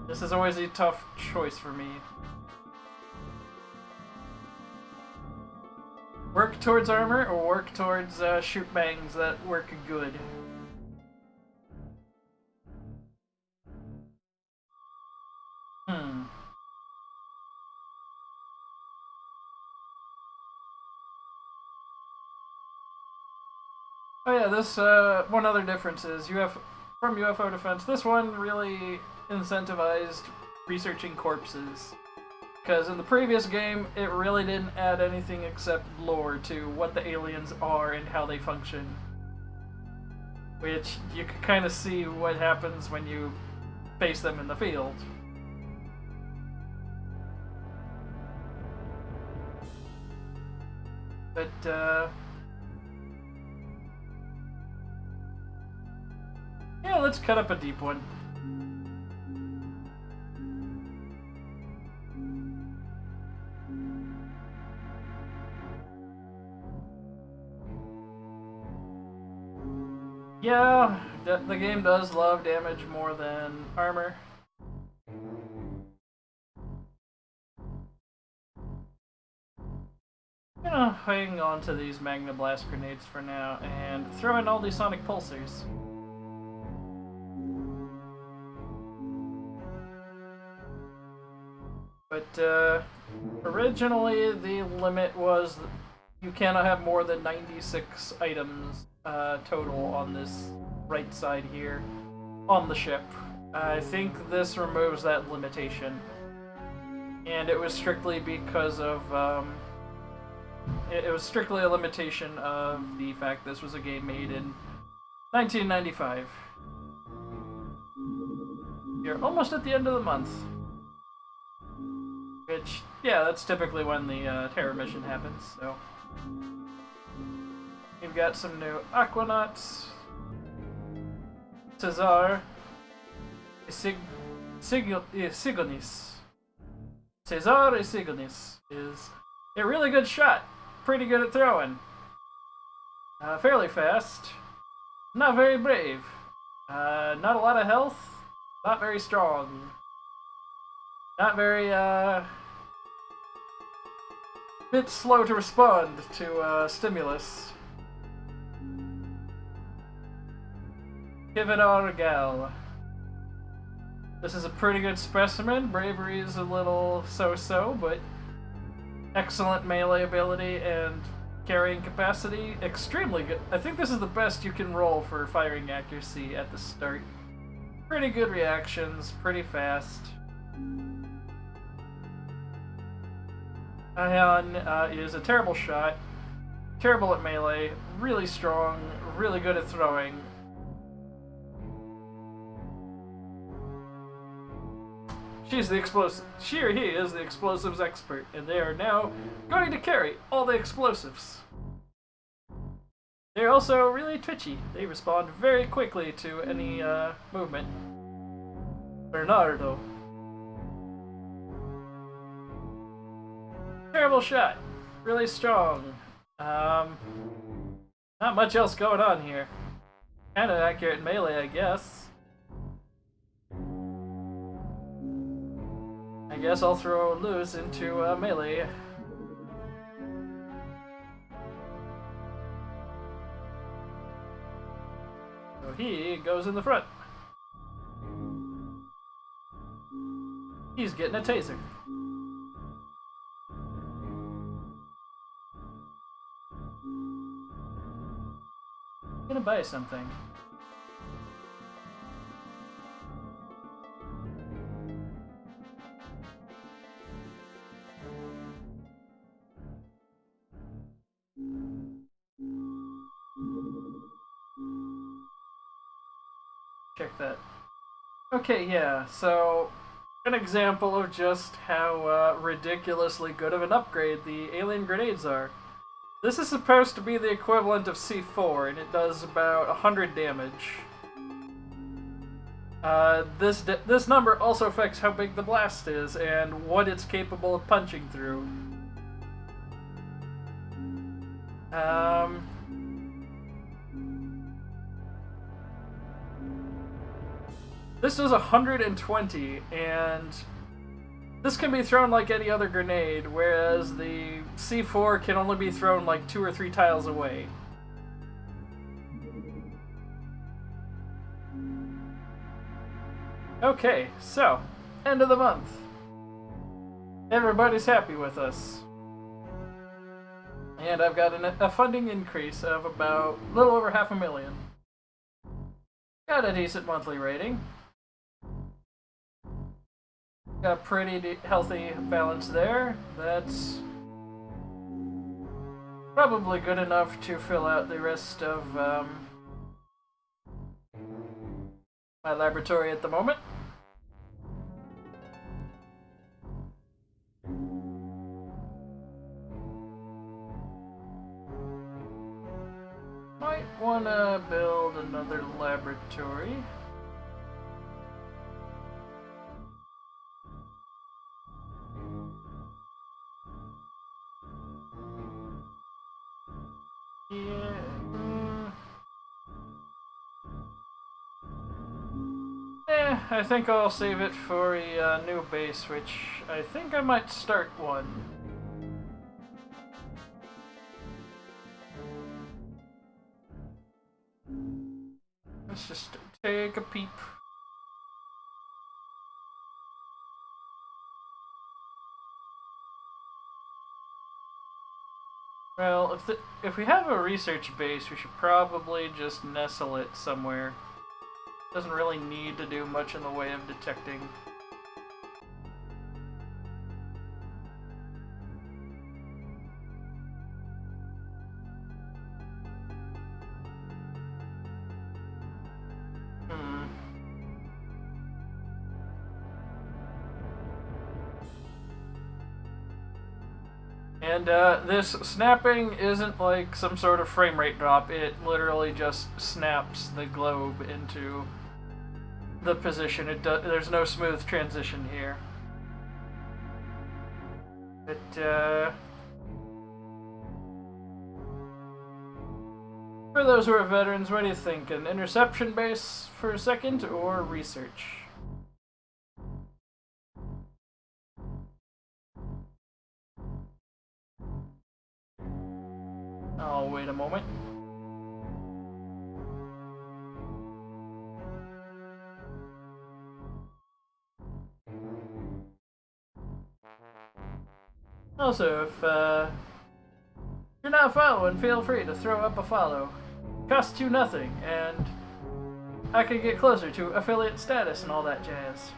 This is always a tough choice for me. Work towards armor or work towards shoot bangs that work good. Oh yeah, this, one other difference is from UFO Defense, this one really incentivized researching corpses. Because in the previous game, it really didn't add anything except lore to what the aliens are and how they function. Which you can kind of see what happens when you face them in the field. But, yeah, let's cut up a deep one. Yeah, the game does love damage more than armor. I'm gonna hang on to these Magna Blast grenades for now and throw in all these sonic pulsers. But originally the limit was you cannot have more than 96 items total on this right side here on the ship. I think this removes that limitation. And it was strictly because of it was strictly a limitation of the fact this was a game made in 1995. You're almost at the end of the month. Which, yeah, that's typically when the Terror mission happens, so. We've got some new Aquanauts. Cesar Isigonis. Cesar Isigonis is a really good shot. Pretty good at throwing. Fairly fast. Not very brave. Not a lot of health. Not very strong. Not very, bit slow to respond to, stimulus. Kividar Gal. This is a pretty good specimen. Bravery is a little so-so, but excellent melee ability and carrying capacity. Extremely good. I think this is the best you can roll for firing accuracy at the start. Pretty good reactions, pretty fast. Ion is a terrible shot, terrible at melee, really strong, really good at throwing. She or he is the explosives expert, and they are now going to carry all the explosives. They're also really twitchy. They respond very quickly to any movement. Bernardo. Terrible shot. Really strong. Not much else going on here. Kinda accurate melee, I guess. I guess I'll throw Luz into melee. he goes in the front. He's getting a taser. I'm gonna buy something. Check that. Okay, yeah, so an example of just how ridiculously good of an upgrade the alien grenades are. This is supposed to be the equivalent of C4, and it does about 100 damage. This number also affects how big the blast is and what it's capable of punching through. This does 120, and this can be thrown like any other grenade, whereas the C4 can only be thrown like 2 or 3 tiles away. Okay, so, end of the month. Everybody's happy with us. And I've got a funding increase of about a little over $500,000. Got a decent monthly rating. Got a pretty healthy balance there. That's probably good enough to fill out the rest of my laboratory at the moment. Might wanna build another laboratory. Yeah. I think I'll save it for a new base, which I think I might start one. Let's just take a peep. Well, if we have a research base, we should probably just nestle it somewhere. Doesn't really need to do much in the way of detecting. And this snapping isn't like some sort of frame rate drop, it literally just snaps the globe into the position. There's no smooth transition here. But for those who are veterans, what do you think? An interception base for a second, or research? Oh, wait a moment. Also, if you're not following, feel free to throw up a follow. Costs you nothing, and I can get closer to affiliate status and all that jazz.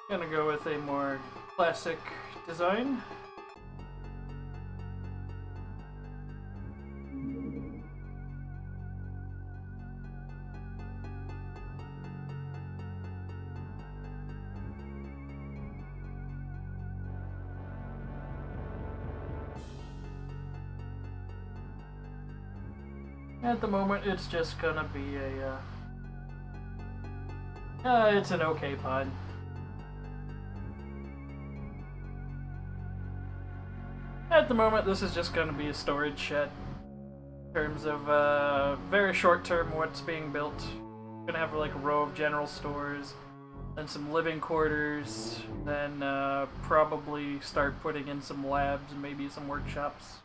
Gonna go with a more classic design. At the moment, it's just gonna be it's an okay pod. At the moment, this is just gonna be a storage shed. In terms of very short term, what's being built. Gonna have like a row of general stores, then some living quarters, then probably start putting in some labs and maybe some workshops.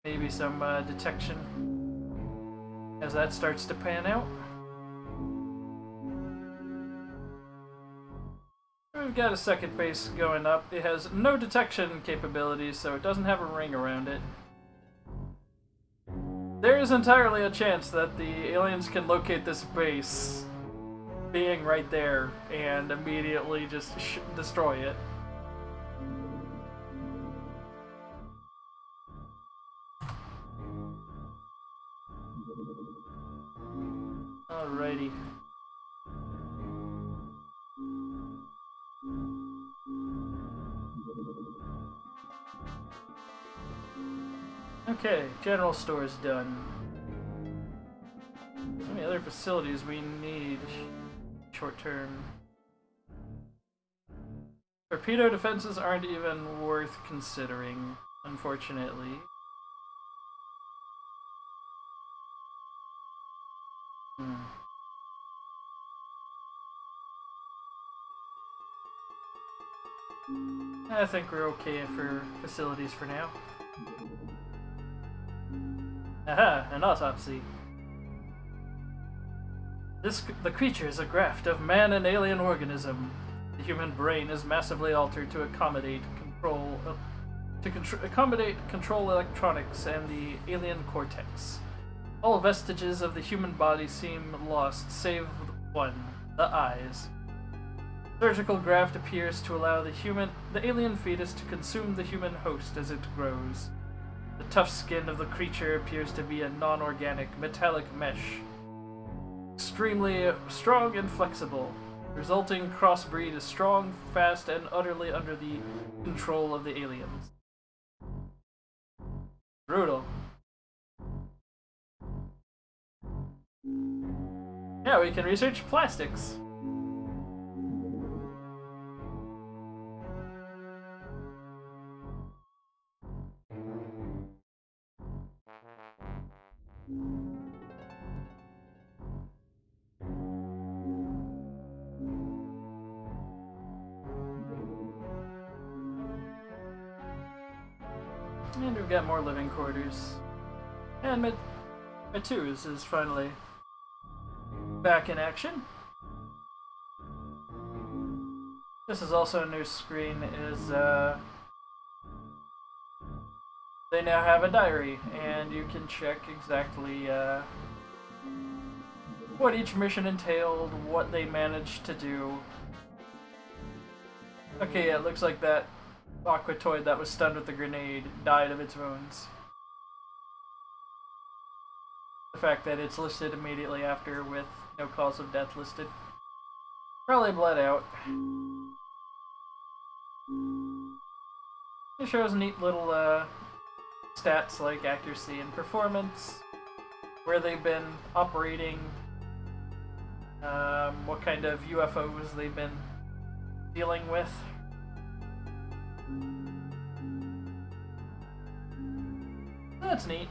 Maybe some detection as that starts to pan out. We've got a second base going up. It has no detection capabilities, so it doesn't have a ring around it. There is entirely a chance that the aliens can locate this base being right there and immediately just destroy it. Alrighty. Okay, general store's done. How many other facilities we need short term? Torpedo defenses aren't even worth considering, unfortunately. I think we're okay for facilities for now. Aha, an autopsy. The creature is a graft of man and alien organism. The human brain is massively altered to accommodate control electronics and the alien cortex. All vestiges of the human body seem lost, save one, the eyes. Surgical graft appears to allow the alien fetus to consume the human host as it grows. The tough skin of the creature appears to be a non-organic metallic mesh. Extremely strong and flexible. Resulting crossbreed is strong, fast, and utterly under the control of the aliens. Brutal. Yeah, we can research plastics. And we've got more living quarters. And Matuz is finally back in action. This is also a new screen, they now have a diary, and you can check exactly what each mission entailed, what they managed to do. Okay, yeah, it looks like that Aquatoid that was stunned with the grenade died of its wounds. The fact that it's listed immediately after with no cause of death listed. Probably bled out. It shows neat little stats like accuracy and performance, where they've been operating, what kind of UFOs they've been dealing with. That's neat.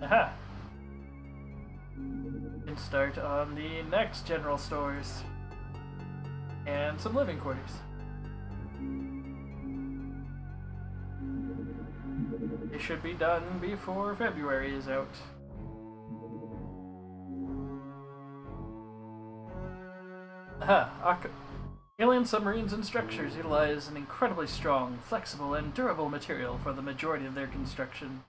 Aha! We can start on the next general stores. And some living quarters. They should be done before February is out. Aha! Alien submarines and structures utilize an incredibly strong, flexible, and durable material for the majority of their construction.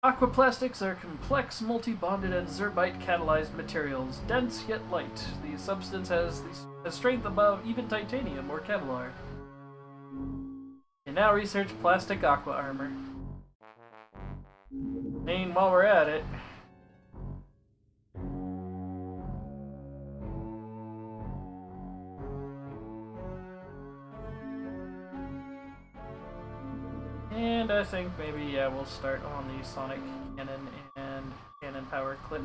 Aquaplastics are complex, multi-bonded, and zerbite-catalyzed materials, dense yet light. The substance has strength above even titanium or Kevlar. You now research plastic aqua armor. And while we're at it, I think maybe, yeah, we'll start on the Sonic Cannon and Cannon Power clip.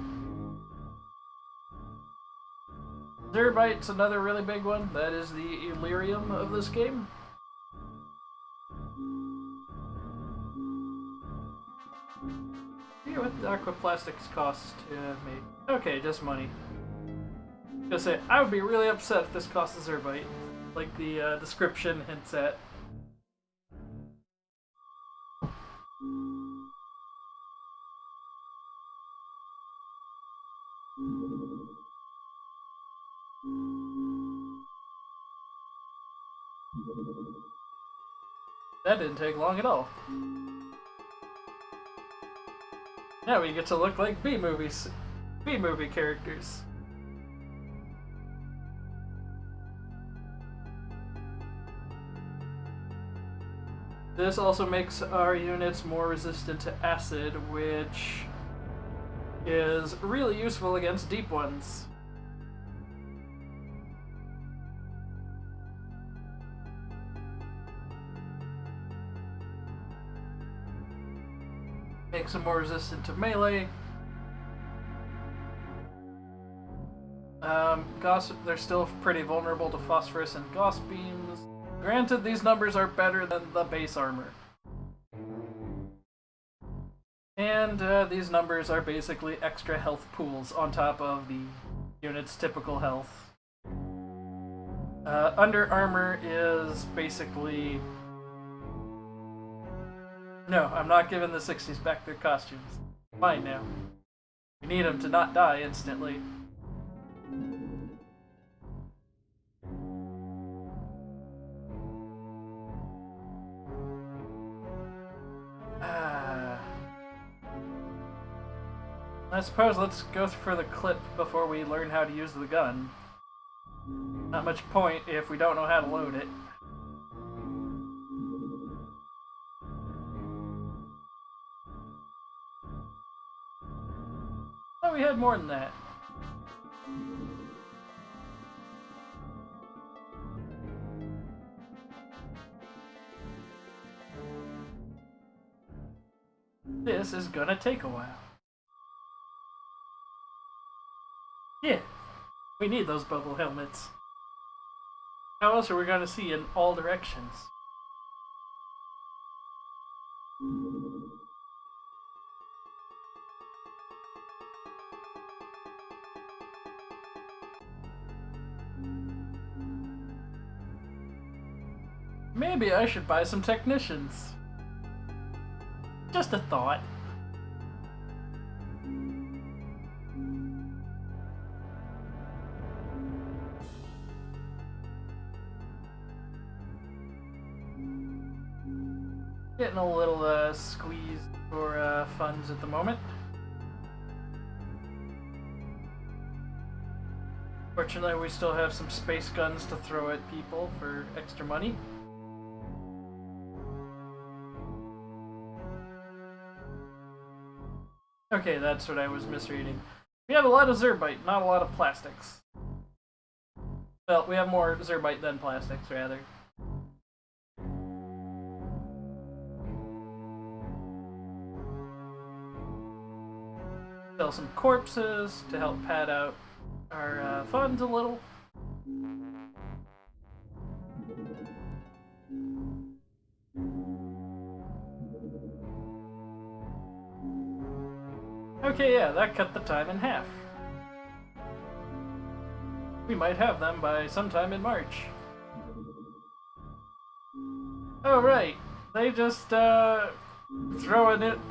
Zerbite's another really big one. That is the Illyrium of this game. Yeah, what the Aquaplastics cost to make? Okay, just money. Gonna say, I would be really upset if this cost a Zerbite, like the description hints at. That didn't take long at all. Now we get to look like B-movie characters. This also makes our units more resistant to acid, which is really useful against deep ones. Makes them more resistant to melee. Gauss, they're still pretty vulnerable to phosphorus and Gauss beams. Granted, these numbers are better than the base armor. And these numbers are basically extra health pools on top of the unit's typical health. Under armor is basically... No, I'm not giving the 60s back their costumes. Fine now. We need them to not die instantly. I suppose let's go for the clip before we learn how to use the gun. Not much point if we don't know how to load it. Oh, we had more than that. This is gonna take a while. Yeah, we need those bubble helmets. How else are we gonna see in all directions? Maybe I should buy some technicians. Just a thought. Getting a little squeezed for funds at the moment. Fortunately, we still have some space guns to throw at people for extra money. Okay, that's what I was misreading. We have a lot of Zerbite, not a lot of plastics. Well, we have more Zerbite than plastics, rather. Sell some corpses to help pad out our funds a little. Okay, yeah, that cut the time in half. We might have them by sometime in March. Oh, right. They just throw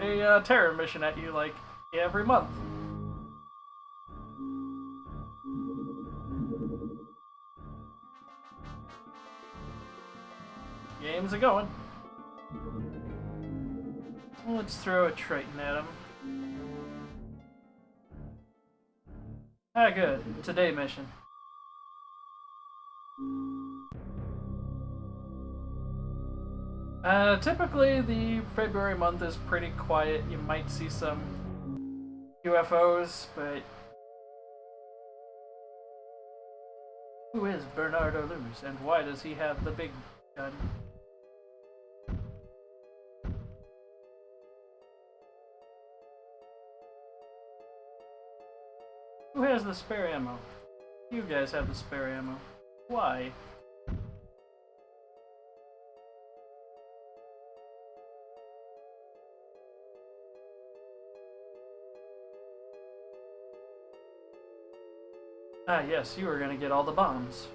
a terror mission at you like every month. Games are going. Let's throw a Triton at him. Ah, good. It's a day mission. Typically, the February month is pretty quiet. You might see some UFOs, but... Who is Bernardo Luz, and why does he have the big gun? Who has the spare ammo? You guys have the spare ammo. Why? Ah, yes, you were gonna get all the bombs.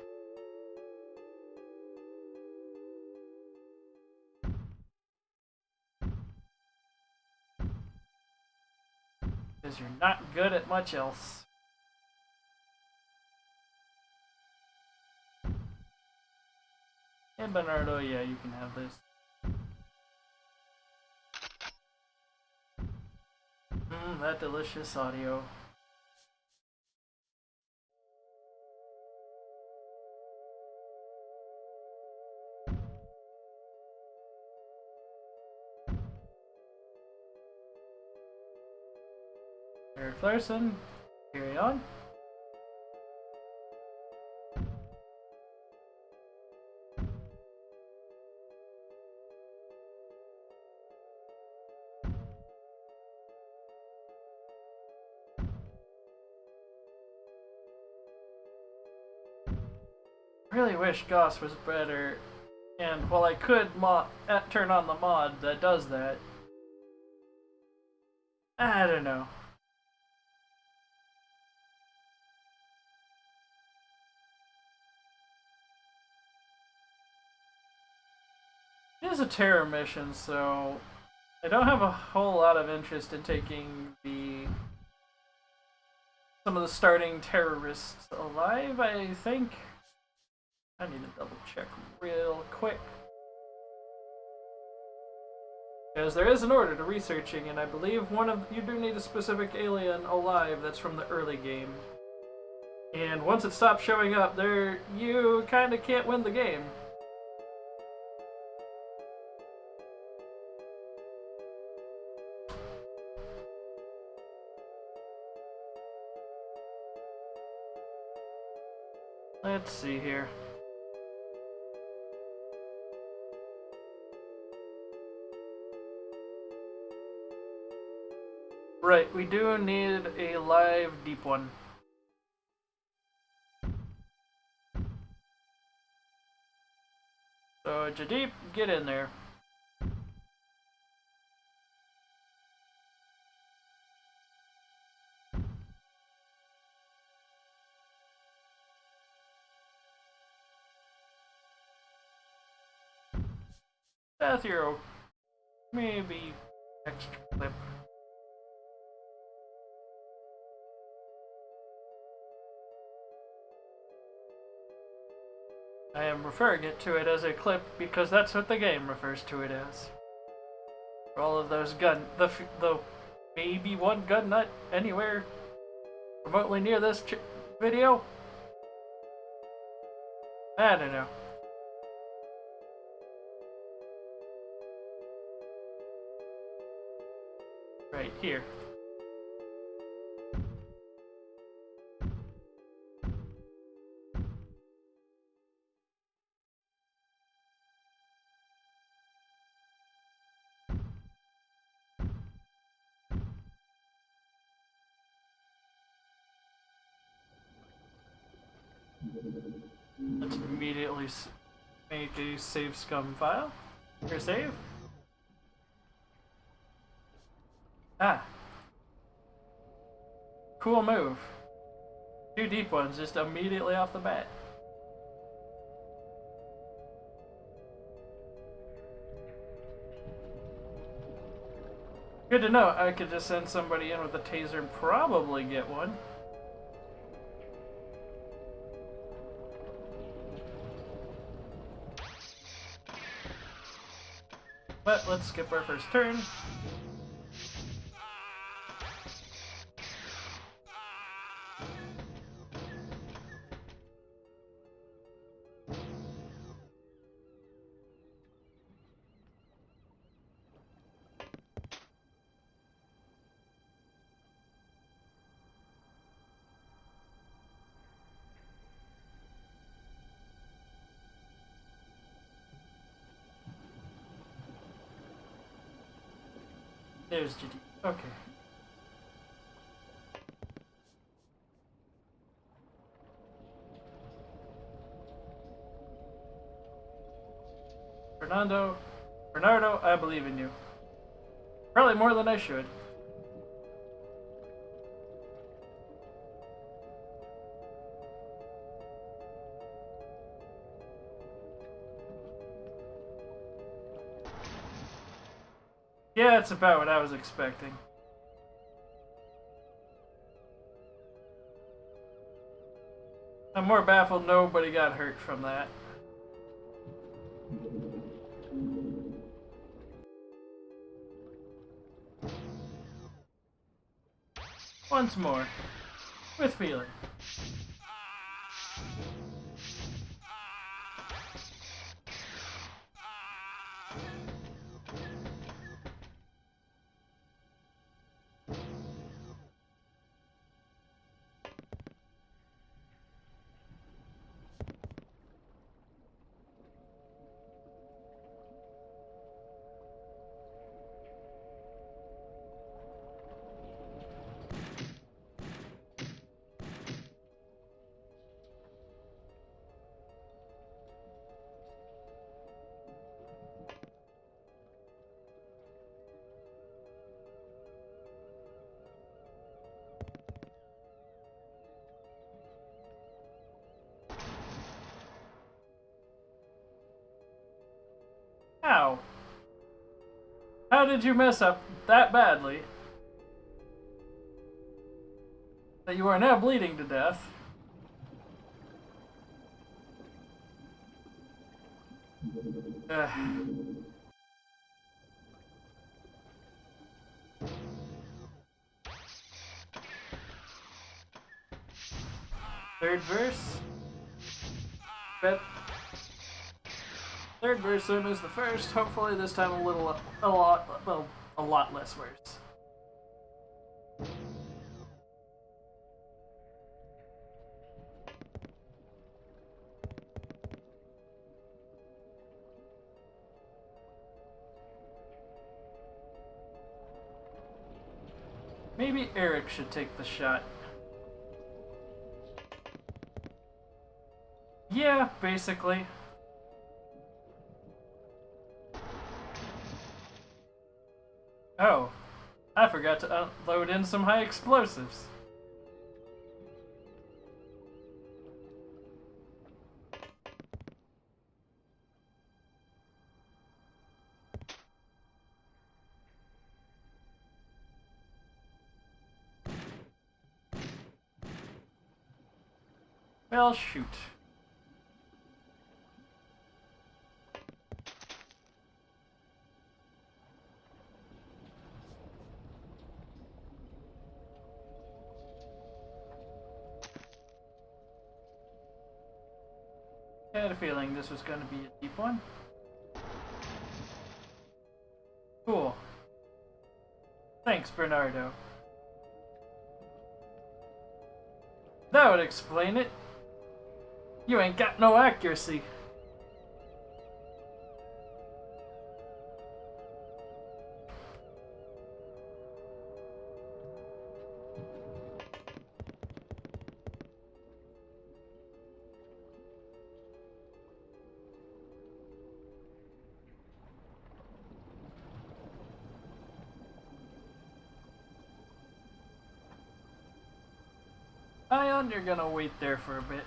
Because you're not good at much else. Hey, Bernardo, yeah, you can have this. That delicious audio. Eric Larson, carry on. I really wish Goss was better, and while I could turn on the mod that does that, I don't know. It is a terror mission, so I don't have a whole lot of interest in taking some of the starting terrorists alive, I think. I need to double check real quick. Because there is an order to researching, and I believe you do need a specific alien alive that's from the early game. And once it stops showing up, you kinda can't win the game. Let's see here. Right, we do need a live deep one. So, Jadeep, get in there. Seth, you're maybe extra clip. I am referring to it as a clip because that's what the game refers to it as. For all of those the maybe one gun nut anywhere remotely near this video? I don't know. Right here. Let's immediately make a save scum file. Here, save. Ah. Cool move. 2 deep ones just immediately off the bat. Good to know. I could just send somebody in with a taser and probably get one. But let's skip our first turn. There's GD. Okay. Bernardo, I believe in you. Probably more than I should. Yeah, it's about what I was expecting. I'm more baffled nobody got hurt from that. Once more. With feeling. How? How did you mess up that badly that you are now bleeding to death? Ugh. Third verse. Bet. Third verse same as the first. Hopefully this time a lot less worse. Maybe Eric should take the shot. Yeah, basically. Oh, I forgot to load in some high explosives. Well, shoot. I had a feeling this was going to be a deep one. Cool. Thanks, Bernardo. That would explain it. You ain't got no accuracy. Ion, you're gonna wait there for a bit.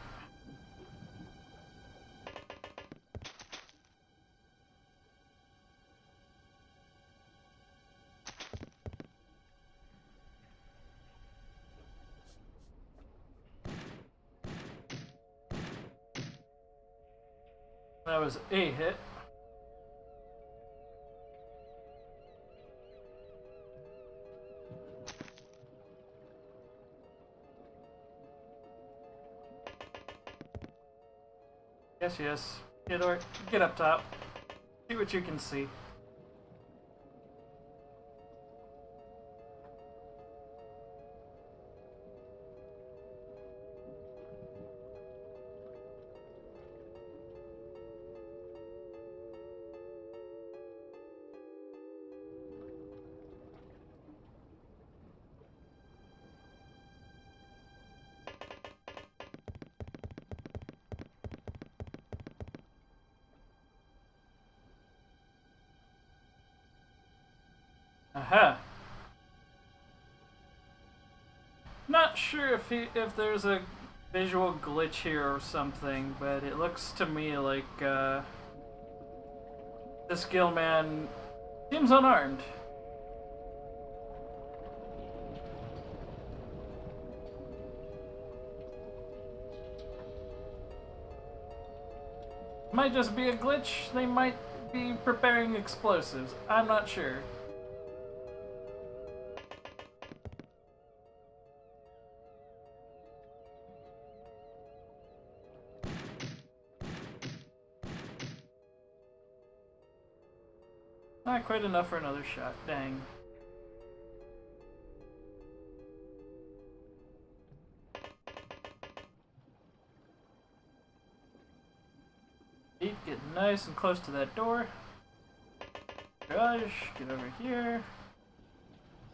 That was a hit. Yes. Get up top. See what you can see. Aha. Not sure if there's a visual glitch here or something, but it looks to me like this gill man seems unarmed. Might just be a glitch. They might be preparing explosives. I'm not sure. Not quite enough for another shot. Dang. Get nice and close to that door. Garage, get over here.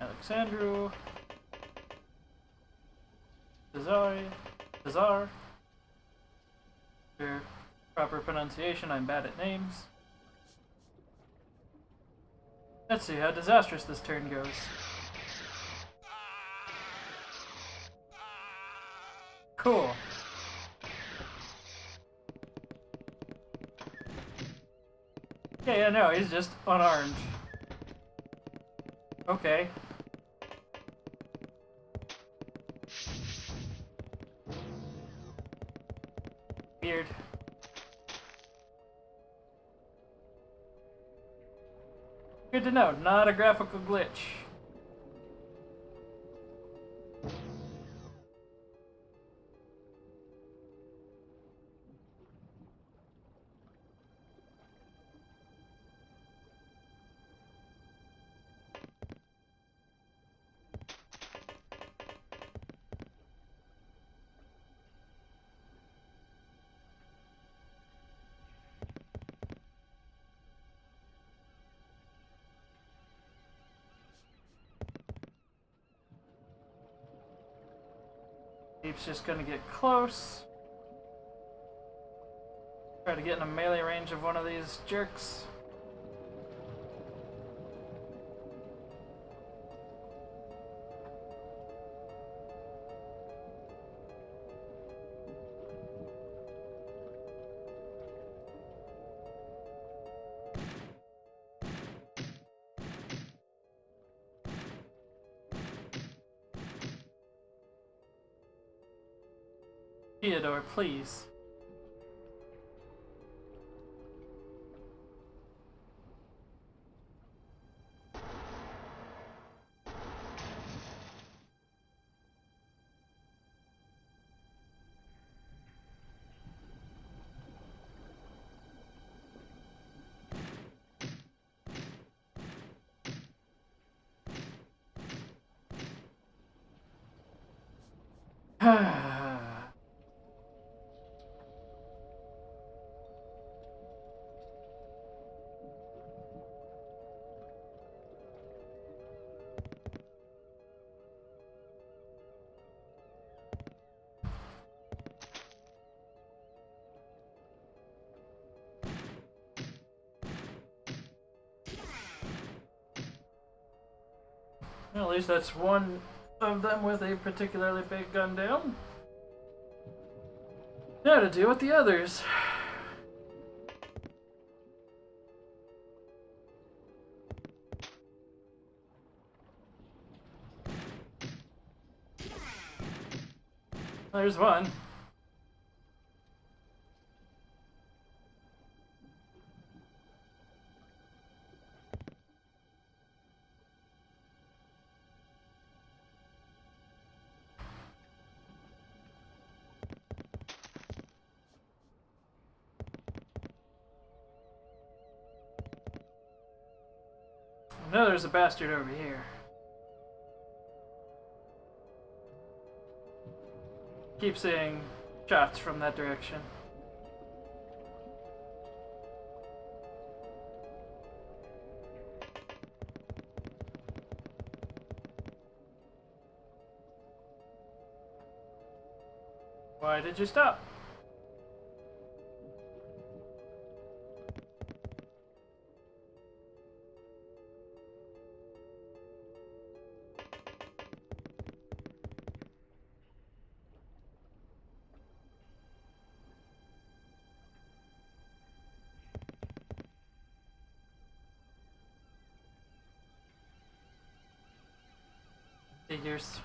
Alexandru. Cesar. Your proper pronunciation, I'm bad at names. Let's see how disastrous this turn goes. Cool. Yeah, no, he's just unarmed. Okay. Weird. Good to know, not a graphical glitch. Deep's just gonna get close. Try to get in a melee range of one of these jerks. Theodore, please. Well, at least that's one of them with a particularly big gun down. Now to deal with the others. There's one. No, there's a bastard over here. Keep seeing shots from that direction. Why did you stop? Figures.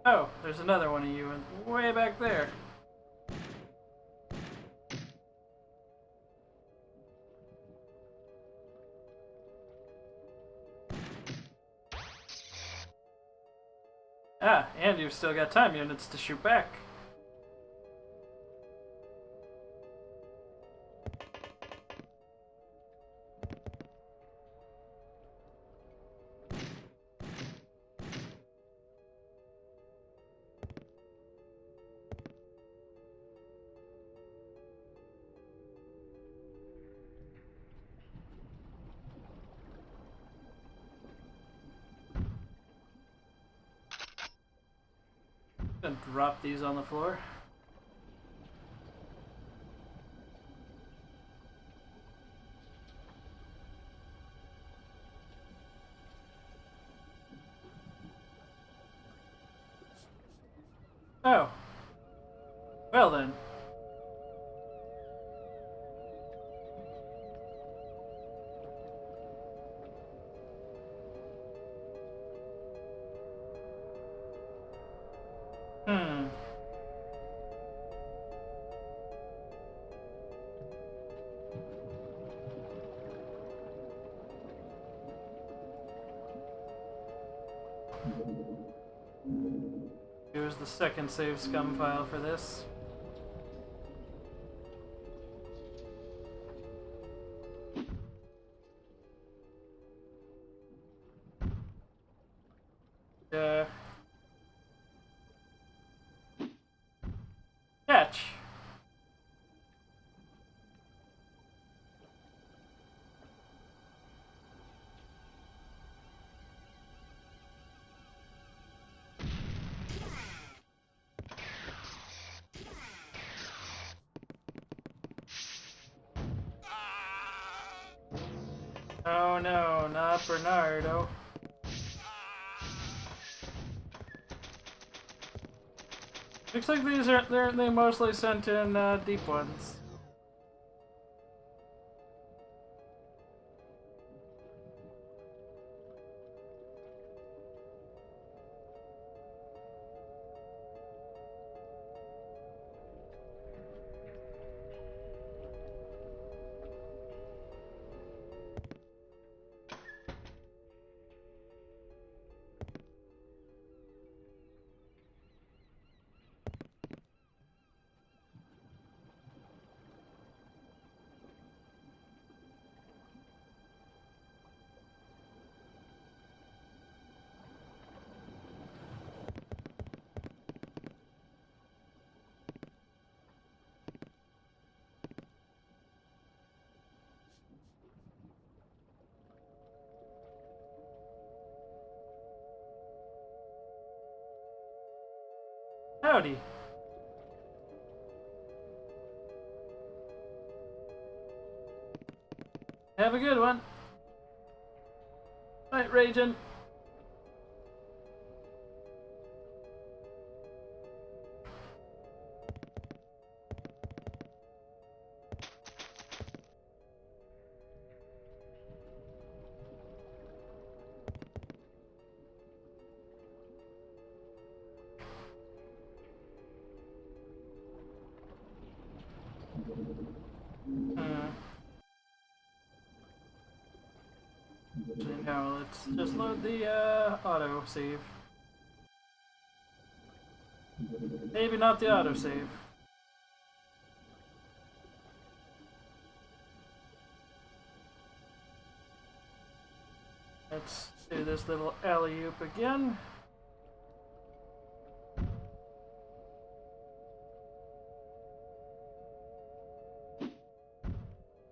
Oh, there's another one of you way back there. Ah, and you've still got time units to shoot back. And drop these on the floor. Oh. Well then. Hmm. Here's the second save scum file for this. Catch. Oh no, not Bernardo. Looks like these are they mostly sent in deep ones. Howdy. Have a good one. Night, Ragin'. Now let's just load the auto save. Maybe not the auto save. Let's do this little alley-oop again.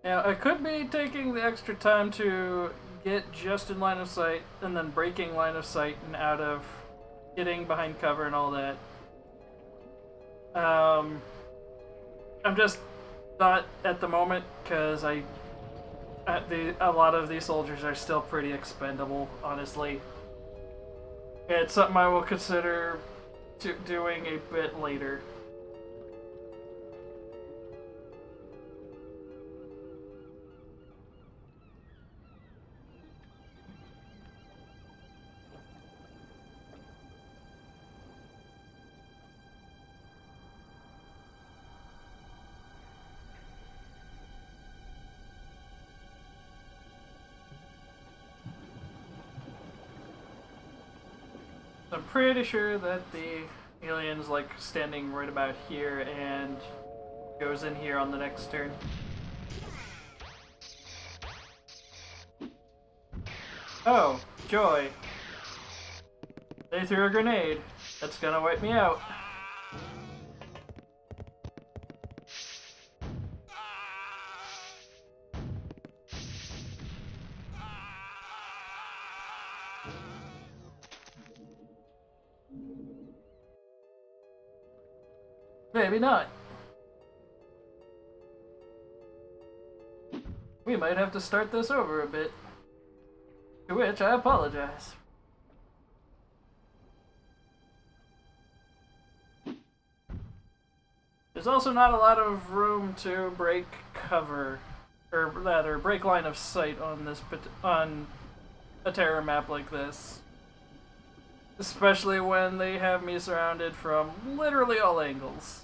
Now, I could be taking the extra time to get just in line of sight and then breaking line of sight and out of getting behind cover and all that. I'm just not at the moment because a lot of these soldiers are still pretty expendable, honestly. It's something I will consider doing a bit later. I'm pretty sure that the alien's like standing right about here and goes in here on the next turn. Oh, joy. They threw a grenade. That's gonna wipe me out. Maybe not. We might have to start this over a bit. To which I apologize. There's also not a lot of room to break cover, or rather, break line of sight on this on a terror map like this. Especially when they have me surrounded from literally all angles.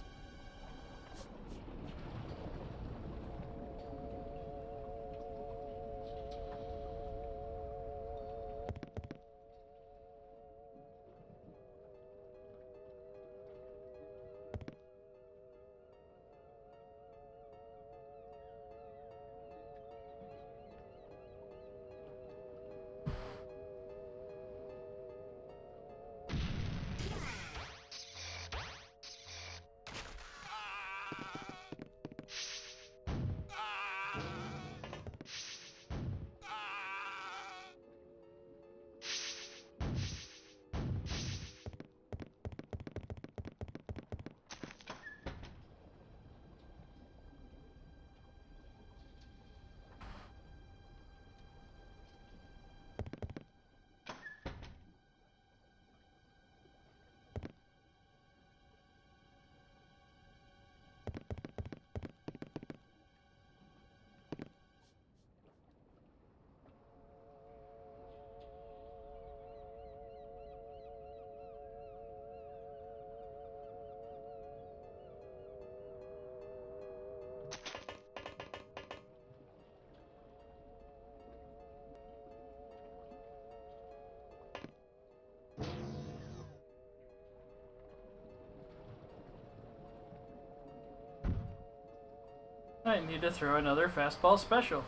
I need to throw another fastball special.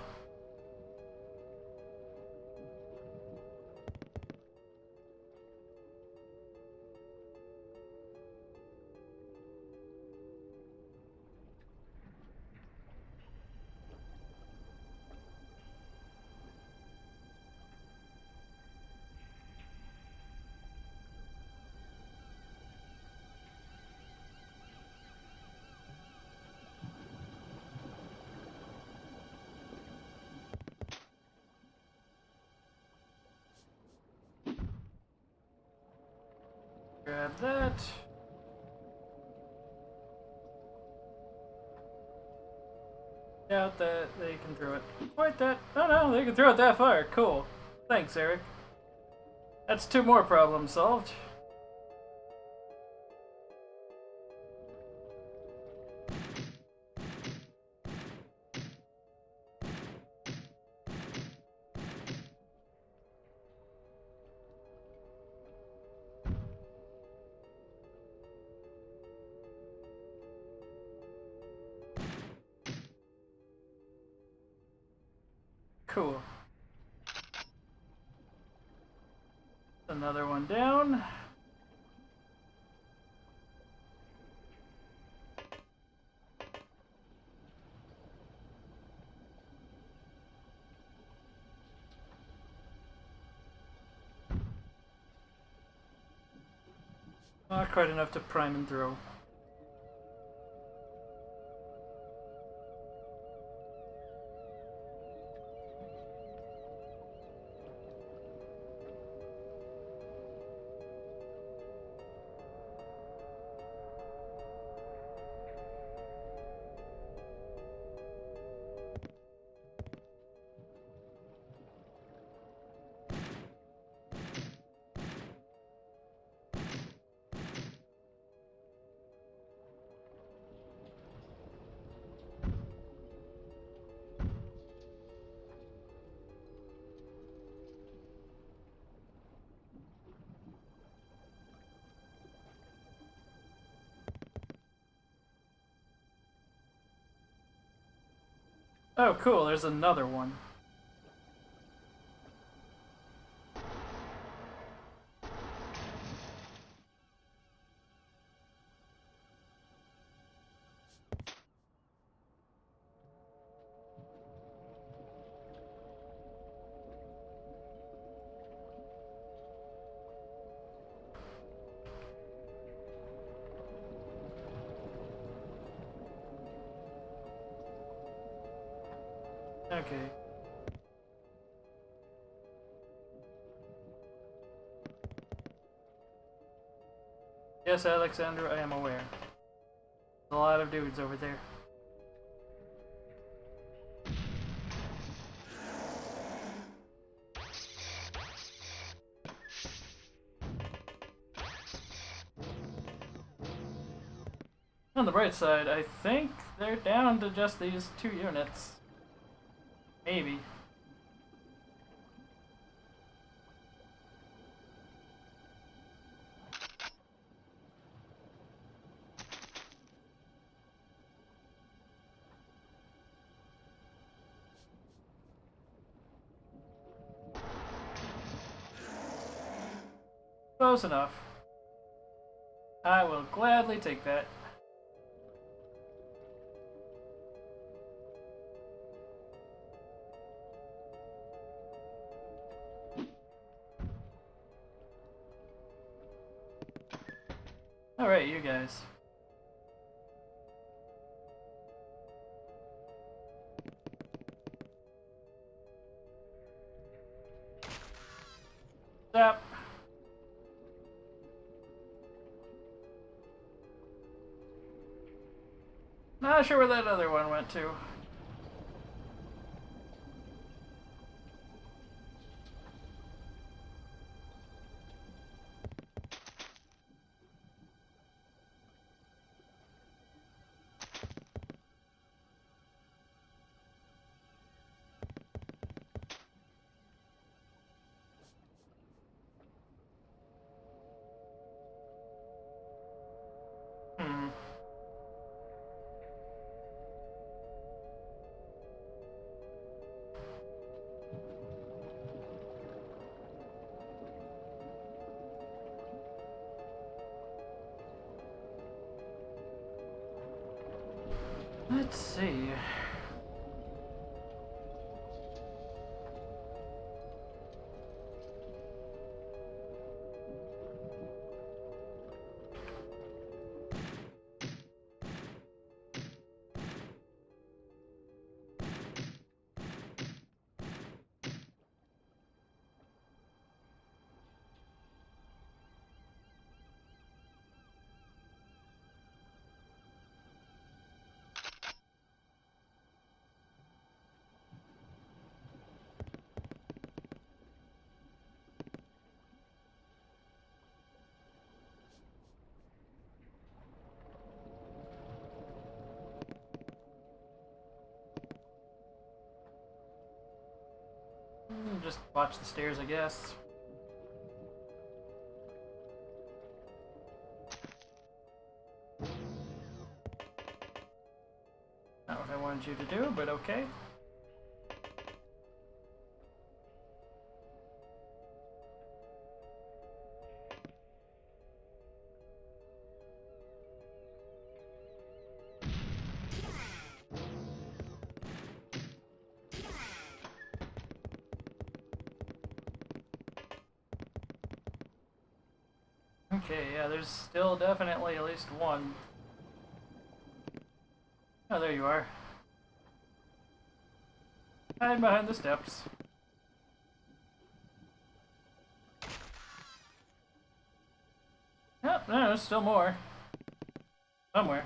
Grab that. Doubt that they can throw it quite that. Oh no, they can throw it that far. Cool. Thanks, Eric. That's 2 more problems solved. Cool. Another one down. Not quite enough to prime and throw. Oh, cool, there's another one. Okay. Yes, Alexandra, I am aware. There's a lot of dudes over there. On the bright side, I think they're down to just these 2 units. Maybe. Close enough. I will gladly take that. Alright, you guys. Stop. Not sure where that other one went to. Hmm. Let's see. Just watch the stairs, I guess. Not what I wanted you to do, but okay. Okay, yeah, there's still definitely at least one. Oh, there you are. Hide behind the steps. Yep, no, there's still more. Somewhere.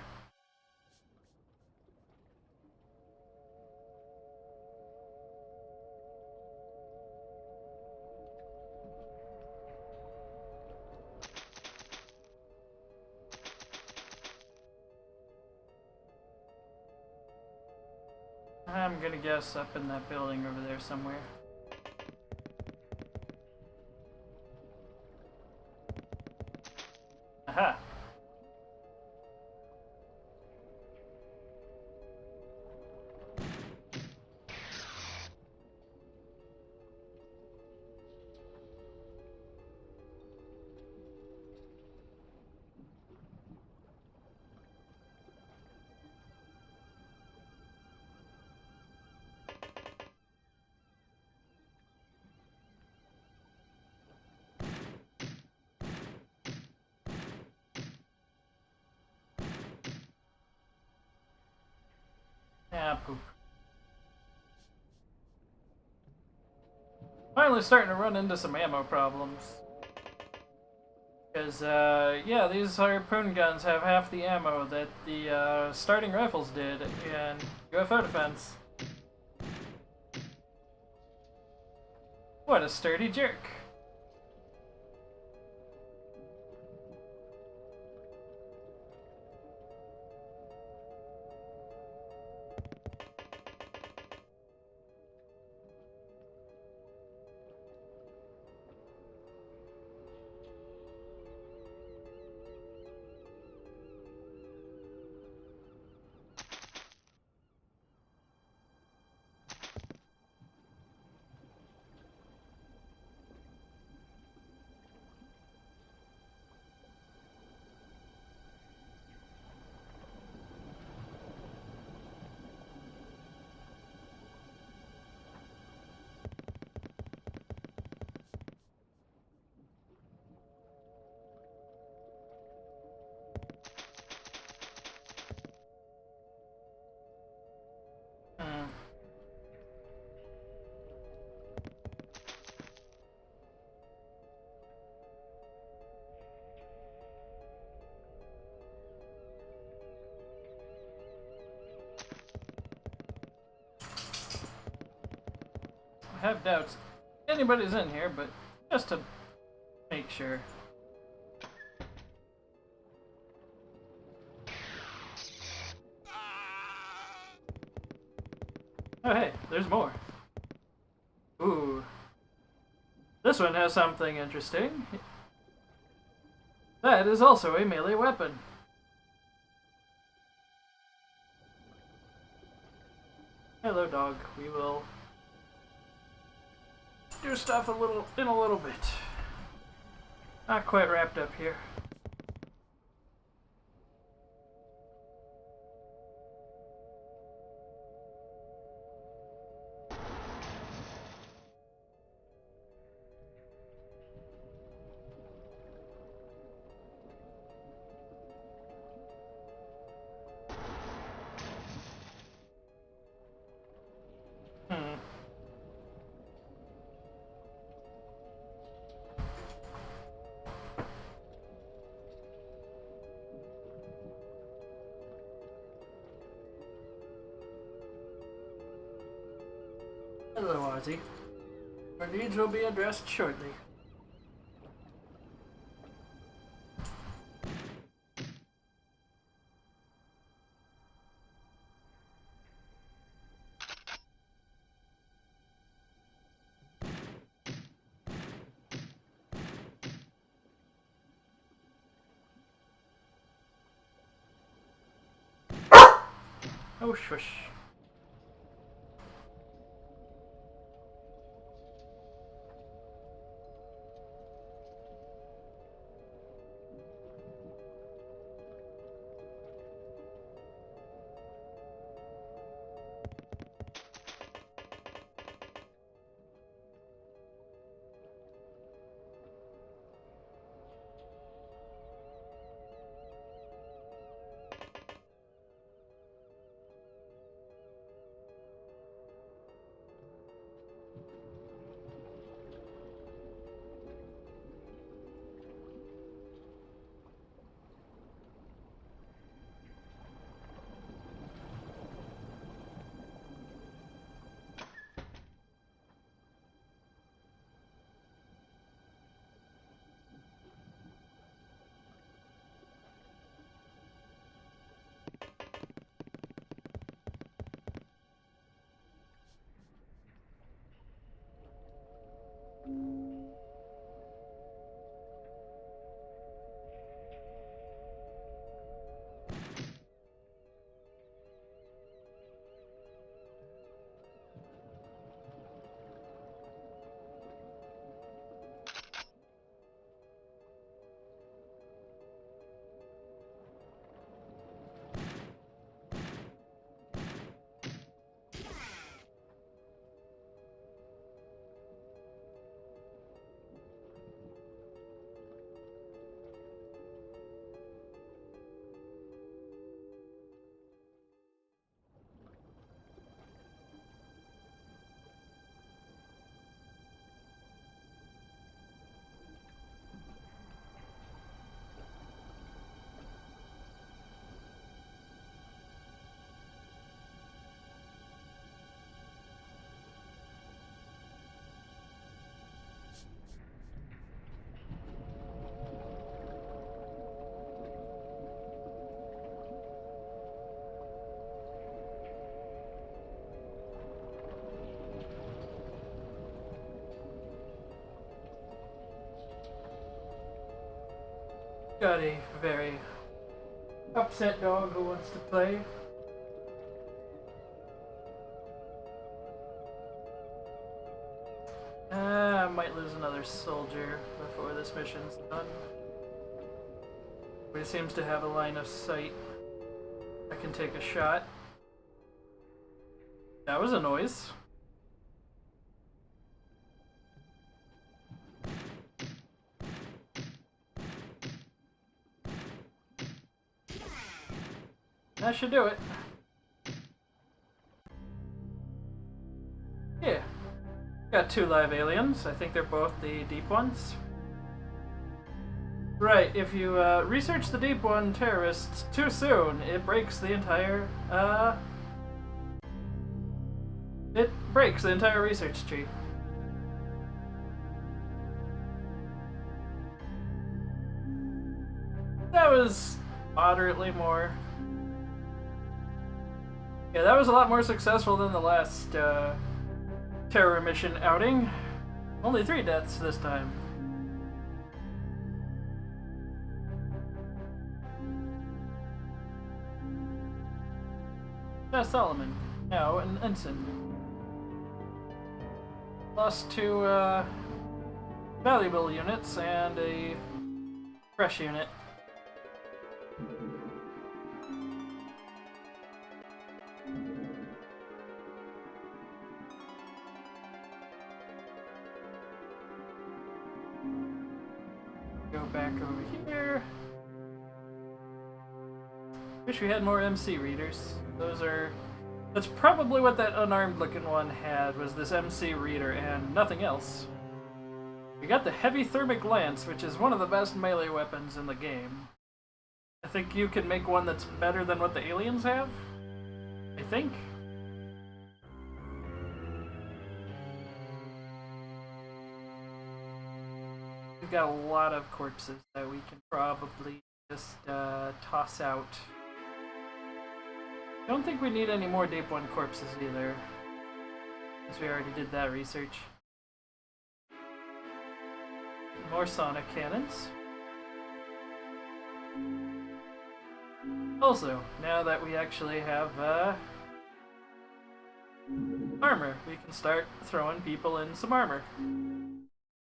I'm gonna guess up in that building over there somewhere. Aha! Ah, poop. Finally starting to run into some ammo problems. Because, yeah, these harpoon guns have half the ammo that the starting rifles did in UFO Defense. What a sturdy jerk. I have doubts anybody's in here, but just to make sure. Oh hey, there's more. Ooh. This one has something interesting. That is also a melee weapon. Hello, dog. We will do stuff in a little bit. Not quite wrapped up here. Hello, Ozzy. Our needs will be addressed shortly. Oh, shush. Got a very upset dog who wants to play. I might lose another soldier before this mission's done. But he seems to have a line of sight. I can take a shot. That was a noise. That should do it. Yeah. Got 2 live aliens. I think they're both the deep ones. Right, if you research the deep one terrorists too soon, it breaks the entire, research tree. That was moderately more. Yeah, that was a lot more successful than the last, terror mission outing. Only 3 deaths this time. Solomon, now an ensign. Lost 2 valuable units and a fresh unit. Go back over here. Wish we had more MC readers. That's probably what that unarmed looking one had, was this MC reader and nothing else. We got the heavy thermic lance, which is one of the best melee weapons in the game. I think you can make one that's better than what the aliens have? I think? We've got a lot of corpses that we can probably just toss out. I don't think we need any more Deep One corpses either, since we already did that research. More sonic cannons. Also, now that we actually have armor, we can start throwing people in some armor.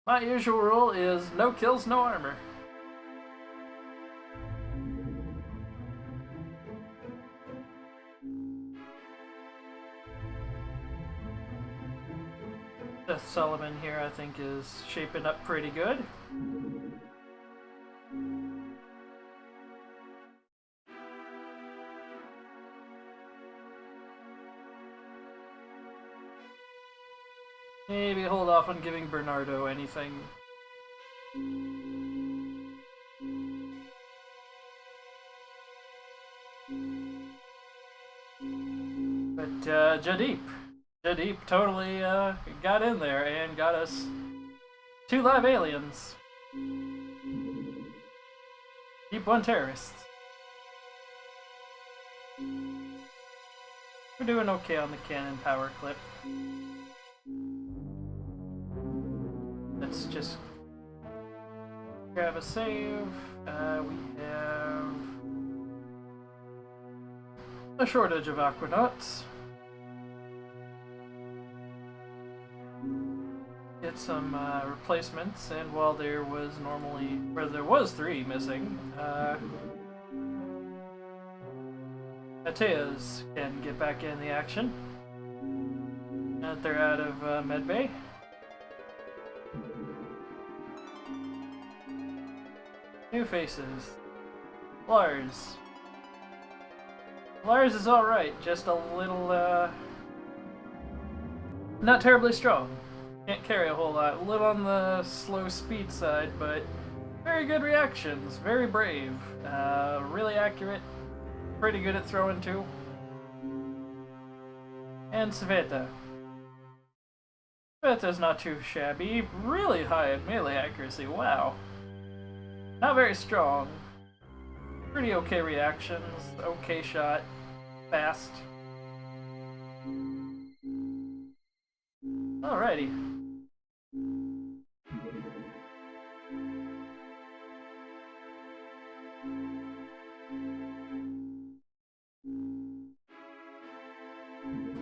My usual rule is no kills, no armor. Seth Solomon here, I think, is shaping up pretty good. Maybe hold off on giving Bernardo anything. But Jadeep totally got in there and got us 2 live aliens. Deep One terrorists. We're doing okay on the cannon power clip. Let's just grab a save. We have a shortage of Aquanauts. Get some replacements, and while there was 3 missing, Ateas can get back in the action. Now that they're out of medbay. New faces. Lars. Lars is alright, just a little, not terribly strong. Can't carry a whole lot. A little on the slow speed side, but very good reactions. Very brave. Really accurate. Pretty good at throwing too. And Sveta. Sveta's not too shabby. Really high in melee accuracy. Wow. Not very strong. Pretty okay reactions. Okay shot. Fast. Alrighty.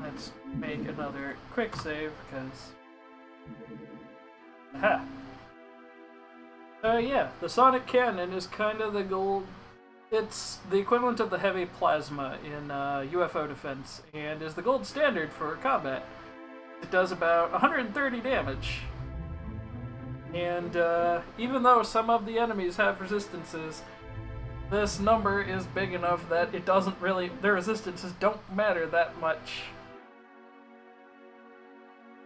Let's make another quick save, because... Aha! Yeah, the Sonic Cannon is kind of the gold... It's the equivalent of the heavy plasma in UFO defense, and is the gold standard for combat. It does about 130 damage. And even though some of the enemies have resistances, this number is big enough that it doesn't really... Their resistances don't matter that much.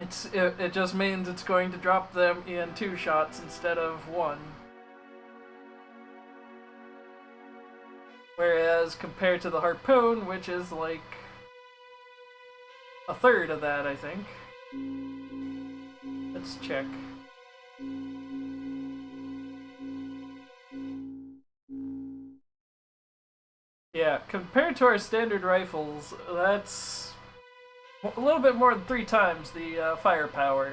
It just means it's going to drop them in 2 shots instead of 1. Whereas compared to the Harpoon, which is like a third of that, I think. Let's check. Yeah, compared to our standard rifles, that's a little bit more than 3 times the firepower.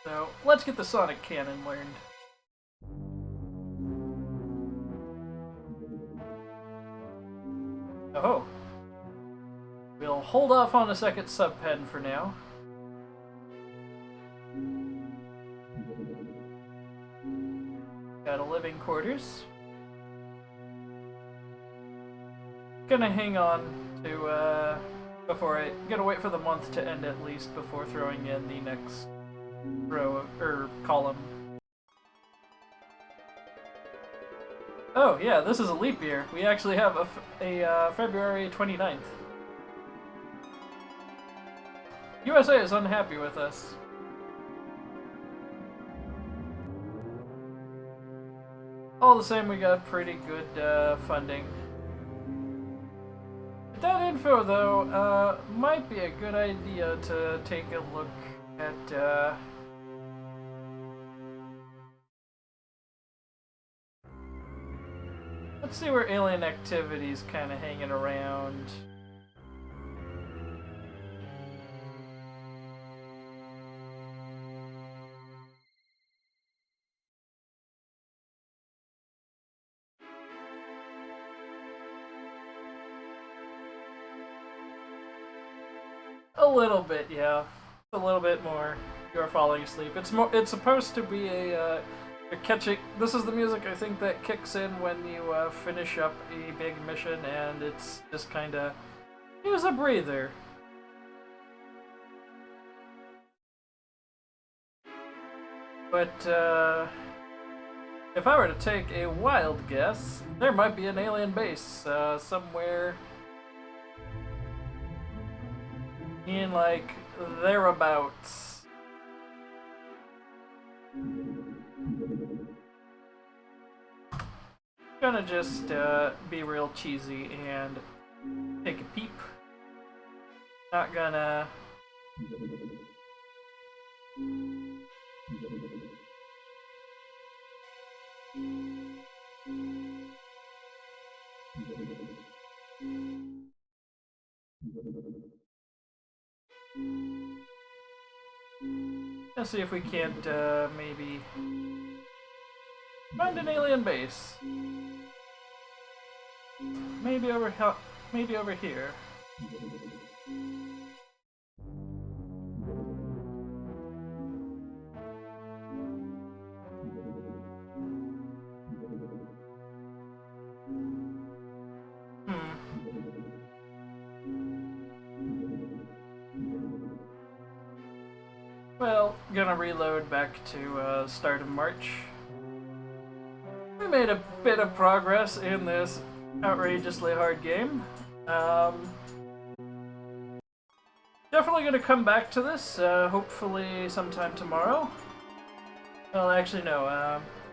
So, let's get the Sonic Cannon learned. Oh. We'll hold off on a second sub-pen for now. Got a living quarters. Gonna hang on to, gonna wait for the month to end at least before throwing in the next row, or column. Oh yeah, this is a leap year. We actually have a February 29th. USA is unhappy with us. All the same, we got pretty good funding. With that info, though, might be a good idea to take a look at, let's see where alien activity's kind of hanging around. A little bit, yeah. A little bit more. You're falling asleep. It's supposed to be a you're catching. This is the music I think that kicks in when you finish up a big mission, and it's just kind of use a breather. But if I were to take a wild guess, there might be an alien base somewhere in like thereabouts. Gonna just be real cheesy and take a peep. Not gonna let's see if we can't maybe find an alien base. Maybe over here. Well, gonna reload back to start of March. We made a bit of progress in this outrageously hard game. Definitely gonna come back to this, hopefully sometime tomorrow. Well, actually no,